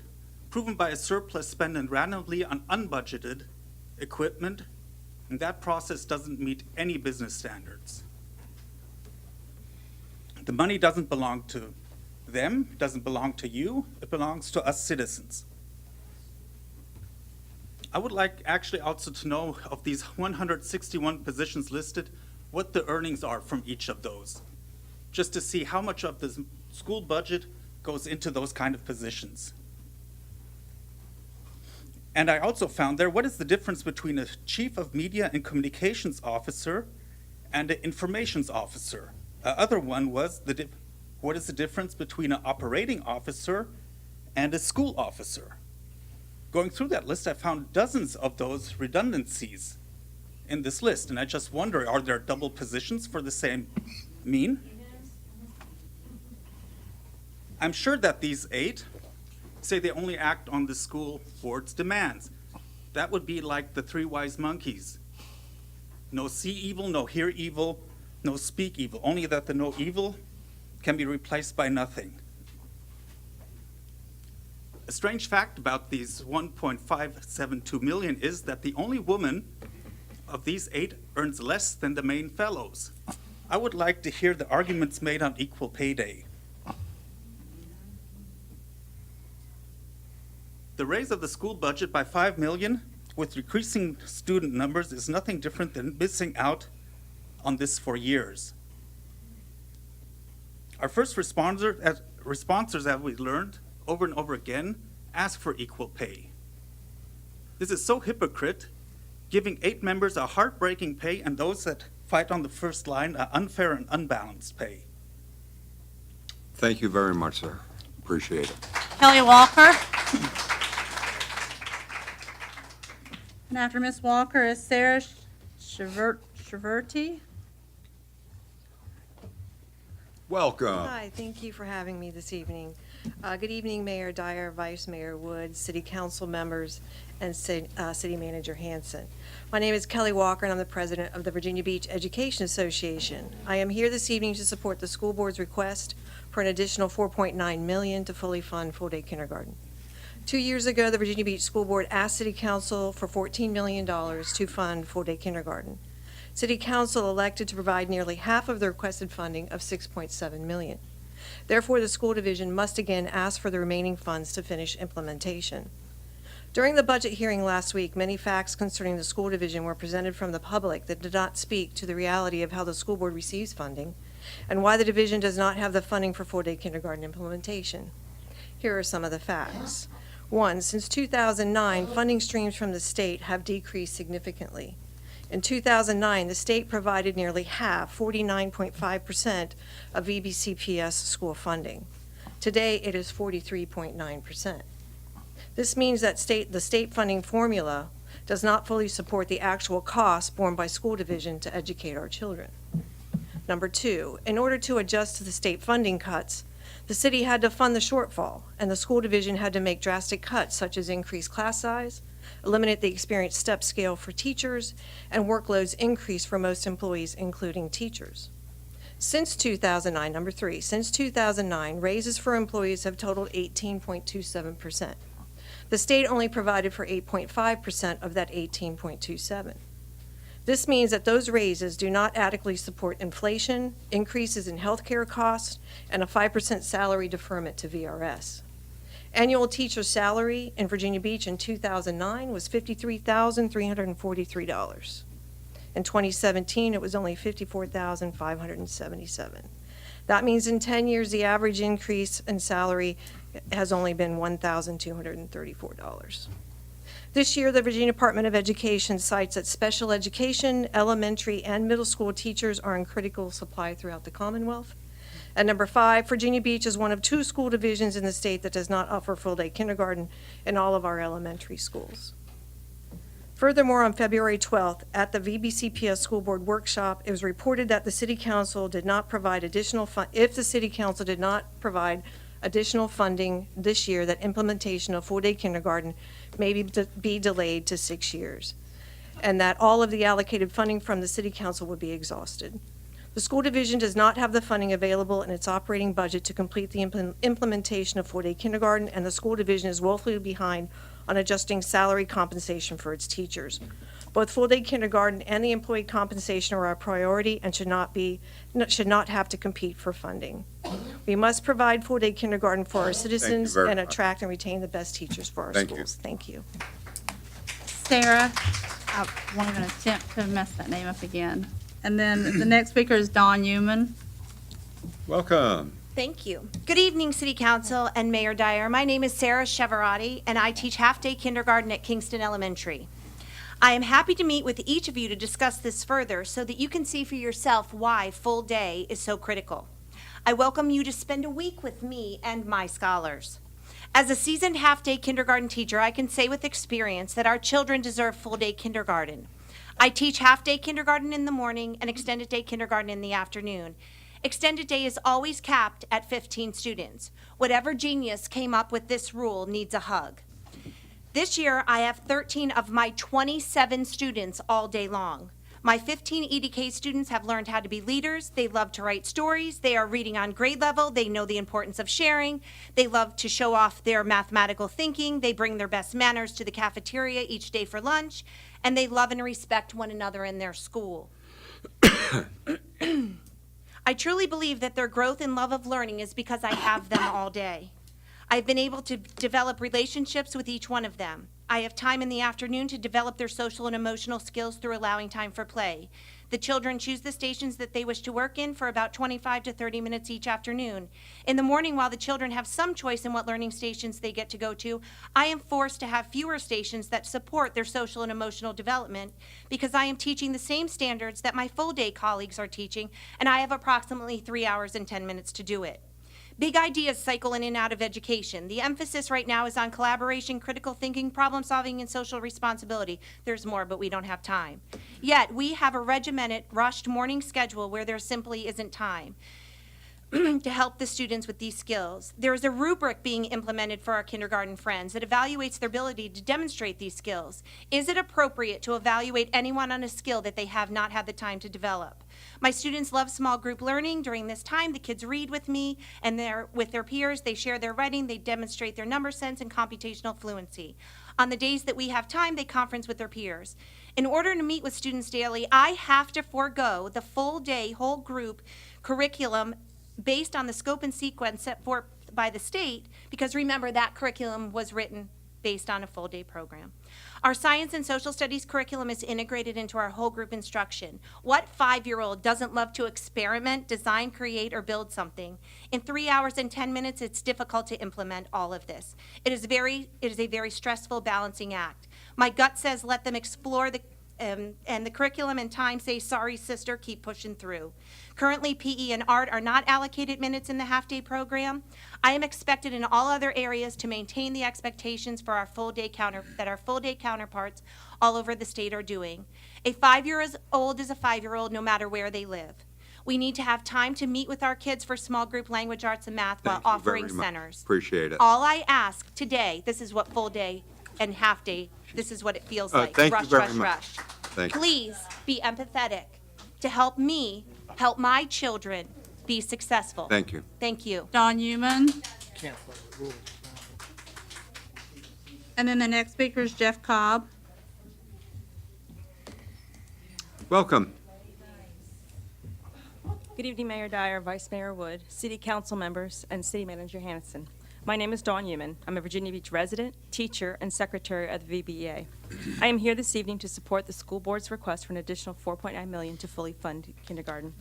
proven by a surplus spent randomly on unbudgeted equipment, and that process doesn't meet any business standards. The money doesn't belong to them, it doesn't belong to you, it belongs to us citizens. I would like actually also to know of these 161 positions listed, what the earnings are from each of those, just to see how much of the school budget goes into those kind of positions. And I also found there, what is the difference between a chief of media and communications officer and an informations officer? The other one was, what is the difference between an operating officer and a school officer? Going through that list, I found dozens of those redundancies in this list, and I just wonder, are there double positions for the same mean? I'm sure that these 8 say they only act on the school board's demands. That would be like the 3 wise monkeys. No see evil, no hear evil, no speak evil. Only that the no evil can be replaced by nothing. A strange fact about these 1.572 million is that the only woman of these 8 earns less than the main fellows. I would like to hear the arguments made on equal pay day. The raise of the school budget by 5 million with decreasing student numbers is nothing different than missing out on this for years. Our first responses, as we learned over and over again, ask for equal pay. This is so hypocrite, giving 8 members a heartbreaking pay and those that fight on the first line an unfair and unbalanced pay. Thank you very much, sir. Appreciate it. Kelly Walker. And after Ms. Walker is Sarah Shaverty. Welcome. Hi, thank you for having me this evening. Good evening, Mayor Dyer, Vice Mayor Woods, City Council members, and City Manager Hanson. My name is Kelly Walker, and I'm the President of the Virginia Beach Education Association. I am here this evening to support the school board's request for an additional $4.9 million to fully fund full-day kindergarten. 2 years ago, the Virginia Beach School Board asked City Council for $14 million to fund full-day kindergarten. City Council elected to provide nearly half of the requested funding of $6.7 million. Therefore, the school division must again ask for the remaining funds to finish implementation. During the budget hearing last week, many facts concerning the school division were presented from the public that did not speak to the reality of how the school board receives funding and why the division does not have the funding for full-day kindergarten implementation. Here are some of the facts. 1, since 2009, funding streams from the state have decreased significantly. In 2009, the state provided nearly half, 49.5%, of VBCPS school funding. Today, it is 43.9%. This means that the state funding formula does not fully support the actual costs borne by school division to educate our children. Number 2, in order to adjust to the state funding cuts, the city had to fund the shortfall, and the school division had to make drastic cuts such as increase class size, eliminate the experience step scale for teachers, and workloads increase for most employees, including teachers. Since 2009, number 3, since 2009, raises for employees have totaled 18.27%. The state only provided for 8.5% of that 18.27. This means that those raises do not adequately support inflation, increases in healthcare costs, and a 5% salary deferment to VRS. Annual teacher salary in Virginia Beach in 2009 was $53,343. In 2017, it was only $54,577. That means in 10 years, the average increase in salary has only been $1,234. This year, the Virginia Department of Education cites that special education, elementary, and middle school teachers are in critical supply throughout the Commonwealth. And number 5, Virginia Beach is one of 2 school divisions in the state that does not offer full-day kindergarten in all of our elementary schools. Furthermore, on February 12th, at the VBCPS School Board Workshop, it was reported that the City Council did not provide additional if the City Council did not provide additional funding this year, that implementation of full-day kindergarten may be delayed to 6 years, and that all of the allocated funding from the City Council would be exhausted. The school division does not have the funding available in its operating budget to complete the implementation of full-day kindergarten, and the school division is woefully behind on adjusting salary compensation for its teachers. Both full-day kindergarten and the employee compensation are a priority and should not have to compete for funding. We must provide full-day kindergarten for our citizens and attract and retain the best teachers for our schools. Thank you. Sarah, I won't even attempt to mess that name up again. And then the next speaker is Dawn Newman. Welcome. Thank you. Good evening, City Council and Mayor Dyer. My name is Sarah Cheverati, and I teach half-day kindergarten at Kingston Elementary. I am happy to meet with each of you to discuss this further so that you can see for yourself why full day is so critical. I welcome you to spend a week with me and my scholars. As a seasoned half-day kindergarten teacher, I can say with experience that our children deserve full-day kindergarten. I teach half-day kindergarten in the morning and extended day kindergarten in the afternoon. Extended day is always capped at 15 students. Whatever genius came up with this rule needs a hug. This year, I have 13 of my 27 students all day long. My 15 EDK students have learned how to be leaders. They love to write stories. They are reading on grade level. They know the importance of sharing. They love to show off their mathematical thinking. They bring their best manners to the cafeteria each day for lunch. And they love and respect one another in their school. I truly believe that their growth and love of learning is because I have them all day. I've been able to develop relationships with each one of them. I have time in the afternoon to develop their social and emotional skills through allowing time for play. The children choose the stations that they wish to work in for about 25 to 30 minutes each afternoon. In the morning, while the children have some choice in what learning stations they get to go to, I am forced to have fewer stations that support their social and emotional development because I am teaching the same standards that my full-day colleagues are teaching, and I have approximately 3 hours and 10 minutes to do it. Big ideas cycle in and out of education. The emphasis right now is on collaboration, critical thinking, problem solving, and social responsibility. There's more, but we don't have time. Yet, we have a regimented, rushed morning schedule where there simply isn't time. to help the students with these skills. There is a rubric being implemented for our kindergarten friends that evaluates their ability to demonstrate these skills. Is it appropriate to evaluate anyone on a skill that they have not had the time to develop? My students love small group learning. During this time, the kids read with me and with their peers. They share their writing. They demonstrate their number sense and computational fluency. On the days that we have time, they conference with their peers. In order to meet with students daily, I have to forego the full day, whole group curriculum based on the scope and sequence set forth by the state, because remember, that curriculum was written based on a full day program. Our science and social studies curriculum is integrated into our whole group instruction. What 5-year-old doesn't love to experiment, design, create, or build something? In 3 hours and 10 minutes, it's difficult to implement all of this. It is a very stressful balancing act. My gut says let them explore and the curriculum and time say, sorry, sister, keep pushing through. Currently, PE and art are not allocated minutes in the half-day program. I am expected in all other areas to maintain the expectations for our full-day counterparts all over the state are doing. A 5-year-old is a 5-year-old no matter where they live. We need to have time to meet with our kids for small group language, arts, and math while Thank you offering very much. centers. Appreciate it. All I ask today, this is what full day and half day, this is what it feels like. Thank you Rush, very rush, much. rush. Thank you. Please be empathetic to help me help my children be successful. Thank you. Thank you. Don Newman, Can't follow the rules. and then the next speaker is Jeff Cobb. Welcome. Good evening, Mayor Dyer, Vice Mayor Wood, City Council members, and City Manager Hannison. My name is Dawn Newman. I'm a Virginia Beach resident, teacher, and secretary of the VBEA. I am here this evening to support the school board's request for an additional $4.9 million to fully fund kindergarten.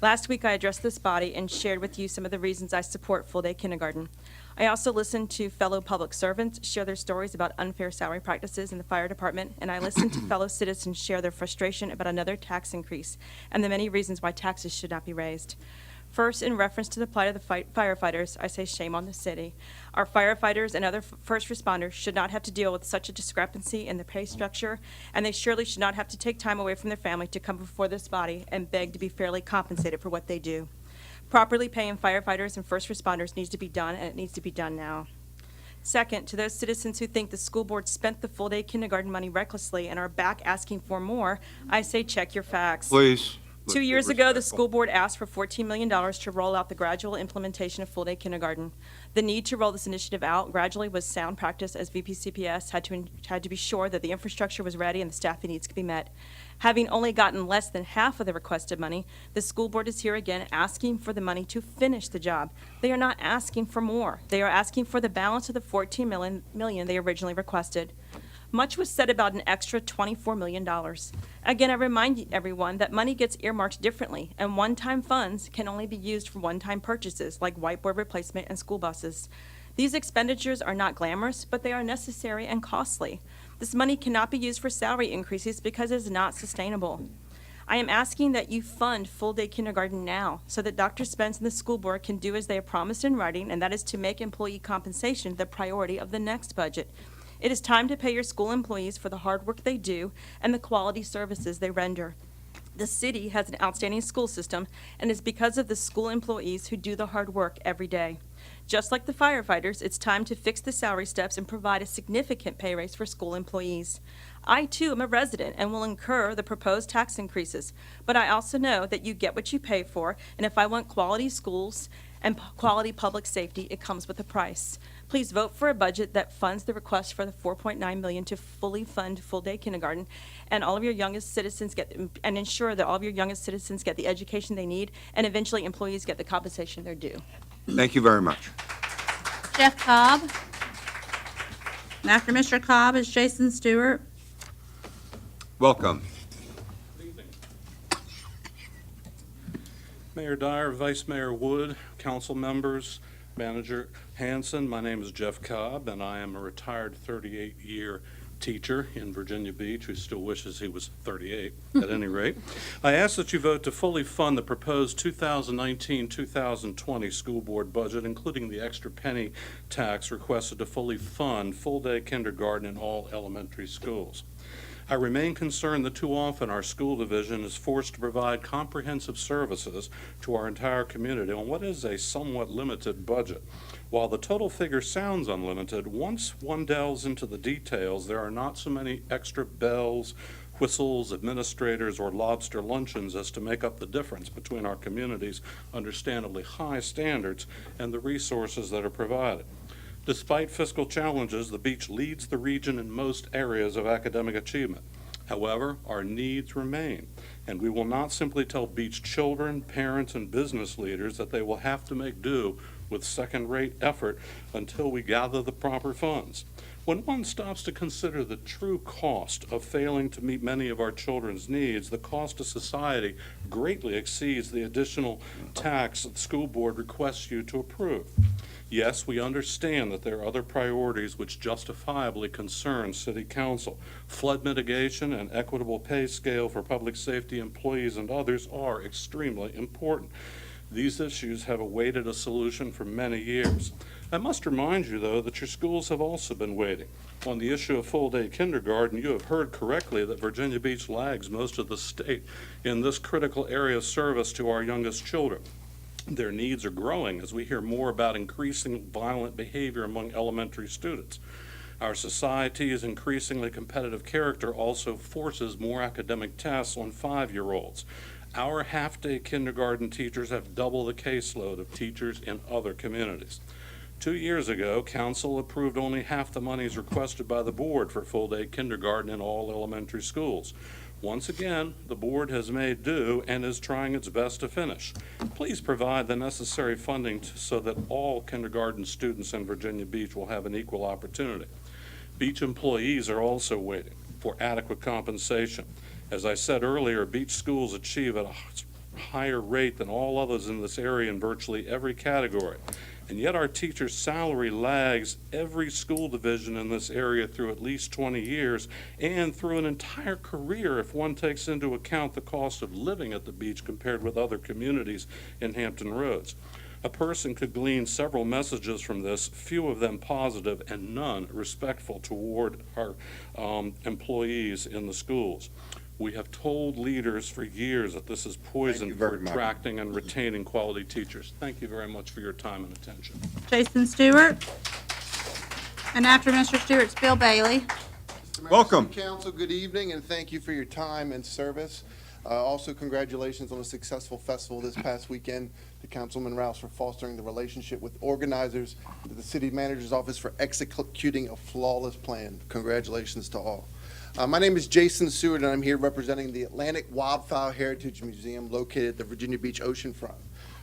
Last week, I addressed this body and shared with you some of the reasons I support full-day kindergarten. I also listened to fellow public servants share their stories about unfair salary practices in the fire department, and I listened to fellow citizens share their frustration about another tax increase and the many reasons why taxes should not be raised. First, in reference to the plight of the firefighters, I say shame on the city. Our firefighters and other first responders should not have to deal with such a discrepancy in the pay structure, and they surely should not have to take time away from their family to come before this body and beg to be fairly compensated for what they do. Properly paying firefighters and first responders needs to be done, and it needs to be done now. Second, to those citizens who think the school board spent the full-day kindergarten money recklessly and are back asking for more, I say check your facts. Please. 2 years ago, the school board asked for $14 million to roll out the gradual implementation of full-day kindergarten. The need to roll this initiative out gradually was sound practice, as VPCPS had to be sure that the infrastructure was ready and the staffing needs could be met. Having only gotten less than half of the requested money, the school board is here again asking for the money to finish the job. They are not asking for more. They are asking for the balance of the $14 million they originally requested. Much was said about an extra $24 million. Again, I remind everyone that money gets earmarked differently, and one-time funds can only be used for one-time purchases like whiteboard replacement and school buses. These expenditures are not glamorous, but they are necessary and costly. This money cannot be used for salary increases because it is not sustainable. I am asking that you fund full-day kindergarten now so that Dr. Spence and the school board can do as they have promised in writing, and that is to make employee compensation the priority of the next budget. It is time to pay your school employees for the hard work they do and the quality services they render. The city has an outstanding school system, and it's because of the school employees who do the hard work every day. Just like the firefighters, it's time to fix the salary steps and provide a significant pay raise for school employees. I, too, am a resident and will incur the proposed tax increases, but I also know that you get what you pay for, and if I want quality schools and quality public safety, it comes with a price. Please vote for a budget that funds the request for the $4.9 million to fully fund full-day kindergarten, and all of your youngest citizens and ensure that all of your youngest citizens get the education they need, and eventually employees get the compensation they're due. Thank you very much. Jeff Cobb. And after Mr. Cobb is Jason Stewart. Welcome. Mayor Dyer, Vice Mayor Wood, council members, Manager Hanson, my name is Jeff Cobb, and I am a retired 38-year teacher in Virginia Beach who still wishes he was 38, at any rate. I ask that you vote to fully fund the proposed 2019-2020 school board budget, including the extra penny tax requested to fully fund full-day kindergarten in all elementary schools. I remain concerned that too often our school division is forced to provide comprehensive services to our entire community on what is a somewhat limited budget. While the total figure sounds unlimited, once one delves into the details, there are not so many extra bells, whistles, administrators, or lobster luncheons as to make up the difference between our community's understandably high standards and the resources that are provided. Despite fiscal challenges, the beach leads the region in most areas of academic achievement. However, our needs remain, and we will not simply tell beach children, parents, and business leaders that they will have to make do with second-rate effort until we gather the proper funds. When one stops to consider the true cost of failing to meet many of our children's needs, the cost to society greatly exceeds the additional tax that the school board requests you to approve. Yes, we understand that there are other priorities which justifiably concern City Council. Flood mitigation and equitable pay scale for public safety employees and others are extremely important. These issues have awaited a solution for many years. I must remind you, though, that your schools have also been waiting. On the issue of full-day kindergarten, you have heard correctly that Virginia Beach lags most of the state in this critical area of service to our youngest children. Their needs are growing as we hear more about increasing violent behavior among elementary students. Our society's increasingly competitive character also forces more academic tests on 5-year-olds. Our half-day kindergarten teachers have double the caseload of teachers in other communities. 2 years ago, Council approved only half the monies requested by the board for full-day kindergarten in all elementary schools. Once again, the board has made do and is trying its best to finish. Please provide the necessary funding so that all kindergarten students in Virginia Beach will have an equal opportunity. Beach employees are also waiting for adequate compensation. As I said earlier, beach schools achieve at a higher rate than all others in this area in virtually every category. And yet our teachers' salary lags every school division in this area through at least 20 years and through an entire career if one takes into account the cost of living at the beach compared with other communities in Hampton Roads. A person could glean several messages from this, few of them positive and none respectful toward our employees in the schools. We have told leaders for years that this is poison for attracting and retaining quality teachers. Thank you very much for your time and attention. Jason Stewart. And after Mr. Stewart's Bill Bailey. Welcome. City Council, good evening, and thank you for your time and service. Also, congratulations on a successful festival this past weekend to Councilman Rouse for fostering the relationship with organizers, to the City Manager's Office for executing a flawless plan. Congratulations to all. My name is Jason Stewart, and I'm here representing the Atlantic Wildfowl Heritage Museum located at the Virginia Beach oceanfront.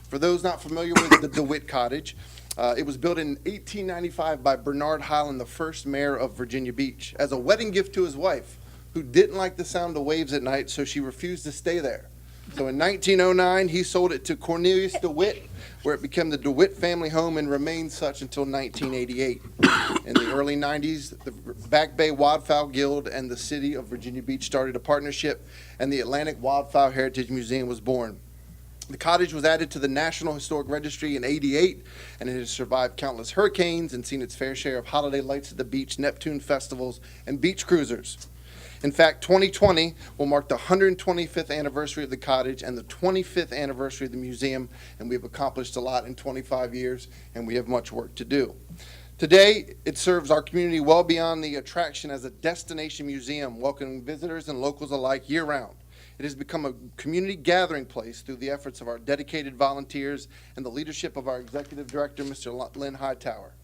For those not familiar with the DeWitt Cottage, it was built in 1895 by Bernard Highland, the first mayor of Virginia Beach, as a wedding gift to his wife, who didn't like the sound of waves at night, so she refused to stay there. So in 1909, he sold it to Cornelius DeWitt, where it became the DeWitt family home and remained such until 1988. In the early 90s, the Back Bay Wildfowl Guild and the city of Virginia Beach started a partnership, and the Atlantic Wildfowl Heritage Museum was born. The cottage was added to the National Historic Registry in '88, and it has survived countless hurricanes and seen its fair share of holiday lights at the beach, Neptune festivals, and beach cruisers. In fact, 2020 will mark the 125th anniversary of the cottage and the 25th anniversary of the museum, and we have accomplished a lot in 25 years, and we have much work to do. Today, it serves our community well beyond the attraction as a destination museum, welcoming visitors and locals alike year-round. It has become a community gathering place through the efforts of our dedicated volunteers and the leadership of our executive director, Mr. Lynn Hightower.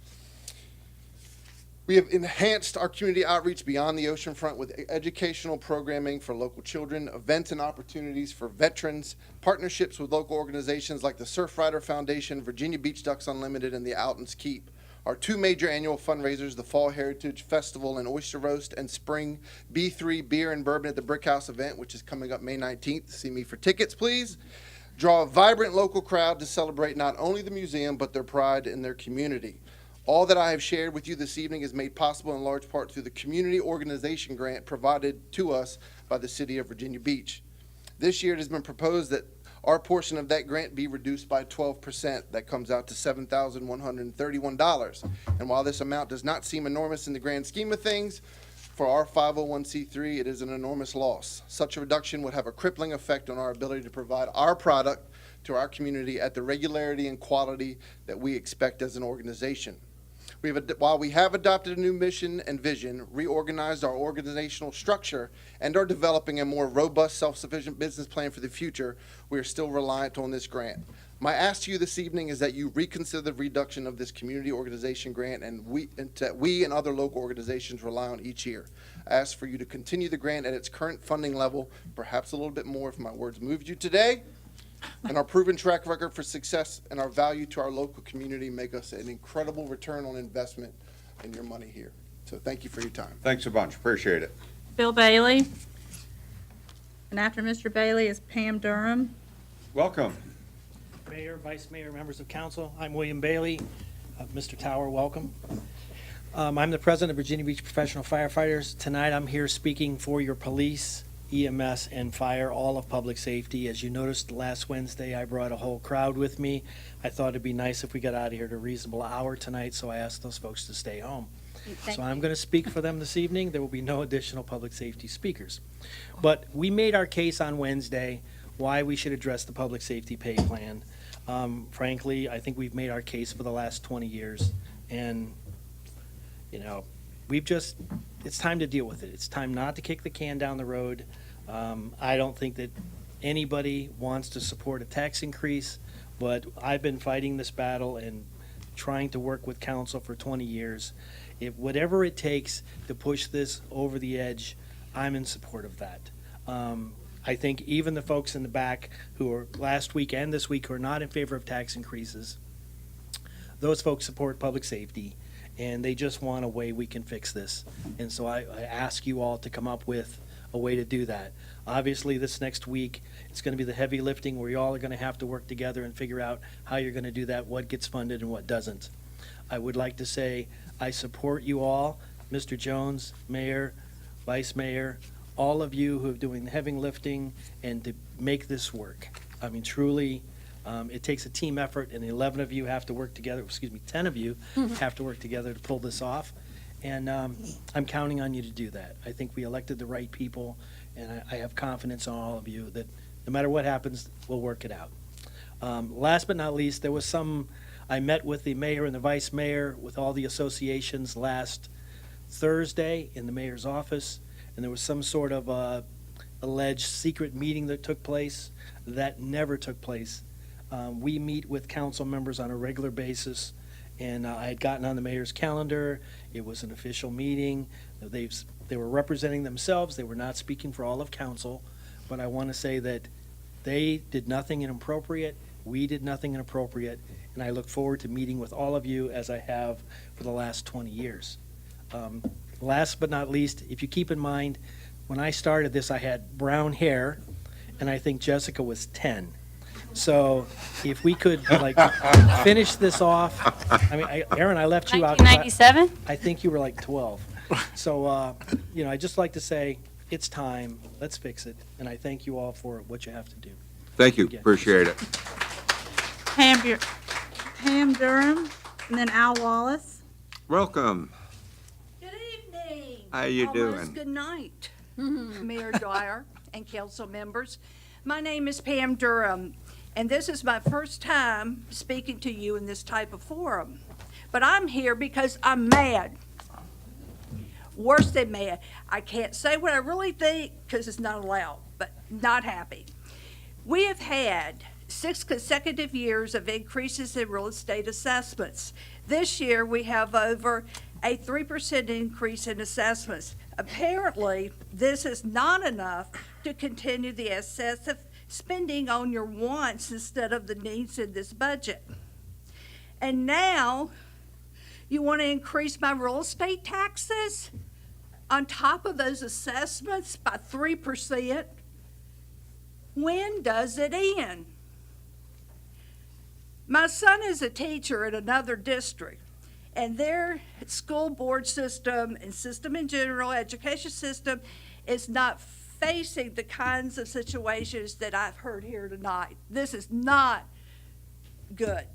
We have enhanced our community outreach beyond the oceanfront with educational programming for local children, events and opportunities for veterans, partnerships with local organizations like the Surfrider Foundation, Virginia Beach Ducks Unlimited, and the Altons Keep. Our two major annual fundraisers, the Fall Heritage Festival and Oyster Roast, and Spring B3 Beer and Bourbon at the Brick House event, which is coming up May 19th. See me for tickets, please. Draw a vibrant local crowd to celebrate not only the museum, but their pride in their community. All that I have shared with you this evening is made possible in large part through the community organization grant provided to us by the City of Virginia Beach. This year it has been proposed that our portion of that grant be reduced by 12%. That comes out to $7,131. And while this amount does not seem enormous in the grand scheme of things, For our 501c3, it is an enormous loss. Such a reduction would have a crippling effect on our ability to provide our product to our community at the regularity and quality that we expect as an organization. While we have adopted a new mission and vision, reorganized our organizational structure, and are developing a more robust, self-sufficient business plan for the future, we are still reliant on this grant. My ask to you this evening is that you reconsider the reduction of this community organization grant and that we and other local organizations rely on each year. I ask for you to continue the grant at its current funding level, perhaps a little bit more if my words moved you today. And our proven track record for success and our value to our local community make us an incredible return on investment in your money here. So thank you for your time. Thanks a bunch, appreciate it. Bill Bailey. And after Mr. Bailey is Pam Durham. Welcome. Mayor, Vice Mayor, members of council, I'm William Bailey. Mr. Tower, welcome. I'm the president of Virginia Beach Professional Firefighters. Tonight I'm here speaking for your police, EMS, and fire, all of public safety. As you noticed last Wednesday, I brought a whole crowd with me. I thought it'd be nice if we got out of here at a reasonable hour tonight, so I asked those folks to stay home. So I'm going to speak for them this evening. There will be no additional public safety speakers. But we made our case on Wednesday why we should address the public safety pay plan. Frankly, I think we've made our case for the last 20 years. And, you know, it's time to deal with it. It's time not to kick the can down the road. I don't think that anybody wants to support a tax increase, but I've been fighting this battle and trying to work with council for 20 years. Whatever it takes to push this over the edge, I'm in support of that. I think even the folks in the back who are last week and this week who are not in favor of tax increases, those folks support public safety, and they just want a way we can fix this. And so I ask you all to come up with a way to do that. Obviously, this next week, it's going to be the heavy lifting where you all are going to have to work together and figure out how you're going to do that, what gets funded and what doesn't. I would like to say I support you all, Mr. Jones, Mayor, Vice Mayor, all of you who are doing the heavy lifting and to make this work. I mean, truly, it takes a team effort, and 11 of you have to work together, 10 of you have to work together to pull this off. And I'm counting on you to do that. I think we elected the right people, and I have confidence in all of you that no matter what happens, we'll work it out. Last but not least, I met with the mayor and the vice mayor with all the associations last Thursday in the mayor's office, and there was some sort of alleged secret meeting that took place. That never took place. We meet with council members on a regular basis, and I had gotten on the mayor's calendar. It was an official meeting. They were representing themselves. They were not speaking for all of council, but I want to say that they did nothing inappropriate. We did nothing inappropriate, and I look forward to meeting with all of you as I have for the last 20 years. Last but not least, if you keep in mind, when I started this, I had brown hair, and I think Jessica was 10. So if we could finish this off, I mean, Aaron, I left you out. 1997? I think you were like 12. So, I'd just like to say, it's time, let's fix it, and I thank you all for what you have to do. Thank you, Again. appreciate it. Pam Durham, and then Al Wallace. Welcome. Good evening. How you Almost doing? good night, Mayor Dwyer and council members. My name is Pam Durham, and this is my first time speaking to you in this type of forum. But I'm here because I'm mad. Worse than mad. I can't say what I really think because it's not allowed, but not happy. We have had 6 consecutive years of increases in real estate assessments. This year, we have over a 3% increase in assessments. Apparently, this is not enough to continue the excessive spending on your wants instead of the needs in this budget. And now, you want to increase my real estate taxes on top of those assessments by 3%? When does it end? My son is a teacher in another district, and their school board system and system in general, education system, is not facing the kinds of situations that I've heard here tonight. This is not good.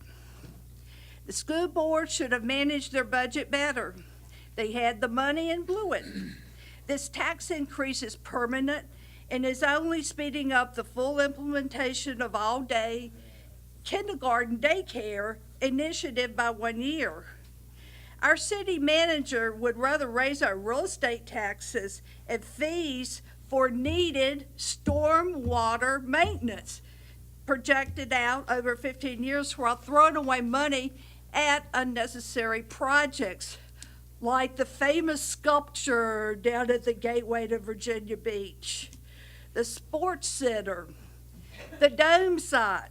The school board should have managed their budget better. They had the money and blew it. This tax increase is permanent and is only speeding up the full implementation of all-day kindergarten daycare initiative by 1 year. Our city manager would rather raise our real estate taxes and fees for needed stormwater maintenance projected out over 15 years while throwing away money at unnecessary projects like the famous sculpture down at the gateway to Virginia Beach, the sports center, the dome site,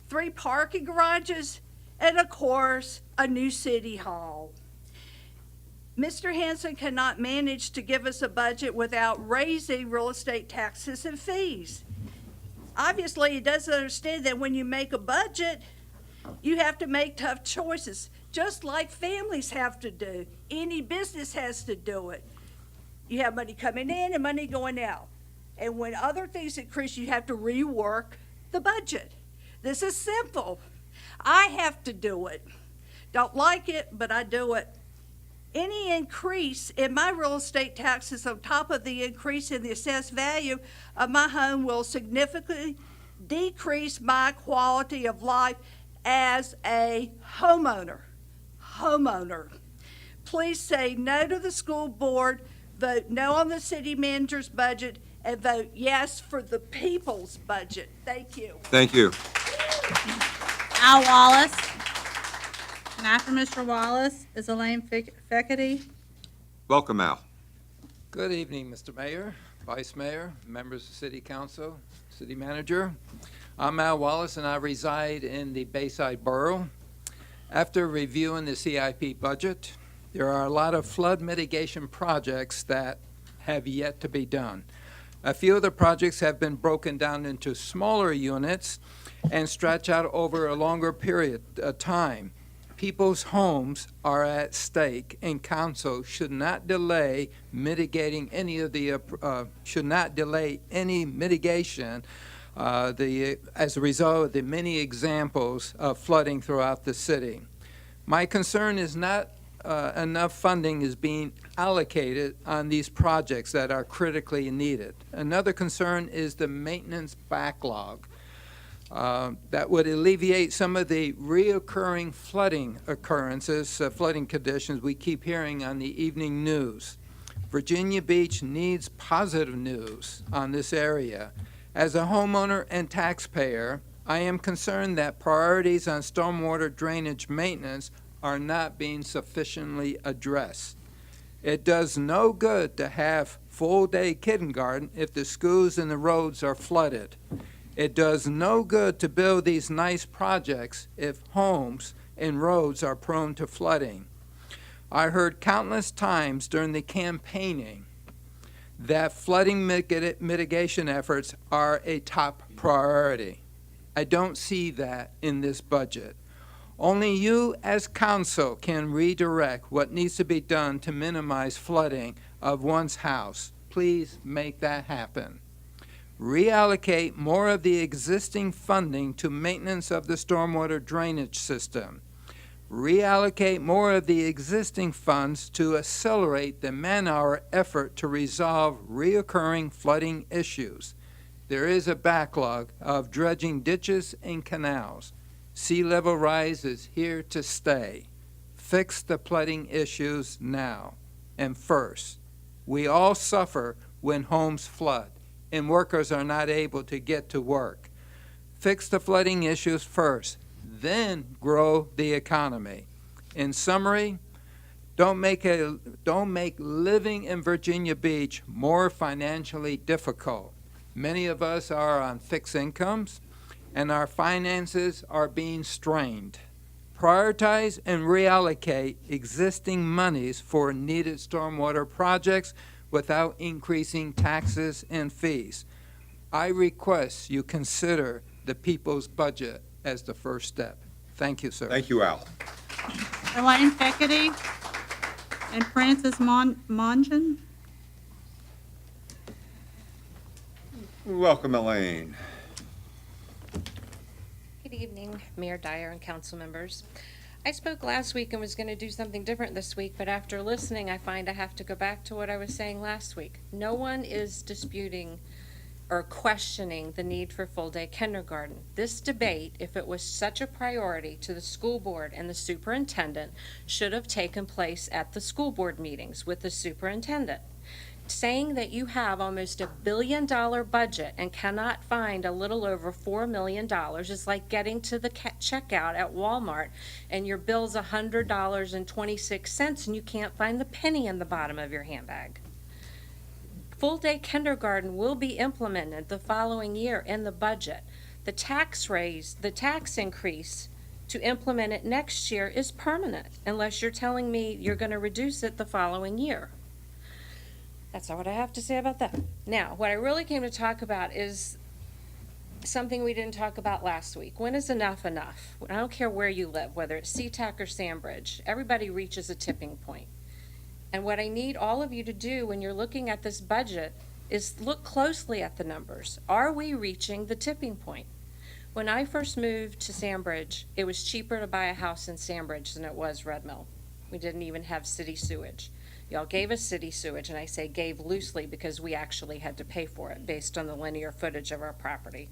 3 parking garages, and of course, a new city hall. Mr. Hanson cannot manage to give us a budget without raising real estate taxes and fees. Obviously, he doesn't understand that when you make a budget, you have to make tough choices, just like families have to do. Any business has to do it. You have money coming in and money going out. And when other things increase, you have to rework the budget. This is simple. I have to do it. Don't like it, but I do it. Any increase in my real estate taxes on top of the increase in the assessed value of my home will significantly decrease my quality of life as a homeowner. Please say no to the school board, vote no on the city manager's budget, and vote yes for the people's budget. Thank you. Thank you. Al Wallace. And after Mr. Wallace is Elaine Feckety. Welcome, Al. Good evening, Mr. Mayor, Vice Mayor, members of City Council, City Manager. I'm Al Wallace, and I reside in the Bayside Borough. After reviewing the CIP budget, there are a lot of flood mitigation projects that have yet to be done. A few of the projects have been broken down into smaller units and stretch out over a longer period of time. People's homes are at stake, and council should not delay mitigating any of the mitigation as a result of the many examples of flooding throughout the city. My concern is not enough funding is being allocated on these projects that are critically needed. Another concern is the maintenance backlog. That would alleviate some of the reoccurring flooding occurrences, flooding conditions we keep hearing on the evening news. Virginia Beach needs positive news on this area. As a homeowner and taxpayer, I am concerned that priorities on stormwater drainage maintenance are not being sufficiently addressed. It does no good to have full-day kindergarten if the schools and the roads are flooded. It does no good to build these nice projects if homes and roads are prone to flooding. I heard countless times during the campaigning that flooding mitigation efforts are a top priority. I don't see that in this budget. Only you as council can redirect what needs to be done to minimize flooding of one's house. Please make that happen. Reallocate more of the existing funding to maintenance of the stormwater drainage system. Reallocate more of the existing funds to accelerate the man-hour effort to resolve reoccurring flooding issues. There is a backlog of dredging ditches and canals. Sea level rise is here to stay. Fix the flooding issues now. And first, we all suffer when homes flood and workers are not able to get to work. Fix the flooding issues first, then grow the economy. In summary, don't make living in Virginia Beach more financially difficult. Many of us are on fixed incomes, and our finances are being strained. Prioritize and reallocate existing monies for needed stormwater projects without increasing taxes and fees. I request you consider the people's budget as the first step. Thank you, sir. Thank you, Al. Elaine Feckety and Francis Mongen. Welcome, Elaine. Good evening, Mayor Dyer and council members. I spoke last week and was going to do something different this week, but after listening, I find I have to go back to what I was saying last week. No one is disputing or questioning the need for full-day kindergarten. This debate, if it was such a priority to the school board and the superintendent, should have taken place at the school board meetings with the superintendent. Saying that you have almost $1 billion budget and cannot find a little over $4 million is like getting to the checkout at Walmart and your bill's $100.26 and you can't find the penny in the bottom of your handbag. Full-day kindergarten will be implemented the following year in the budget. The tax increase to implement it next year is permanent, unless you're telling me you're going to reduce it the following year. That's all what I have to say about that. Now, what I really came to talk about is something we didn't talk about last week. When is enough enough? I don't care where you live, whether it's SeaTac or Sandbridge. Everybody reaches a tipping point. And what I need all of you to do when you're looking at this budget is look closely at the numbers. Are we reaching the tipping point? When I first moved to Sandbridge, it was cheaper to buy a house in Sandbridge than it was Red Mill. We didn't even have city sewage. Y'all gave us city sewage, and I say gave loosely because we actually had to pay for it based on the linear footage of our property.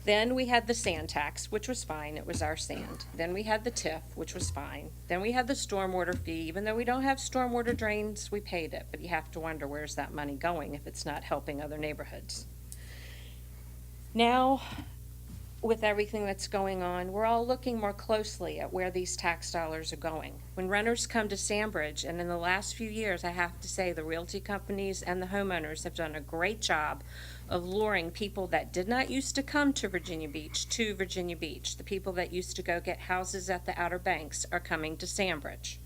Then we had the sand tax, which was fine, it was our sand. Then we had the TIF, which was fine. Then we had the stormwater fee. Even though we don't have stormwater drains, we paid it. But you have to wonder, where's that money going if it's not helping other neighborhoods? Now, with everything that's going on, we're all looking more closely at where these tax dollars are going. When renters come to Sandbridge, and in the last few years, I have to say the realty companies and the homeowners have done a great job of luring people that did not used to come to Virginia Beach. The people that used to go get houses at the Outer Banks are coming to Sandbridge.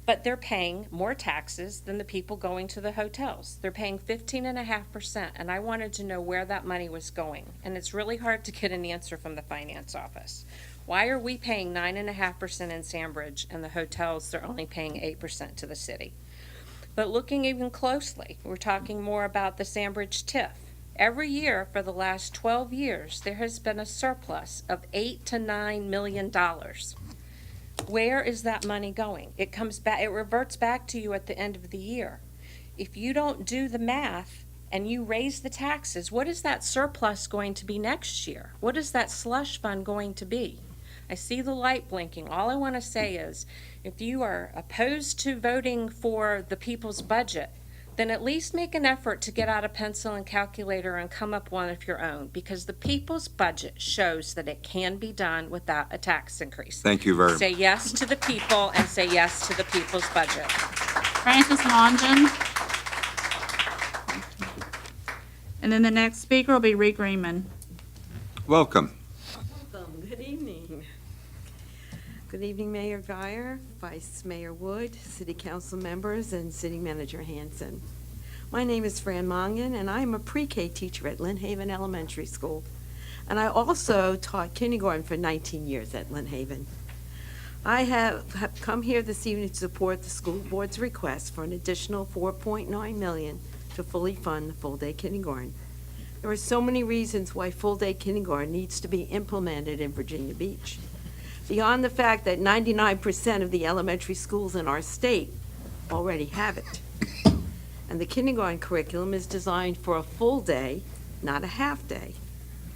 But they're paying more taxes than the people going to the hotels. They're paying 15.5%, and I wanted to know where that money was going. And it's really hard to get an answer from the finance office. Why are we paying 9.5% in Sandbridge and the hotels, they're only paying 8% to the city? But looking even closely, we're talking more about the Sandbridge TIF. Every year for the last 12 years, there has been a surplus of $8 to $9 million. Where is that money going? It comes back, it reverts back to you at the end of the year. If you don't do the math and you raise the taxes, what is that surplus going to be next year? What is that slush fund going to be? I see the light blinking. All I want to say is, if you are opposed to voting for the people's budget, then at least make an effort to get out a pencil and calculator and come up one of your own, because the people's budget shows that it can be done without a tax increase. Thank you very much. Say yes to the people and say yes to the people's budget. Francis Longin. And then the next speaker will be Reed Greenman. Welcome. Good evening. Good evening, Mayor Guyer, Vice Mayor Wood, City Council members, and City Manager Hanson. My name is Fran Mongan, and I am a pre-K teacher at Lynn Haven Elementary School. And I also taught kindergarten for 19 years at Lynn Haven. I have come here this evening to support the school board's request for an additional $4.9 million to fully fund the full-day kindergarten. There are so many reasons why full-day kindergarten needs to be implemented in Virginia Beach. Beyond the fact that 99% of the elementary schools in our state already have it. And the kindergarten curriculum is designed for a full day, not a half day.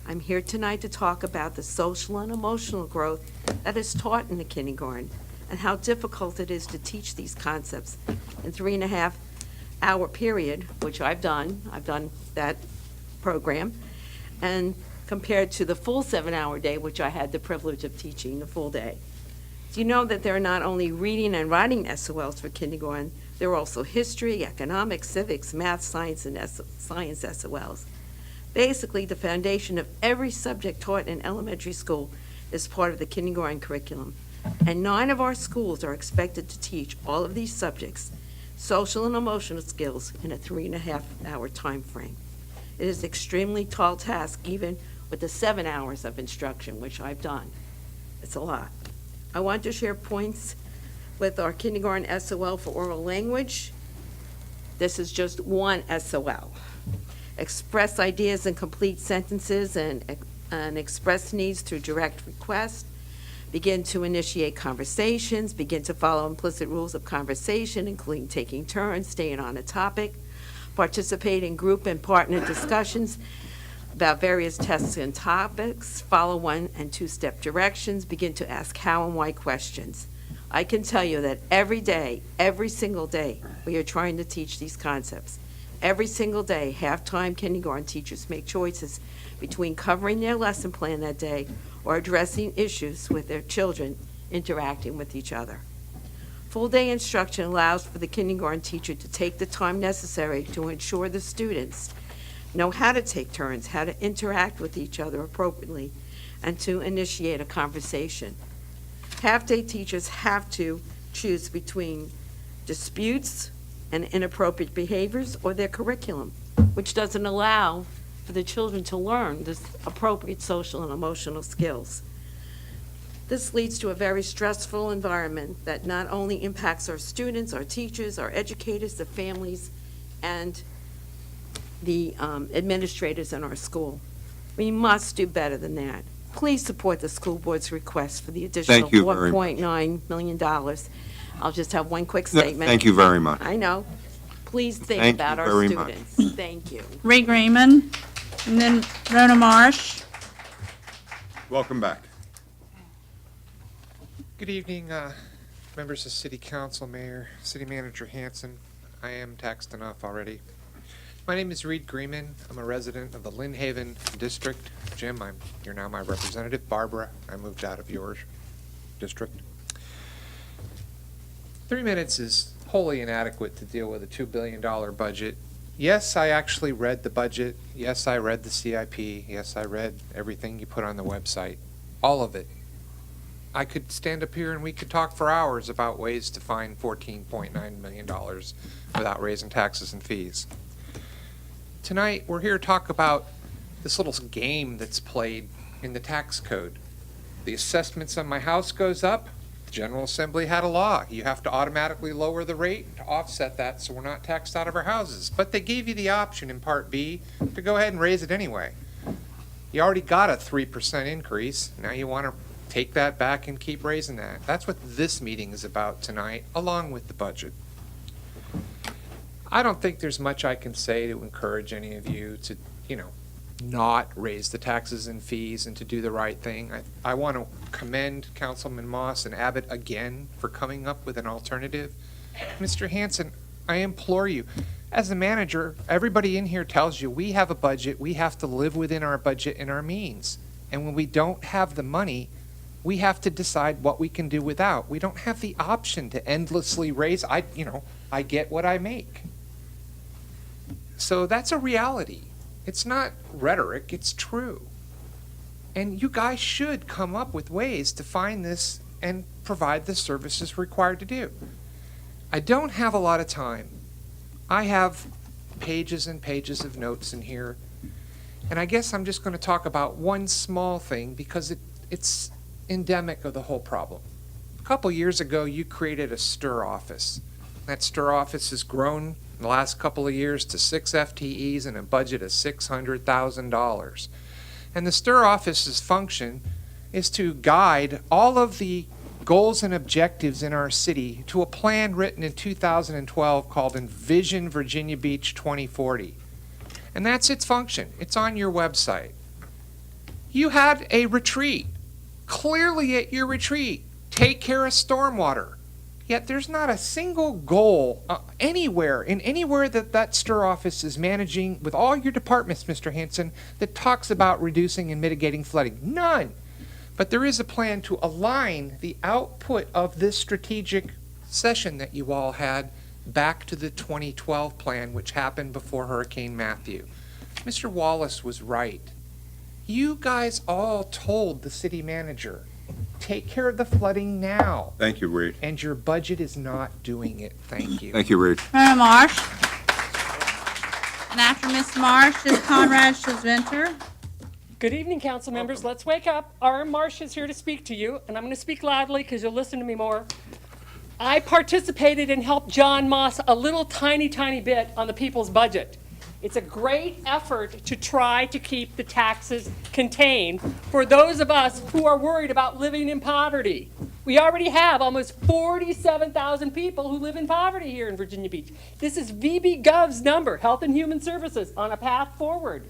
I'm here tonight to talk about the social and emotional growth that is taught in the kindergarten and how difficult it is to teach these concepts in 3.5-hour period, which I've done that program, and compared to the full 7-hour day, which I had the privilege of teaching the full day. Do you know that there are not only reading and writing SOLs for kindergarten, there are also history, economics, civics, math, science, and science SOLs. Basically, the foundation of every subject taught in elementary school is part of the kindergarten curriculum. And 9 of our schools are expected to teach all of these subjects, social and emotional skills, in a 3.5-hour time frame. It is an extremely tall task, even with the 7 hours of instruction, which I've done. It's a lot. I want to share points with our kindergarten SOL for oral language. This is just one SOL. Express ideas in complete sentences and express needs through direct request. begin to initiate conversations, begin to follow implicit rules of conversation, including taking turns, staying on a topic, participate in group and partner discussions about various tests and topics, follow 1- and 2-step directions, begin to ask how and why questions. I can tell you that every day, every single day, we are trying to teach these concepts. Every single day, half-time kindergarten teachers make choices between covering their lesson plan that day or addressing issues with their children interacting with each other. Full-day instruction allows for the kindergarten teacher to take the time necessary to ensure the students know how to take turns, how to interact with each other appropriately, and to initiate a conversation. Half-day teachers have to choose between disputes and inappropriate behaviors or their curriculum, which doesn't allow for the children to learn this appropriate social and emotional skills. This leads to a very stressful environment that not only impacts our students, our teachers, our educators, the families, and the administrators in our school. We must do better than that. Please support the school board's request for the additional Thank you very much. $4.9 million. I'll just have one quick statement. Thank you very much. I know. Please think Thank about you our very much. students. Thank you. Reed Greenman, and then Rona Marsh. Welcome back. Good evening, members of City Council, Mayor, City Manager Hanson. I am taxed enough already. My name is Reed Greenman. I'm a resident of the Lynn Haven District. Jim, you're now my representative. Barbara, I moved out of your district. 3 minutes is wholly inadequate to deal with a $2 billion budget. Yes, I actually read the budget. Yes, I read the CIP. Yes, I read everything you put on the website. All of it. I could stand up here and we could talk for hours about ways to find $14.9 million without raising taxes and fees. Tonight, we're here to talk about this little game that's played in the tax code. The assessments on my house goes up. The General Assembly had a law. You have to automatically lower the rate to offset that so we're not taxed out of our houses. But they gave you the option in Part B to go ahead and raise it anyway. You already got a 3% increase. Now you want to take that back and keep raising that. That's what this meeting is about tonight, along with the budget. I don't think there's much I can say to encourage any of you to, not raise the taxes and fees and to do the right thing. I want to commend Councilman Moss and Abbott again for coming up with an alternative. Mr. Hanson, I implore you, as a manager, everybody in here tells you we have a budget, we have to live within our budget and our means. And when we don't have the money, we have to decide what we can do without. We don't have the option to endlessly raise. I get what I make. So that's a reality. It's not rhetoric, it's true. And you guys should come up with ways to find this and provide the services required to do. I don't have a lot of time. I have pages and pages of notes in here. And I guess I'm just going to talk about one small thing because it's endemic of the whole problem. A couple years ago, you created a STIR office. That STIR office has grown in the last couple of years to 6 FTEs and a budget of $600,000. And the STIR office's function is to guide all of the goals and objectives in our city to a plan written in 2012 called Envision Virginia Beach 2040. And that's its function. It's on your website. You had a retreat. Clearly at your retreat, take care of stormwater. Yet there's not a single goal anywhere that STIR office is managing with all your departments, Mr. Hanson, that talks about reducing and mitigating flooding. None. But there is a plan to align the output of this strategic session that you all had back to the 2012 plan, which happened before Hurricane Matthew. Mr. Wallace was right. You guys all told the city manager, take care of the flooding now. Thank you, Reed. And your budget is not doing it. Thank you. Thank you, Reed. Rona Marsh. And after Ms. Marsh is Conrad Schizventer. Good evening, council members. Let's wake up. R. Marsh is here to speak to you, and I'm going to speak loudly because you'll listen to me more. I participated and helped John Moss a little tiny bit on the people's budget. It's a great effort to try to keep the taxes contained for those of us who are worried about living in poverty. We already have almost 47,000 people who live in poverty here in Virginia Beach. This is VB.gov's number, Health and Human Services, on a path forward.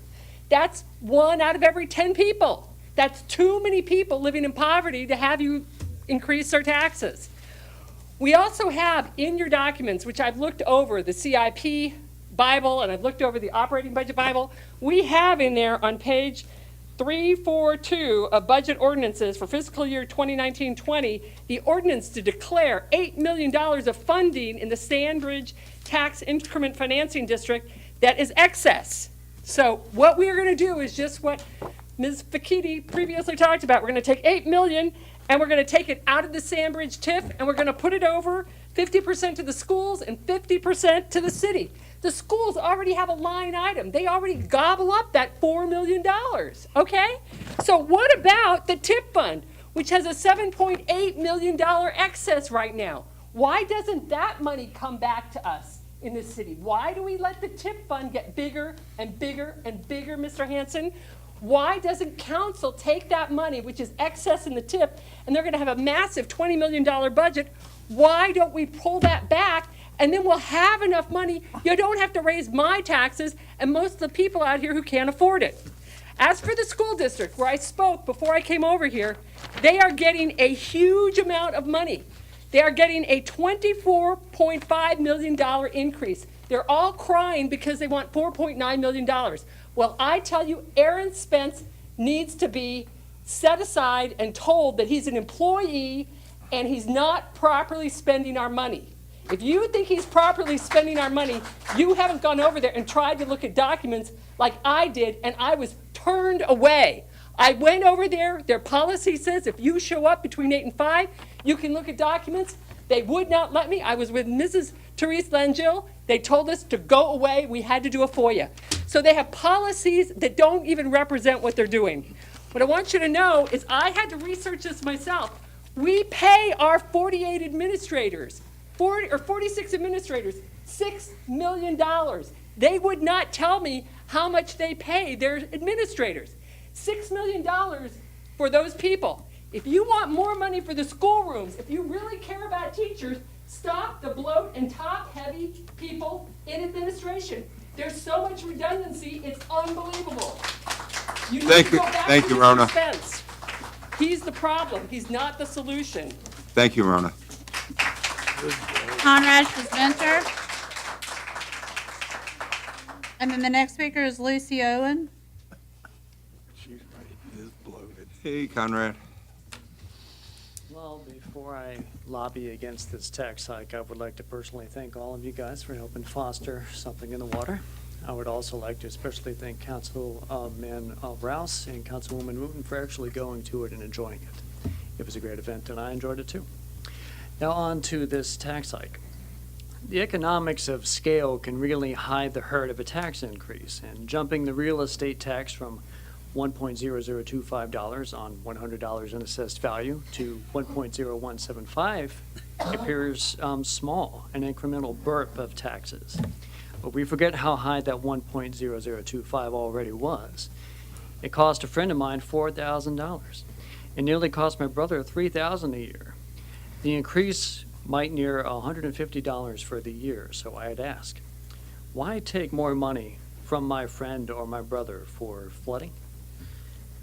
That's 1 out of every 10 people. That's too many people living in poverty to have you increase our taxes. We also have in your documents, which I've looked over, the CIP Bible, and I've looked over the operating budget Bible, we have in there on page 342 of budget ordinances for fiscal year 2019-20, the ordinance to declare $8 million of funding in the Sandbridge Tax Increment Financing District that is excess. So what we are going to do is just what Ms. Fakiti previously talked about. We're going to take $8 million and we're going to take it out of the Sandbridge TIF and we're going to put it over 50% to the schools and 50% to the city. The schools already have a line item. They already gobble up that $4 million, okay? So what about the TIP fund, which has a $7.8 million excess right now? Why doesn't that money come back to us in this city? Why do we let the TIP fund get bigger and bigger and bigger, Mr. Hanson? Why doesn't council take that money, which is excess in the TIP, and they're going to have a massive $20 million budget? Why don't we pull that back, and then we'll have enough money? You don't have to raise my taxes and most of the people out here who can't afford it. As for the school district, where I spoke before I came over here, they are getting a huge amount of money. They are getting a $24.5 million increase. They're all crying because they want $4.9 million. Well, I tell you, Aaron Spence needs to be set aside and told that he's an employee and he's not properly spending our money. If you think he's properly spending our money, you haven't gone over there and tried to look at documents like I did, and I was turned away. I went over there. Their policy says if you show up between 8 and 5, you can look at documents. They would not let me. I was with Mrs. Therese Langille. They told us to go away. We had to do a FOIA. So they have policies that don't even represent what they're doing. What I want you to know is I had to research this myself. We pay our 48 administrators, 46 administrators, $6 million. They would not tell me how much they pay their administrators. $6 million for those people. If you want more money for the schoolrooms, if you really care about teachers, stop the bloat and top-heavy people in administration. There's so much redundancy, it's unbelievable. You need Thank to you. go back Thank to you, Mr. Rona. Spence. He's the problem. He's not the solution. Thank you, Rona. Conrad Spencer. And then the next speaker is Lucy Owen. Hey, Conrad. Well, before I lobby against this tax hike, I would like to personally thank all of you guys for helping foster something in the water. I would also like to especially thank Councilman Rouse and Councilwoman Wooten for actually going to it and enjoying it. It was a great event, and I enjoyed it too. Now on to this tax hike. The economics of scale can really hide the hurt of a tax increase, and jumping the real estate tax from $1.0025 on $100 in assessed value to $1.0175 appears small, an incremental burp of taxes. But we forget how high that $1.0025 already was. It cost a friend of mine $4,000. It nearly cost my brother $3,000 a year. The increase might near $150 for the year, so I'd ask, why take more money from my friend or my brother for flooding?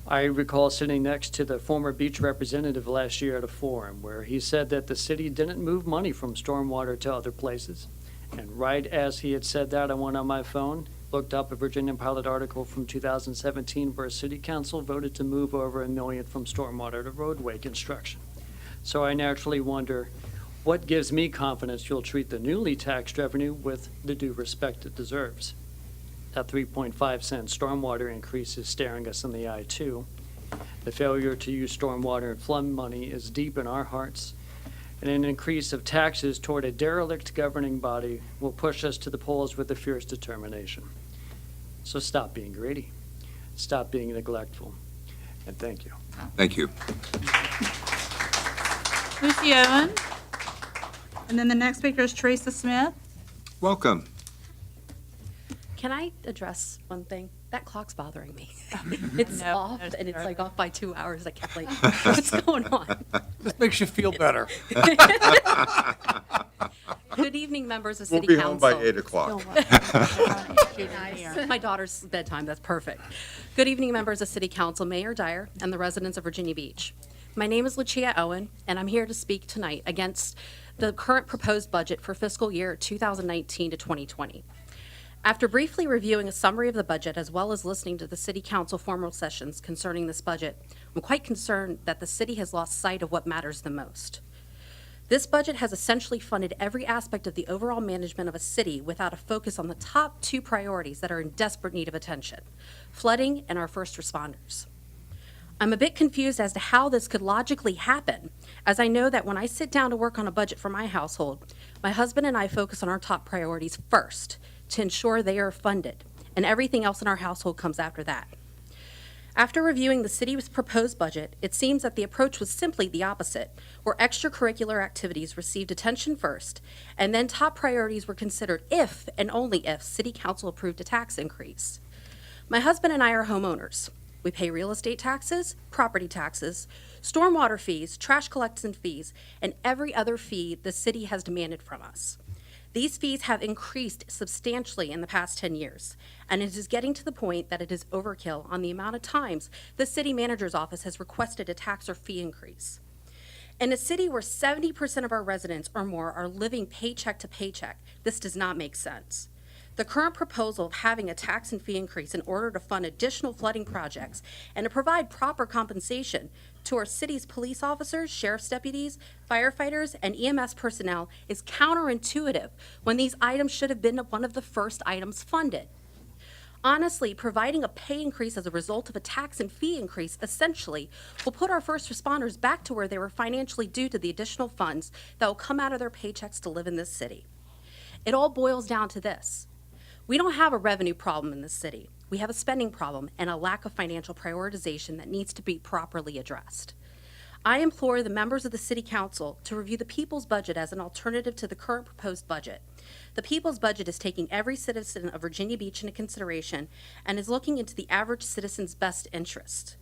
I recall sitting next to the former beach representative last year at a forum where he said that the city didn't move money from stormwater to other places. And right as he had said that, I went on my phone, looked up a Virginia Pilot article from 2017 where City Council voted to move over $1 million from stormwater to roadway construction. So I naturally wonder, what gives me confidence you'll treat the newly taxed revenue with the due respect it deserves? That 3.5-cent stormwater increase is staring us in the eye, too. The failure to use stormwater and flood money is deep in our hearts, and an increase of taxes toward a derelict governing body will push us to the polls with a fierce determination. So stop being greedy, stop being neglectful, and thank you. Thank you. Lucy Owen. And then the next speaker is Teresa Smith. Welcome. Can I address one thing? That clock's bothering me. It's off, and it's like off by 2 hours. I kept like, what's going on? This makes you feel better. Good evening, members of We'll City be Council. home by 8 o'clock. My daughter's bedtime, that's perfect. Good evening, members of City Council, Mayor Dyer, and the residents of Virginia Beach. My name is Lucia Owen, and I'm here to speak tonight against the current proposed budget for fiscal year 2019 to 2020. After briefly reviewing a summary of the budget as well as listening to the City Council formal sessions concerning this budget, I'm quite concerned that the city has lost sight of what matters the most. This budget has essentially funded every aspect of the overall management of a city without a focus on the top two priorities that are in desperate need of attention: flooding and our first responders. I'm a bit confused as to how this could logically happen, as I know that when I sit down to work on a budget for my household, my husband and I focus on our top priorities first to ensure they are funded, and everything else in our household comes after that. After reviewing the city's proposed budget, it seems that the approach was simply the opposite, where extracurricular activities received attention first, and then top priorities were considered if and only if City Council approved a tax increase. My husband and I are homeowners. We pay real estate taxes, property taxes, stormwater fees, trash collection fees, and every other fee the city has demanded from us. These fees have increased substantially in the past 10 years, and it is getting to the point that it is overkill on the amount of times the city manager's office has requested a tax or fee increase. In a city where 70% of our residents or more are living paycheck to paycheck, this does not make sense. The current proposal of having a tax and fee increase in order to fund additional flooding projects and to provide proper compensation to our city's police officers, sheriff's deputies, firefighters, and EMS personnel is counterintuitive when these items should have been one of the first items funded. Honestly, providing a pay increase as a result of a tax and fee increase essentially will put our first responders back to where they were financially due to the additional funds that will come out of their paychecks to live in this city. It all boils down to this. We don't have a revenue problem in this city. We have a spending problem and a lack of financial prioritization that needs to be properly addressed. I implore the members of the City Council to review the People's Budget as an alternative to the current proposed budget. The People's Budget is taking every citizen of Virginia Beach into consideration and is looking into the average citizen's best interest.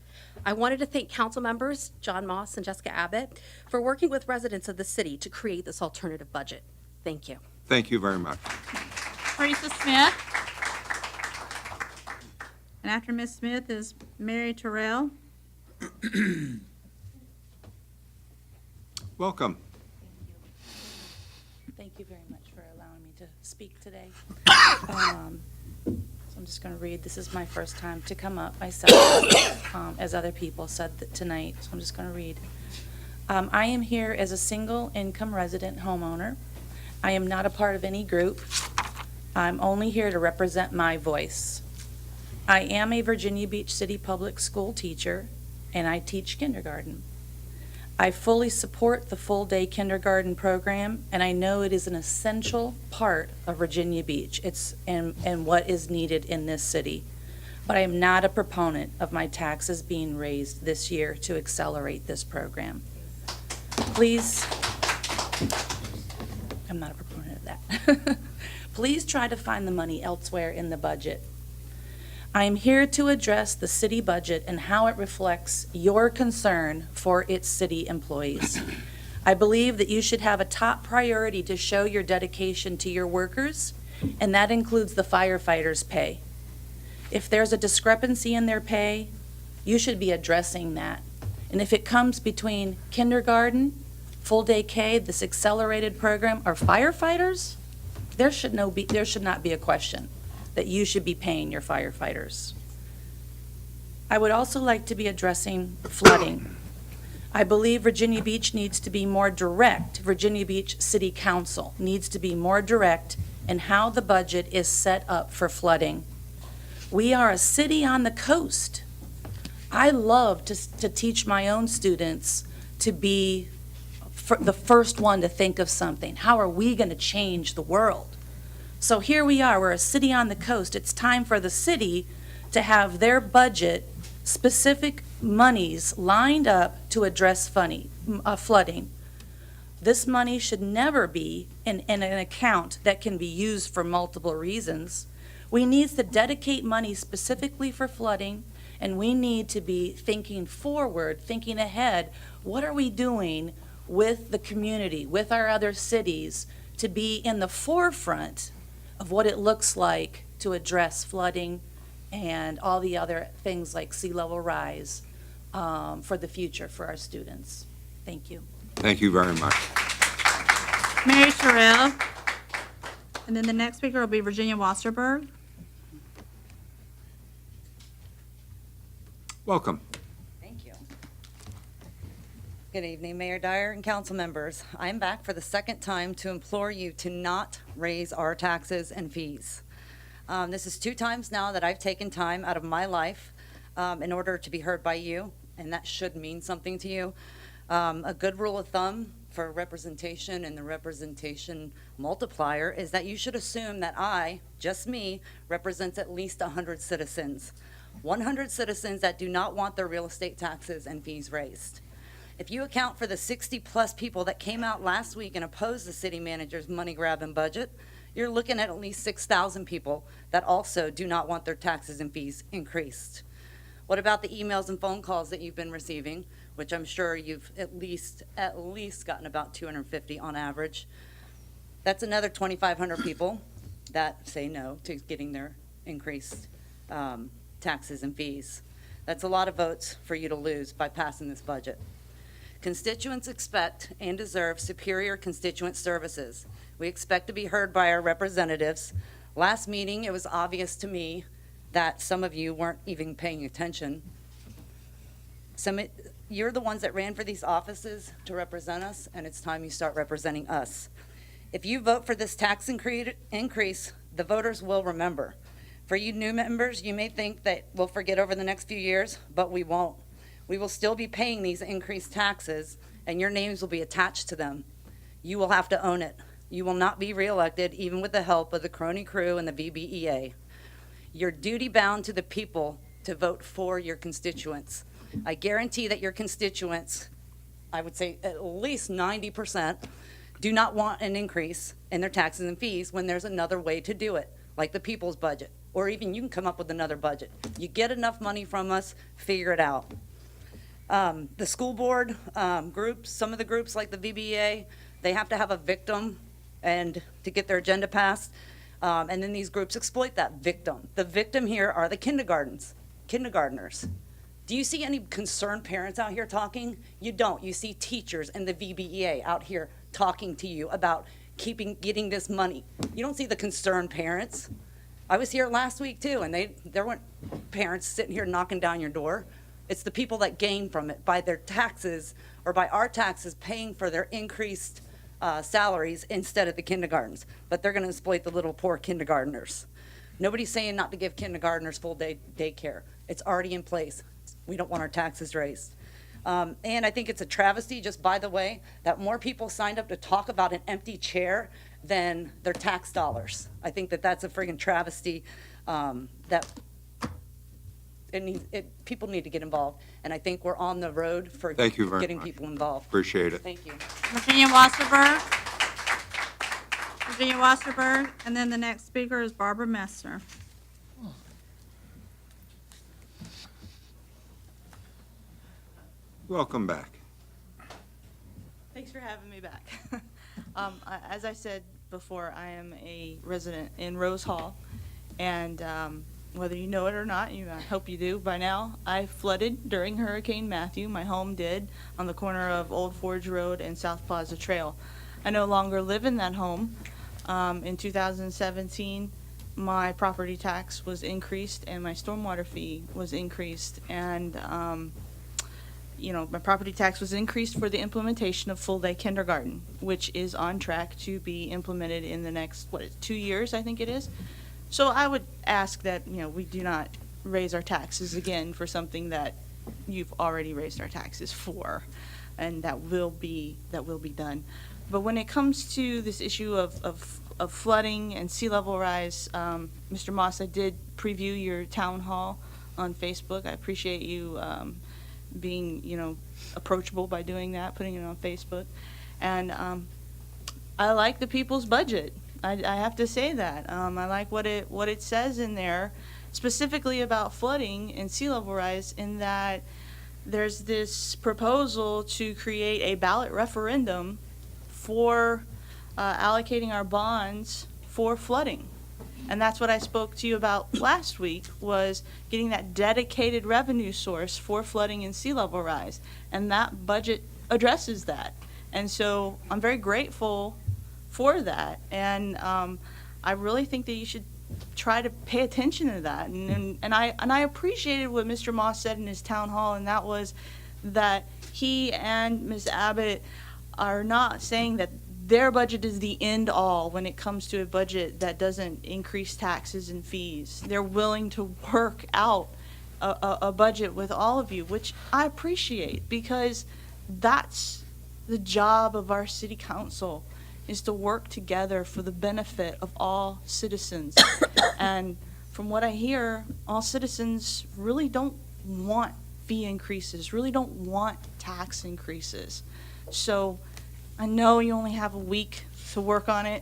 I wanted to thank council members John Moss and Jessica Abbott for working with residents of the city to create this alternative budget. Thank you. Thank you very much. Teresa Smith. And after Ms. Smith is Mary Terrell. Welcome. Thank you very much for allowing me to speak today. So I'm just going to read. This is my first time to come up myself, as other people said tonight. So I'm just going to read. I am here as a single income resident homeowner. I am not a part of any group. I'm only here to represent my voice. I am a Virginia Beach City Public School teacher, and I teach kindergarten. I fully support the full-day kindergarten program, and I know it is an essential part of Virginia Beach. It's and what is needed in this city. But I am not a proponent of my taxes being raised this year to accelerate this program. Please, I'm not a proponent of that. Please try to find the money elsewhere in the budget. I am here to address the city budget and how it reflects your concern for its city employees. I believe that you should have a top priority to show your dedication to your workers, and that includes the firefighters' pay. If there's a discrepancy in their pay, you should be addressing that. And if it comes between kindergarten, full-day K, this accelerated program, or firefighters, there should not be a question that you should be paying your firefighters. I would also like to be addressing flooding. I believe Virginia Beach needs to be more direct. Virginia Beach City Council needs to be more direct in how the budget is set up for flooding. We are a city on the coast. I love to teach my own students to be the first one to think of something. How are we going to change the world? So here we are, we're a city on the coast. It's time for the city to have their budget specific monies lined up to address flooding. This money should never be in an account that can be used for multiple reasons. We need to dedicate money specifically for flooding, and we need to be thinking forward, thinking ahead. What are we doing with the community, with our other cities, to be in the forefront of what it looks like to address flooding and all the other things like sea level rise for the future for our students? Thank you. Thank you very much. Mary Sherrill. And then the next speaker will be Virginia Wasserberg. Welcome. Thank you. Good evening, Mayor Dyer and council members. I'm back for the second time to implore you to not raise our taxes and fees. This is 2 times now that I've taken time out of my life in order to be heard by you, and that should mean something to you. A good rule of thumb for representation and the representation multiplier is that you should assume that I, just me, represents at least 100 citizens. 100 citizens that do not want their real estate taxes and fees raised. If you account for the 60-plus people that came out last week and opposed the city manager's money-grabbing budget, you're looking at least 6,000 people that also do not want their taxes and fees increased. What about the emails and phone calls that you've been receiving, which I'm sure you've at least gotten about 250 on average? That's another 2,500 people that say no to getting their increased taxes and fees. That's a lot of votes for you to lose by passing this budget. Constituents expect and deserve superior constituent services. We expect to be heard by our representatives. Last meeting, it was obvious to me that some of you weren't even paying attention. You're the ones that ran for these offices to represent us, and it's time you start representing us. If you vote for this tax increase, the voters will remember. For you new members, you may think that we'll forget over the next few years, but we won't. We will still be paying these increased taxes, and your names will be attached to them. You will have to own it. You will not be reelected, even with the help of the crony crew and the VBEA. You're duty-bound to the people to vote for your constituents. I guarantee that your constituents, I would say at least 90%, do not want an increase in their taxes and fees when there's another way to do it, like the people's budget, or even you can come up with another budget. You get enough money from us, figure it out. The school board groups, some of the groups like the VBA, they have to have a victim and to get their agenda passed. And then these groups exploit that victim. The victim here are the kindergartners. Do you see any concerned parents out here talking? You don't. You see teachers and the VBEA out here talking to you about getting this money. You don't see the concerned parents. I was here last week too, and there weren't parents sitting here knocking down your door. It's the people that gain from it by their taxes or by our taxes paying for their increased salaries instead of the kindergartens. But they're going to exploit the little poor kindergartners. Nobody's saying not to give kindergartners full day daycare. It's already in place. We don't want our taxes raised. And I think it's a travesty, just by the way, that more people signed up to talk about an empty chair than their tax dollars. I think that that's a friggin' travesty that people need to get involved. And I think we're on the road for Thank you very getting much. people involved. Appreciate it. Thank you. Virginia Wasserberg. Virginia Wasserberg. And then the next speaker is Barbara Messner. Welcome back. Thanks for having me back. As I said before, I am a resident in Rose Hall, and whether you know it or not, I hope you do by now, I flooded during Hurricane Matthew. My home did, on the corner of Old Forge Road and South Plaza Trail. I no longer live in that home. In 2017, my property tax was increased and my stormwater fee was increased, and my property tax was increased for the implementation of full-day kindergarten, which is on track to be implemented in the next, 2 years, I think it is. So I would ask that, we do not raise our taxes again for something that you've already raised our taxes for, and that will be done. But when it comes to this issue of flooding and sea level rise, Mr. Moss, I did preview your town hall on Facebook. I appreciate you being, approachable by doing that, putting it on Facebook. And I like the people's budget. I have to say that. I like what it says in there, specifically about flooding and sea level rise, in that there's this proposal to create a ballot referendum for allocating our bonds for flooding. And that's what I spoke to you about last week, was getting that dedicated revenue source for flooding and sea level rise. And that budget addresses that. And so I'm very grateful for that. And I really think that you should try to pay attention to that. And I appreciated what Mr. Moss said in his town hall, and that was that he and Ms. Abbott are not saying that their budget is the end all when it comes to a budget that doesn't increase taxes and fees. They're willing to work out a budget with all of you, which I appreciate, because that's the job of our city council, is to work together for the benefit of all citizens. And from what I hear, all citizens really don't want fee increases, really don't want tax increases. So I know you only have a week to work on it,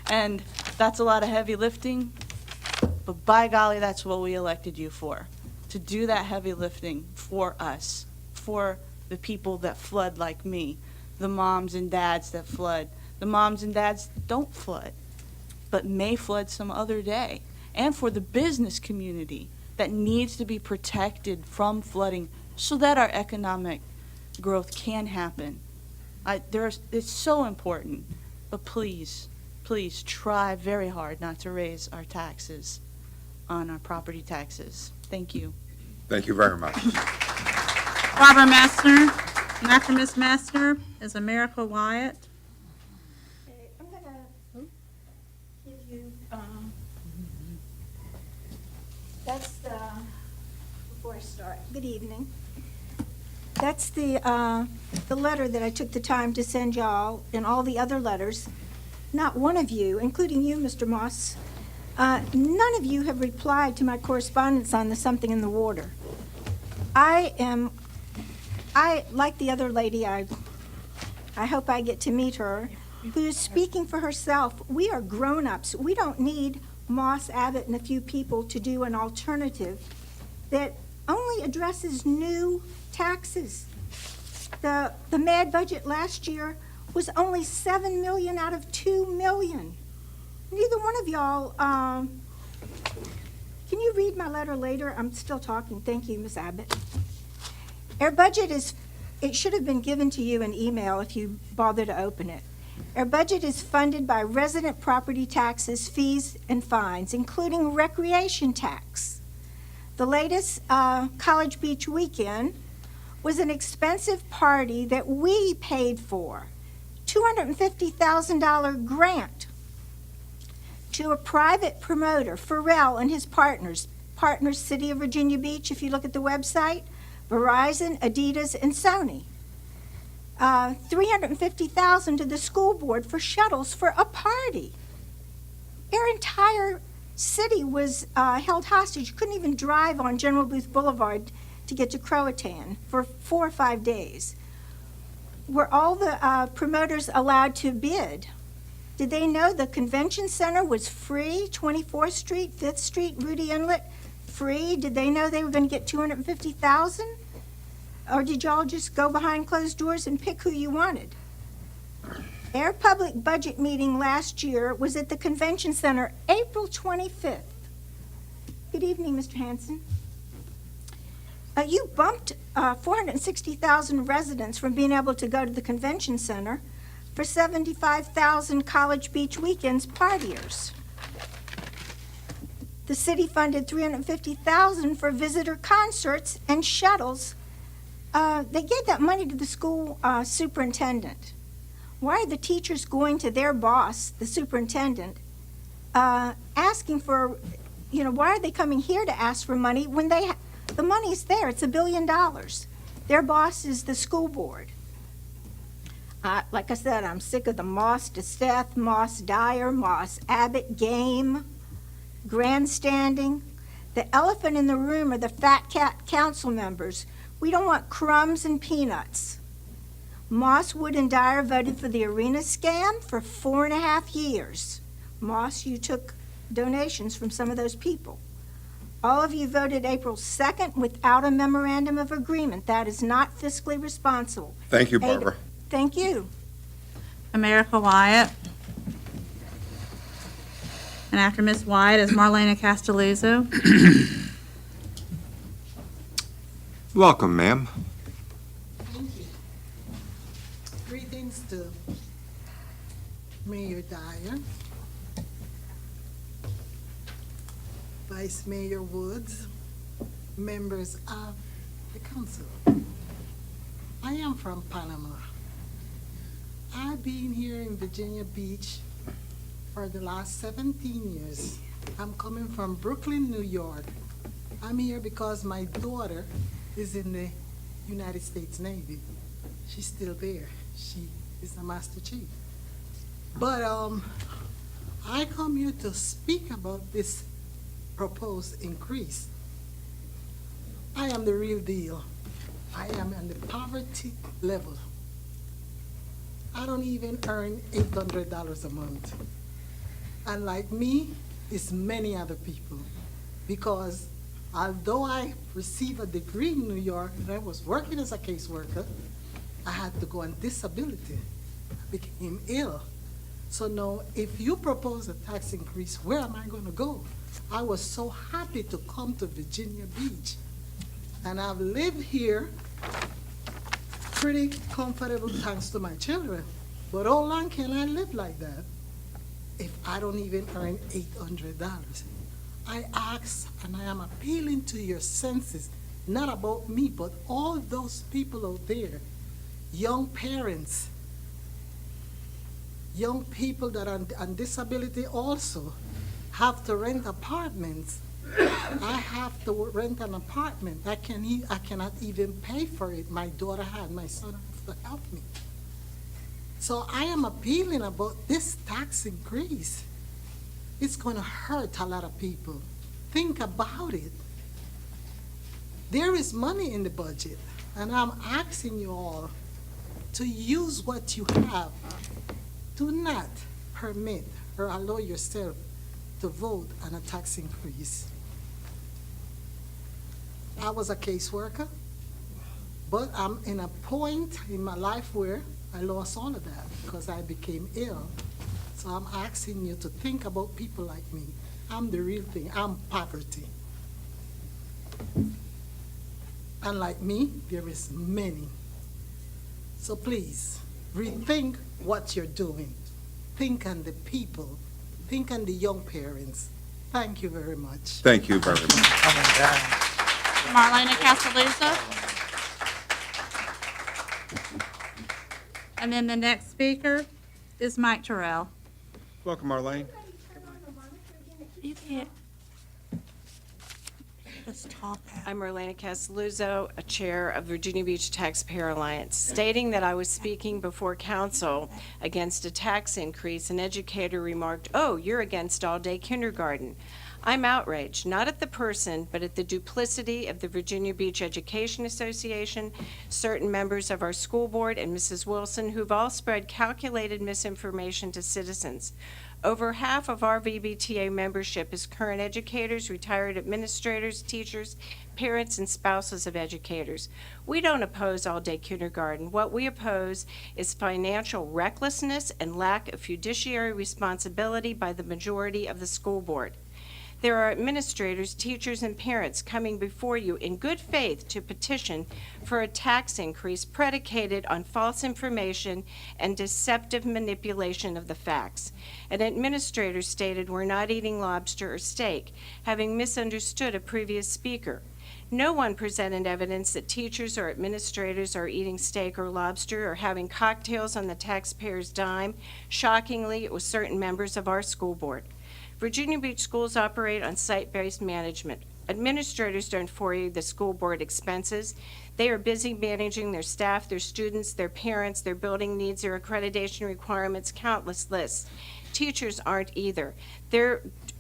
and that's a lot of heavy lifting, but by golly, that's what we elected you for, to do that heavy lifting for us, for the people that flood like me, the moms and dads that flood, the moms and dads that don't flood, but may flood some other day, and for the business community that needs to be protected from flooding so that our economic growth can happen. It's so important, but please, please try very hard not to raise our taxes on our property taxes. Thank you. Thank you very much. Barbara Messner, and after Ms. Messner is America Wyatt. I'm going to give you, that's the, before I start, good evening. That's the letter that I took the time to send y'all, and all the other letters. Not one of you, including you, Mr. Moss, none of you have replied to my correspondence on the Something in the Water. I, like the other lady, I hope I get to meet her, who is speaking for herself. We are grown-ups. We don't need Moss, Abbott, and a few people to do an alternative that only addresses new taxes. The MAD budget last year was only $7 million out of $2 million. Neither one of y'all, can you read my letter later? I'm still talking. Thank you, Ms. Abbott. Our budget is, it should have been given to you in email if you bother to open it. Our budget is funded by resident property taxes, fees, and fines, including recreation tax. The latest College Beach weekend was an expensive party that we paid for, $250,000 grant to a private promoter, Pharrell and his partners, City of Virginia Beach, if you look at the website, Verizon, Adidas, and Sony. $350,000 to the school board for shuttles for a party. Our entire city was held hostage. You couldn't even drive on General Booth Boulevard to get to Croatan for 4 or 5 days. Were all the promoters allowed to bid? Did they know the convention center was free? 24th Street, 5th Street, Rudy Inlet, free? Did they know they were going to get $250,000? Or did y'all just go behind closed doors and pick who you wanted? Our public budget meeting last year was at the convention center, April 25th. Good evening, Mr. Hanson. You bumped 460,000 residents from being able to go to the convention center for 75,000 College Beach weekends partiers. The city funded $350,000 for visitor concerts and shuttles. They gave that money to the school superintendent. Why are the teachers going to their boss, the superintendent, asking for, why are they coming here to ask for money when the money's there? It's $1 billion. Their boss is the school board. Like I said, I'm sick of the Moss DeSeth, Moss Dyer, Moss Abbott game, grandstanding. The elephant in the room are the fat cat council members. We don't want crumbs and peanuts. Moss, Wood, and Dyer voted for the arena scam for 4.5 years. Moss, you took donations from some of those people. All of you voted April 2nd without a memorandum of agreement. That is not fiscally responsible. Thank you, Barbara. Thank you. America Wyatt. And after Ms. Wyatt is Marlena Castelluzzo. Welcome, ma'am. Thank you. Greetings to Mayor Dyer, Vice Mayor Woods, members of the council. I am from Panama. I've been here in Virginia Beach for the last 17 years. I'm coming from Brooklyn, New York. I'm here because my daughter is in the United States Navy. She's still there. She is a Master Chief. But I come here to speak about this proposed increase. I am the real deal. I am on the poverty level. I don't even earn $800 a month. And like me, it's many other people. Because although I received a degree in New York and I was working as a caseworker, I had to go on disability. I became ill. So now, if you propose a tax increase, where am I going to go? I was so happy to come to Virginia Beach. And I've lived here pretty comfortable thanks to my children. But how long can I live like that if I don't even earn $800? I ask, and I am appealing to your senses, not about me, but all those people out there, young parents, young people that are on disability also have to rent apartments. I have to rent an apartment. I cannot even pay for it. My daughter had, my son has to help me. So I am appealing about this tax increase. It's going to hurt a lot of people. Think about it. There is money in the budget, and I'm asking you all to use what you have. Do not permit or allow yourself to vote on a tax increase. I was a caseworker, but I'm in a point in my life where I lost all of that because I became ill. So I'm asking you to think about people like me. I'm the real thing. I'm poverty. And like me, there is many. So please, rethink what you're doing. Think on the people. Think on the young parents. Thank you very much. Thank you very much. Marlena Castelluzzo. And then the next speaker is Mike Terrell. Welcome, Marlene. You can't. Just talk. I'm Marlena Castelluzzo, a chair of Virginia Beach Taxpayer Alliance. Stating that I was speaking before council against a tax increase, an educator remarked, "Oh, you're against all-day kindergarten." I'm outraged, not at the person, but at the duplicity of the Virginia Beach Education Association, certain members of our school board, and Mrs. Wilson, who've all spread calculated misinformation to citizens. Over half of our VBTA membership is current educators, retired administrators, teachers, parents, and spouses of educators. We don't oppose all-day kindergarten. What we oppose is financial recklessness and lack of fiduciary responsibility by the majority of the school board. There are administrators, teachers, and parents coming before you in good faith to petition for a tax increase predicated on false information and deceptive manipulation of the facts. An administrator stated we're not eating lobster or steak, having misunderstood a previous speaker. No one presented evidence that teachers or administrators are eating steak or lobster or having cocktails on the taxpayer's dime. Shockingly, it was certain members of our school board. Virginia Beach schools operate on site-based management. Administrators don't forward the school board expenses. They are busy managing their staff, their students, their parents, their building needs, their accreditation requirements, countless lists. Teachers aren't either.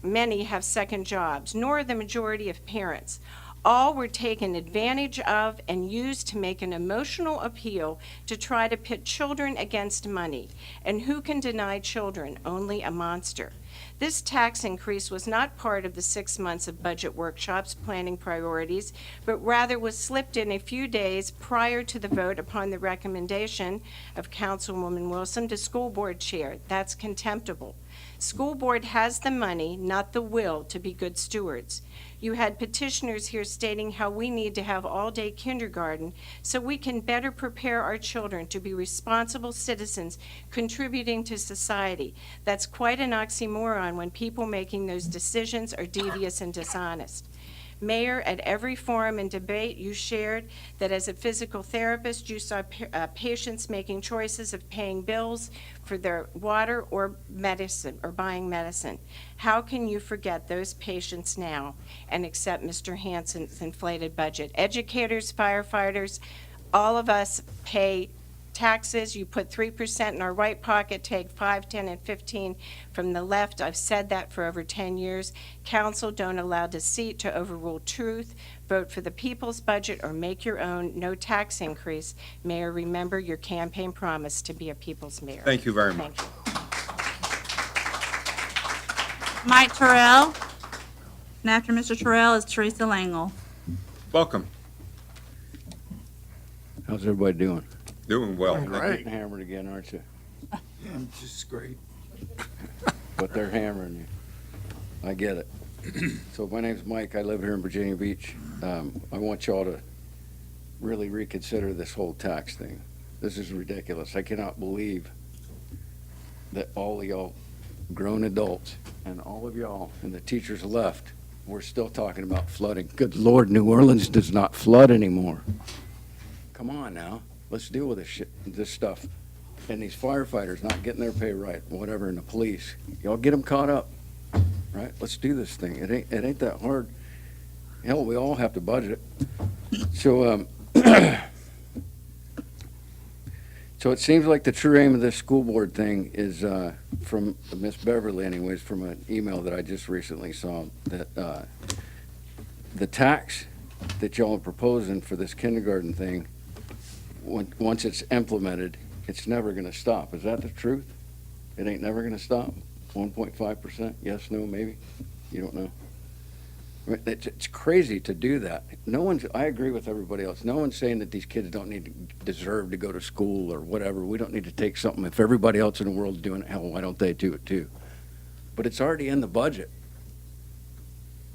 Many have second jobs, nor the majority of parents. All were taken advantage of and used to make an emotional appeal to try to pit children against money. And who can deny children? Only a monster. This tax increase was not part of the 6 months of budget workshops planning priorities, but rather was slipped in a few days prior to the vote upon the recommendation of Councilwoman Wilson to school board chair. That's contemptible. School board has the money, not the will, to be good stewards. You had petitioners here stating how we need to have all-day kindergarten so we can better prepare our children to be responsible citizens contributing to society. That's quite an oxymoron when people making those decisions are devious and dishonest. Mayor, at every forum and debate, you shared that as a physical therapist, you saw patients making choices of paying bills for their water or medicine, or buying medicine. How can you forget those patients now and accept Mr. Hansen's inflated budget? Educators, firefighters, all of us pay taxes. You put 3% in our right pocket, take 5, 10, and 15 from the left. I've said that for over 10 years. Council, don't allow deceit to overrule truth. Vote for the people's budget or make your own. No tax increase. Mayor, remember your campaign promise to be a people's mayor. Thank you very much. Mike Terrell. And after Mr. Terrell is Teresa Langle. Welcome. How's everybody doing? Doing well. You're getting hammered again, aren't you? I'm just great. But they're hammering you. I get it. So my name's Mike. I live here in Virginia Beach. I want y'all to really reconsider this whole tax thing. This is ridiculous. I cannot believe that all of y'all grown adults and all of y'all and the teachers left, we're still talking about flooding. Good Lord, New Orleans does not flood anymore. Come on now. Let's deal with this stuff. And these firefighters not getting their pay right, whatever, and the police. Y'all get them caught up, right? Let's do this thing. It ain't that hard. Hell, we all have to budget. So, so it seems like the true aim of this school board thing is, from Miss Beverly anyways, from an email that I just recently saw, that the tax that y'all are proposing for this kindergarten thing, once it's implemented, it's never going to stop. Is that the truth? It ain't never going to stop? 1.5%? Yes, no, maybe? You don't know. I mean, it's crazy to do that. I agree with everybody else. No one's saying that these kids don't deserve to go to school or whatever. We don't need to take something. If everybody else in the world's doing it, hell, why don't they do it too? But it's already in the budget.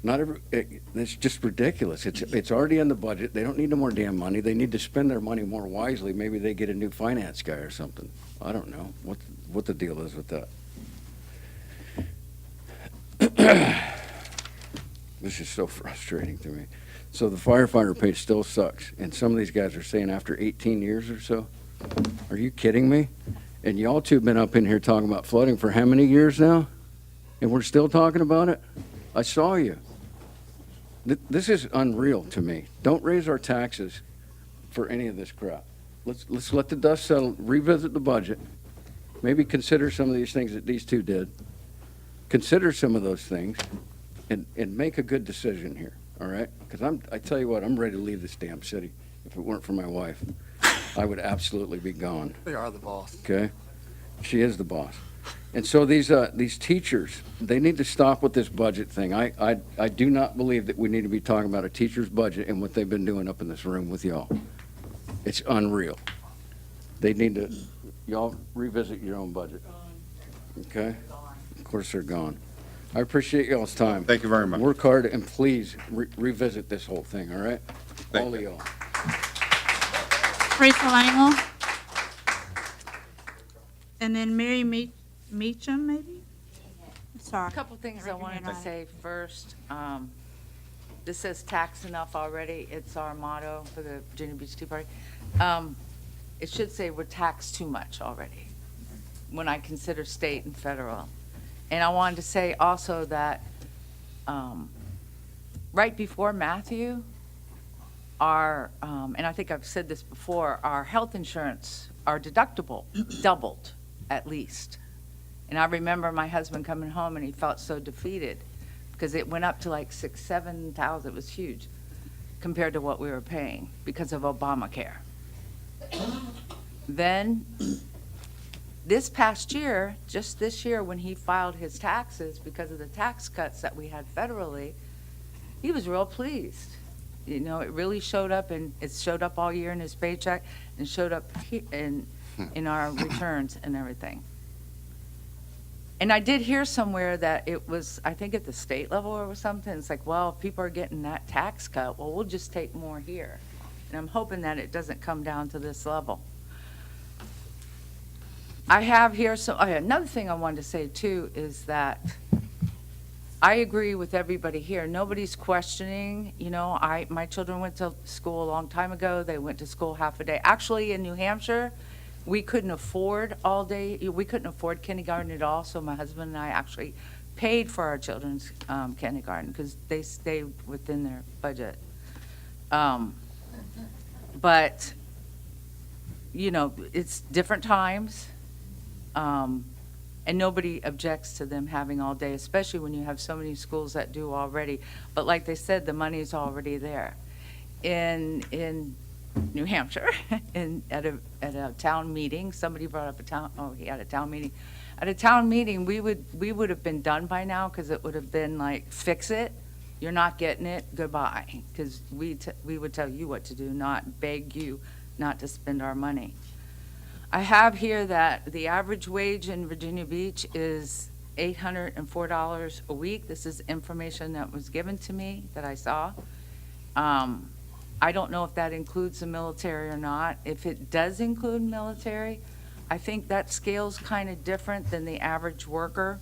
It's just ridiculous. It's already in the budget. They don't need no more damn money. They need to spend their money more wisely. Maybe they get a new finance guy or something. I don't know what the deal is with that. This is so frustrating to me. So the firefighter pay still sucks, and some of these guys are saying after 18 years or so. Are you kidding me? And y'all two have been up in here talking about flooding for how many years now? And we're still talking about it? I saw you. This is unreal to me. Don't raise our taxes for any of this crap. Let's let the dust settle, revisit the budget, maybe consider some of these things that these two did. Consider some of those things and make a good decision here, all right? Because I tell you what, I'm ready to leave this damn city. If it weren't for my wife, I would absolutely be gone. They are the boss. Okay? She is the boss. And so these teachers, they need to stop with this budget thing. I do not believe that we need to be talking about a teacher's budget and what they've been doing up in this room with y'all. It's unreal. They need to, y'all revisit your own budget. Okay? Of course they're gone. I appreciate y'all's time. Thank you very much. Work hard and please revisit this whole thing, all right? All of y'all. Teresa Langle. And then Mary Meacham, maybe? Sorry. A couple things I wanted to say first. This says tax enough already. It's our motto for the Virginia Beach Tea Party. It should say we're taxed too much already when I consider state and federal. And I wanted to say also that right before Matthew, and I think I've said this before, our health insurance, our deductible doubled at least. And I remember my husband coming home and he felt so defeated because it went up to like 6,000, 7,000. It was huge. compared to what we were paying because of Obamacare. Then, this past year, just this year, when he filed his taxes because of the tax cuts that we had federally, he was real pleased. You know, it really showed up, and it showed up all year in his paycheck, and showed up in our returns and everything. And I did hear somewhere that it was, I think at the state level or something, it's like, well, if people are getting that tax cut, well, we'll just take more here. And I'm hoping that it doesn't come down to this level. I have here, another thing I wanted to say too is that I agree with everybody here. Nobody's questioning, you know, my children went to school a long time ago. They went to school half a day. Actually, in New Hampshire, we couldn't afford we couldn't afford kindergarten at all, so my husband and I actually paid for our children's kindergarten because they stayed within their budget. But, you know, it's different times. And nobody objects to them having all day, especially when you have so many schools that do already. But like they said, the money's already there. In New Hampshire, at a town meeting, somebody brought up he had a town meeting. At a town meeting, we would have been done by now because it would have been like, fix it, you're not getting it, goodbye. Because we would tell you what to do, not beg you not to spend our money. I have here that the average wage in Virginia Beach is $804 a week. This is information that was given to me that I saw. I don't know if that includes the military or not. If it does include military, I think that scale's kind of different than the average worker,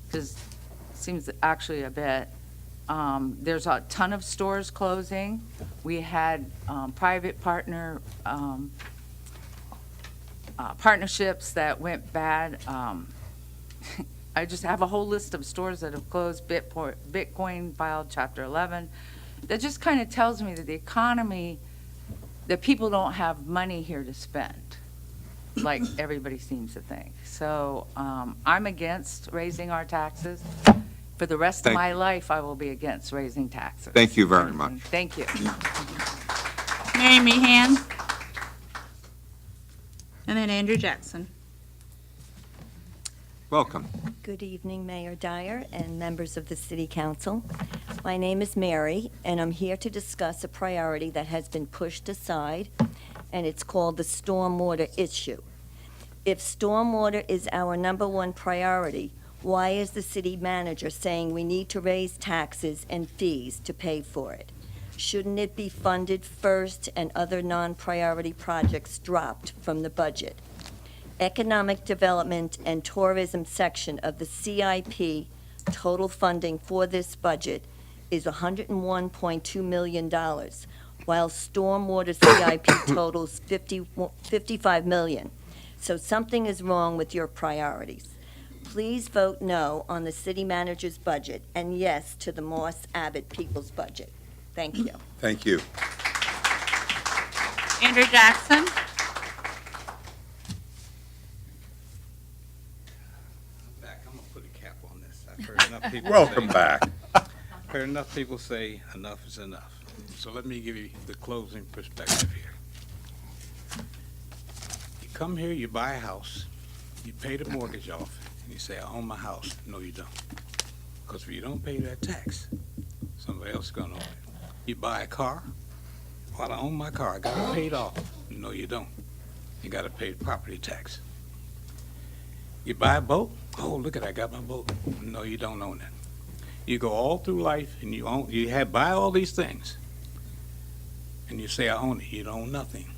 because it seems actually a bit. There's a ton of stores closing. We had private partnerships that went bad. I just have a whole list of stores that have closed. Bitcoin filed Chapter 11. That just kind of tells me that the economy, that people don't have money here to spend, like everybody seems to think. So I'm against raising our taxes. For the rest of my life, I will be against raising taxes. Thank you very much. Thank you. Mary Meehan. And then Andrew Jackson. Welcome. Good evening, Mayor Dyer and members of the City Council. My name is Mary, and I'm here to discuss a priority that has been pushed aside, and it's called the stormwater issue. If stormwater is our #1 priority, why is the city manager saying we need to raise taxes and fees to pay for it? Shouldn't it be funded first and other non-priority projects dropped from the budget? Economic Development and Tourism section of the CIP total funding for this budget is $101.2 million, while stormwater CIP totals $55 million. So something is wrong with your priorities. Please vote no on the city manager's budget and yes to the Moss Abbott People's budget. Thank you. Thank you. Andrew Jackson. Back. I'm gonna put a cap on this. I've heard enough people Welcome say, back. Heard enough people say enough is enough. So let me give you the closing perspective here. You come here, you buy a house, you pay the mortgage off, and you say, I own my house. No, you don't. Because if you don't pay that tax, somebody else is gonna own it. You buy a car. Well, I own my car. I got it paid off. No, you don't. You got to pay the property tax. You buy a boat. Oh, look at that. I got my boat. No, you don't own it. You go all through life and you buy all these things. And you say, I own it. You don't own nothing.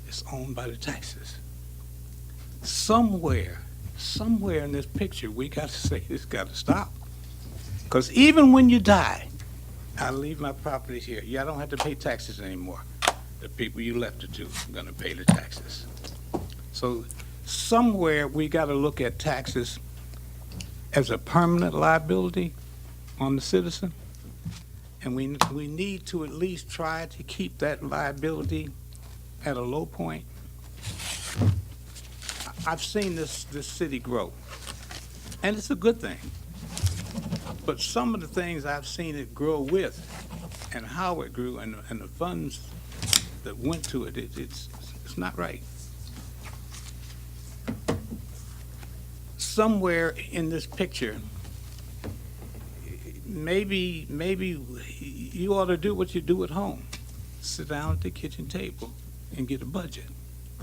It's owned by the taxes. Somewhere in this picture, we got to say this got to stop. Because even when you die, I leave my property here. Yeah, I don't have to pay taxes anymore. The people you left it to are going to pay the taxes. So somewhere we got to look at taxes as a permanent liability on the citizen. And we need to at least try to keep that liability at a low point. I've seen this city grow, and it's a good thing. But some of the things I've seen it grow with, and how it grew and the funds that went to it, it's not right. Somewhere in this picture, maybe you ought to do what you do at home. Sit down at the kitchen table and get a budget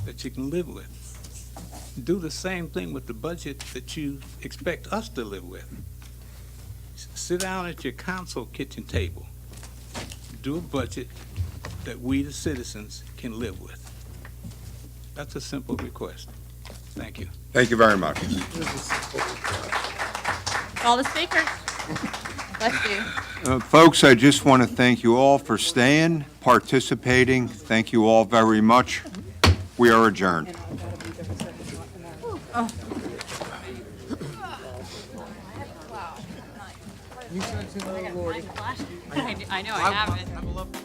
that you can live with. Do the same thing with the budget that you expect us to live with. Sit down at your council kitchen table. Do a budget that we, the citizens, can live with. That's a simple request. Thank you. Thank you very much. All the speakers. Bless you. Folks, I just want to thank you all for staying, participating. Thank you all very much. We are adjourned. I know, I haven't.